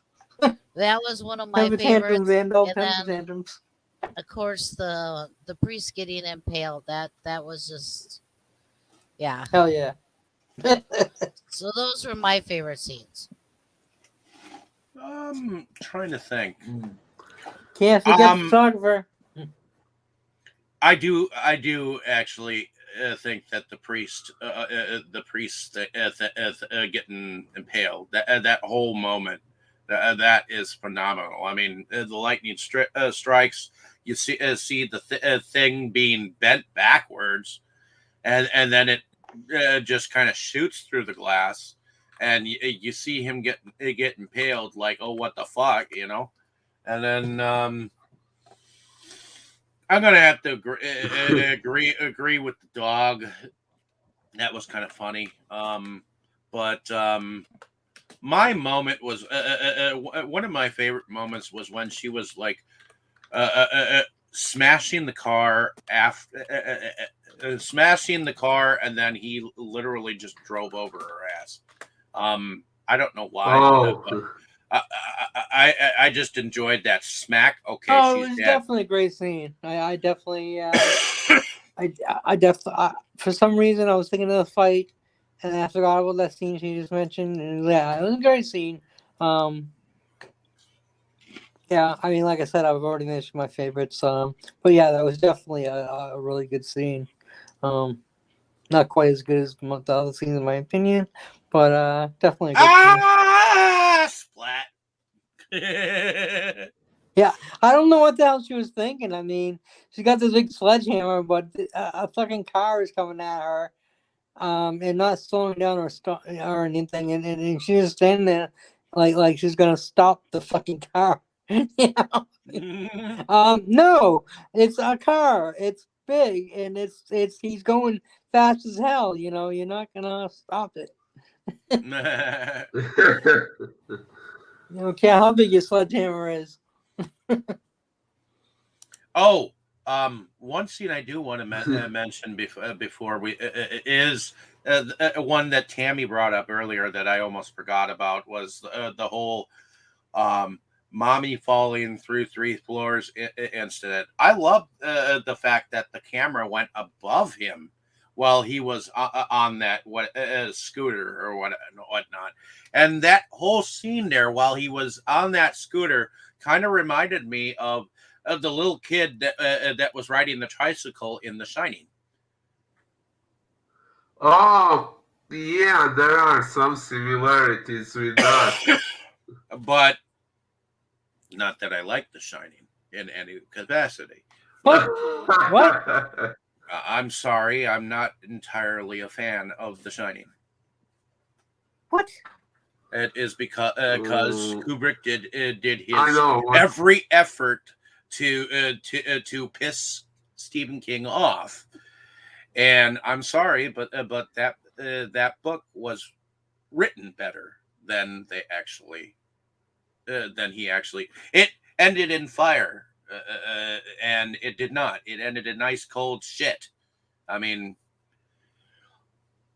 That was one of my temper favorites. Tantrums and all temper tantrums. Of course, the priest getting impaled. That was just, yeah. Hell yeah. So those were my favorite scenes. Trying to think. Can't forget the photographer. I do actually think that the priest getting impaled, that whole moment, that is phenomenal. I mean, the lightning strikes. You see the thing being bent backwards, and then it just kind of shoots through the glass, and you see him get impaled. Like, oh, what the fuck, you know? And then I'm gonna have to agree with the dog. That was kind of funny. But my moment was one of my favorite moments was when she was like smashing the car smashing the car, and then he literally just drove over her ass. I don't know why. But I just enjoyed that smack. Okay, Oh, she's it was dead. definitely a great scene. I definitely, I definitely, for some reason, I was thinking of the fight, and I forgot about that scene she just mentioned. And yeah, it was a great scene. Yeah, I mean, like I said, I've already mentioned my favorites. But yeah, that was definitely a really good scene. Not quite as good as the other scenes, in my opinion, but definitely a good scene. Splat. Yeah, I don't know what the hell she was thinking. I mean, she got this big sledgehammer, but a fucking car is coming at her, and not slowing down or anything, and she's just standing there like she's gonna stop the fucking car. You know? No, it's a car. It's big, and he's going fast as hell. You know, you're not gonna stop it. You don't care how big your sledgehammer is. Oh, one scene I do want to mention before we is one that Tammy brought up earlier that I almost forgot about was the whole mommy falling through 3 floors incident. I love the fact that the camera went above him while he was on that scooter or whatnot, and that whole scene there while he was on that scooter kind of reminded me of the little kid that was riding the tricycle in The Shining. Oh, yeah, there are some similarities with that. But not that I like The Shining in any capacity. What? What? I'm sorry, I'm not entirely a fan of The Shining. What? It is because Kubrick did his know. every effort to piss Stephen King off, and I'm sorry, but that book was written better than they actually than he actually. It ended in fire, and it did not. It ended in nice cold shit. I mean,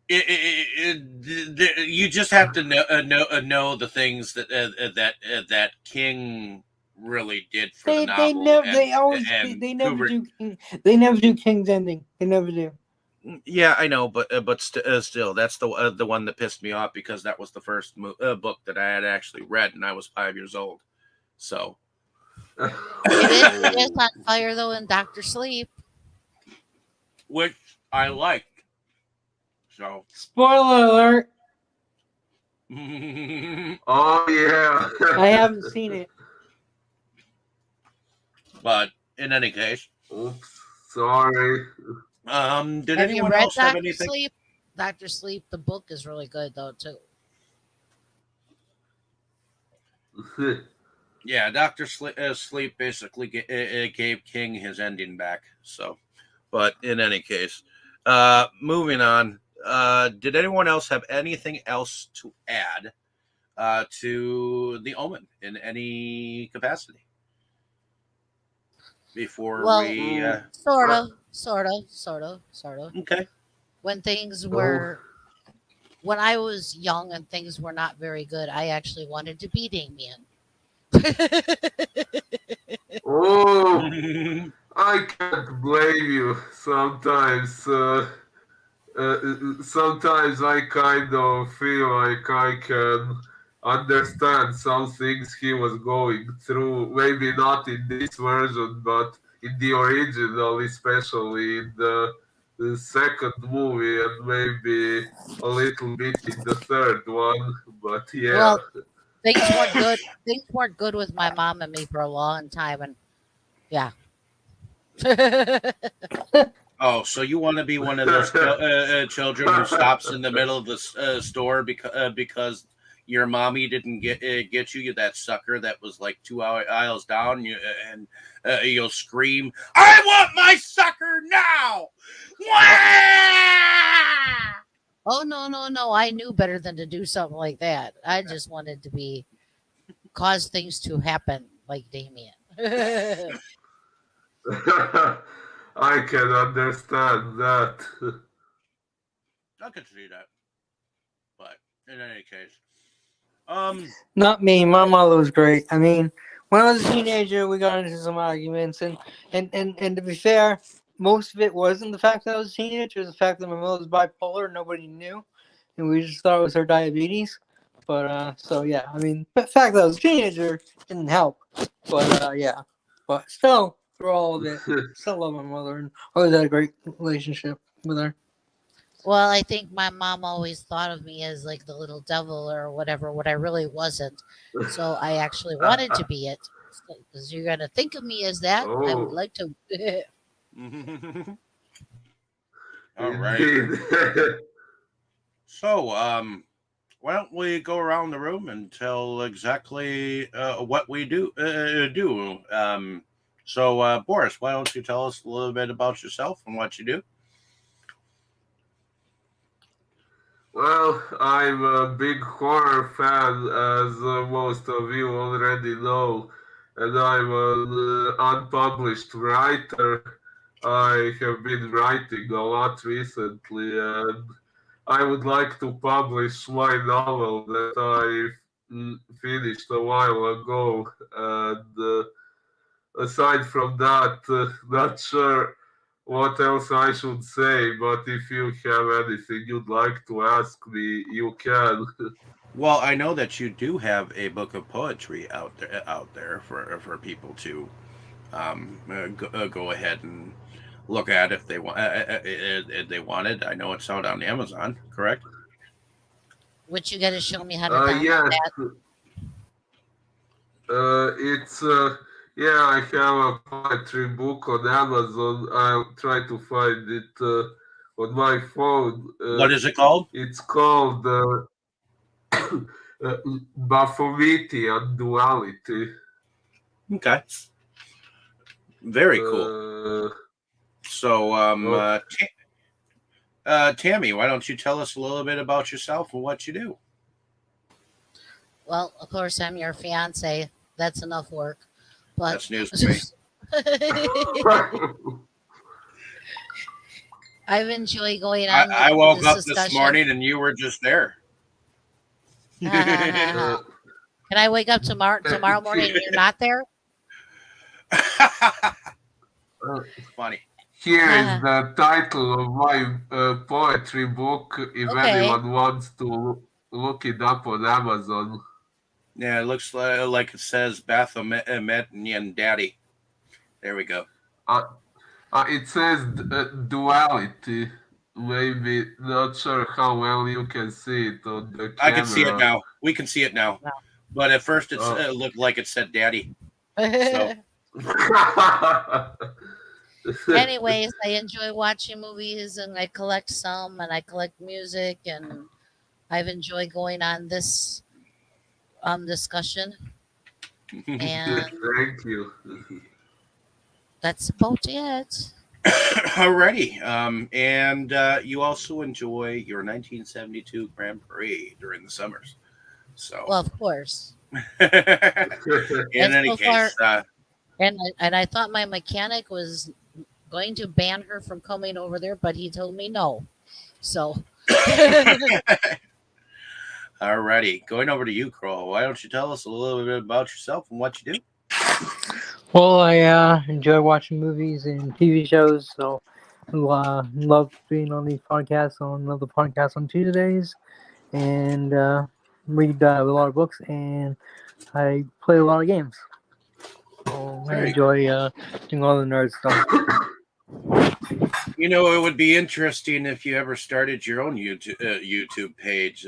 you just have to know the things that King really did for the novel. They never do King. They never do King's ending. They never do. Yeah, I know, but still, that's the one that pissed me off because that was the first book that I had actually read, and I was 5 years old. So it is on fire though in Doctor Sleep, which I liked. So spoiler alert. Oh yeah. I haven't seen it. But in any case, oops, sorry. Did have anyone you read else have Doctor anything? Sleep? Doctor Sleep, the book is really good though too. Yeah, Doctor Sleep basically gave King his ending back. So, but in any case, moving on. Did anyone else have anything else to add to the Omen in any capacity before we? Sort of. Okay. When things were, when I was young and things were not very good, I actually wanted to be Damien. Oh, I can't blame you. Sometimes, sometimes I kind of feel like I can understand some things he was going through. Maybe not in this version, but in the original, especially in the second movie, and maybe a little bit in the third one. But yeah. Well, things weren't good. Things weren't good with my mom and me for a long time, and yeah. Oh, so you want to be one of those children who stops in the middle of the store because your mommy didn't get you, that sucker that was like aisles down, and you'll scream, "I want my sucker now!" Wah! Oh no! I knew better than to do something like that. I just wanted to cause things to happen like Damien. I can understand that. I could see that, but in any case, Not me. My mother was great. I mean, when I was a teenager, we got into some arguments, and to be fair, most of it wasn't the fact that I was a teenager. It was the fact that my mother was bipolar and nobody knew, and we just thought it was her diabetes. But so yeah, I mean, the fact that I was a teenager didn't help. But yeah, but still, through all of it, still love my mother and always had a great relationship with her. Well, I think my mom always thought of me as like the little devil or whatever, what I really wasn't. So I actually wanted to be it. Because you're going to think of me as that. I would Oh, like to. all right. indeed. So, why don't we go around the room and tell exactly what we do? So, Boris, why don't you tell us a little bit about yourself and what you do? Well, I'm a big horror fan, as most of you already know, and I'm an unpublished writer. I have been writing a lot recently, and I would like to publish my novel that I finished a while ago. And aside from that, not sure what else I should say, but if you have anything you'd like to ask me, you can. Well, I know that you do have a book of poetry out there for people to go ahead and look at if they want if they want it. I know it's out on Amazon, correct? Which you got to show me how to download Yes, that. it's yeah. I have a poetry book on Amazon. I'll try to find it on my phone. What is it called? It's called Baphomet and Duality. Okay, very cool. Uh, So, oh, Tammy, why don't you tell us a little bit about yourself and what you do? Well, of course, I'm your fiance. That's enough work. But That's news to me. I've enjoyed going on I with woke this up this discussion. morning and you were just there. uh, Can I wake up tomorrow morning and you're not there? Funny. here is the title of my poetry book. If Okay. anyone wants to look it up on Amazon. Yeah, it looks like it says Baphomet and Daddy. There we go. It says duality. Maybe not sure how well you can see it on the camera. I can see it now. We can see it now. No. But at first it Oh. looked like it said Daddy. So, Anyways, I enjoy watching movies and I collect some and I collect music and I've enjoyed going on this discussion and Thank you. that's about it. alrighty. And you also enjoy your 1972 Grand Prix during the summers. So, Well, of course. in And any so case, And I thought my mechanic was going to ban her from coming over there, but he told me no. So alrighty. Going over to you, Kroll. Why don't you tell us a little bit about yourself and what you do? Well, I enjoy watching movies and TV shows, so love being on these podcasts, on another podcast on Tuesdays, and read a lot of books, and I play a lot of games. So I enjoy doing all the nerd stuff. You know, it would be interesting if you ever started your own YouTube page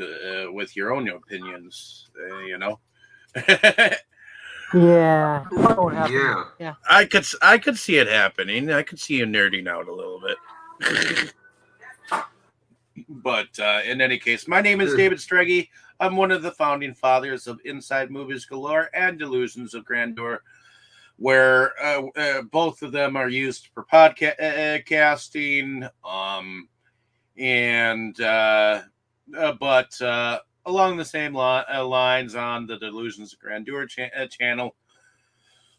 with your own opinions. You know, Yeah, it probably won't happen. Yeah. I could see it happening. I could see you nerding out a little bit. But in any case, my name is David Streggy. I'm one of the founding fathers of Inside Movies Galore and Delusions of Grandeur, where both of them are used for podcasting. But along the same lines on the Delusions of Grandeur channel,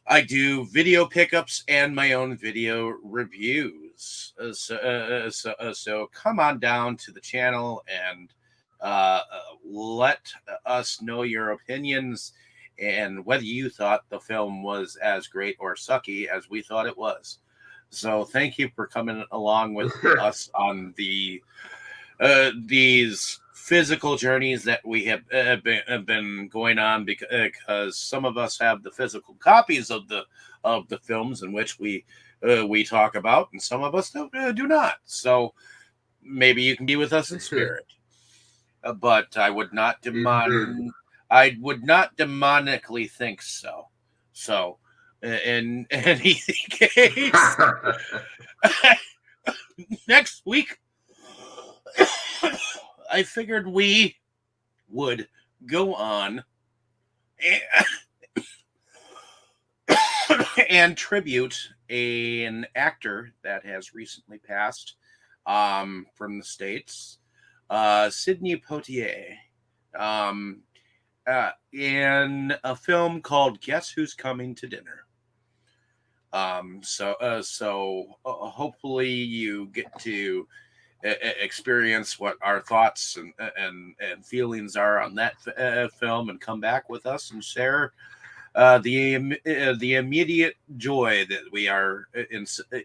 I do video pickups and my own video reviews. So come on down to the channel and let us know your opinions and whether you thought the film was as great or sucky as we thought it was. So thank you for coming along with us on these physical journeys that we have been going on, because some of us have the physical copies of the films in which we talk about, and some of us do not. So maybe you can be with us in spirit, but I would not demonically think so. So in any case, next week, I figured we would go on and tribute an actor that has recently passed from the States, Sidney Poitier, in a film called Guess Who's Coming to Dinner. So hopefully you get to experience what our thoughts and feelings are on that film, and come back with us and share the immediate joy that we are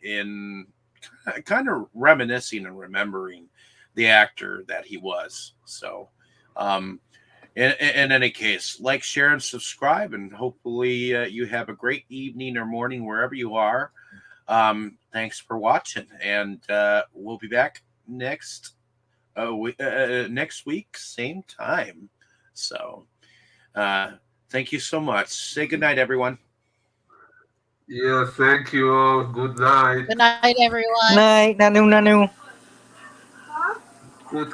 in kind of reminiscing and remembering the actor that he was. So in any case, like, share, and subscribe, and hopefully you have a great evening or morning wherever you are. Thanks for watching, and we'll be back next week, same time. So thank you so much. Say good night, everyone. Yeah, thank you all. Good night. Good night, everyone. Night, nanu. Good.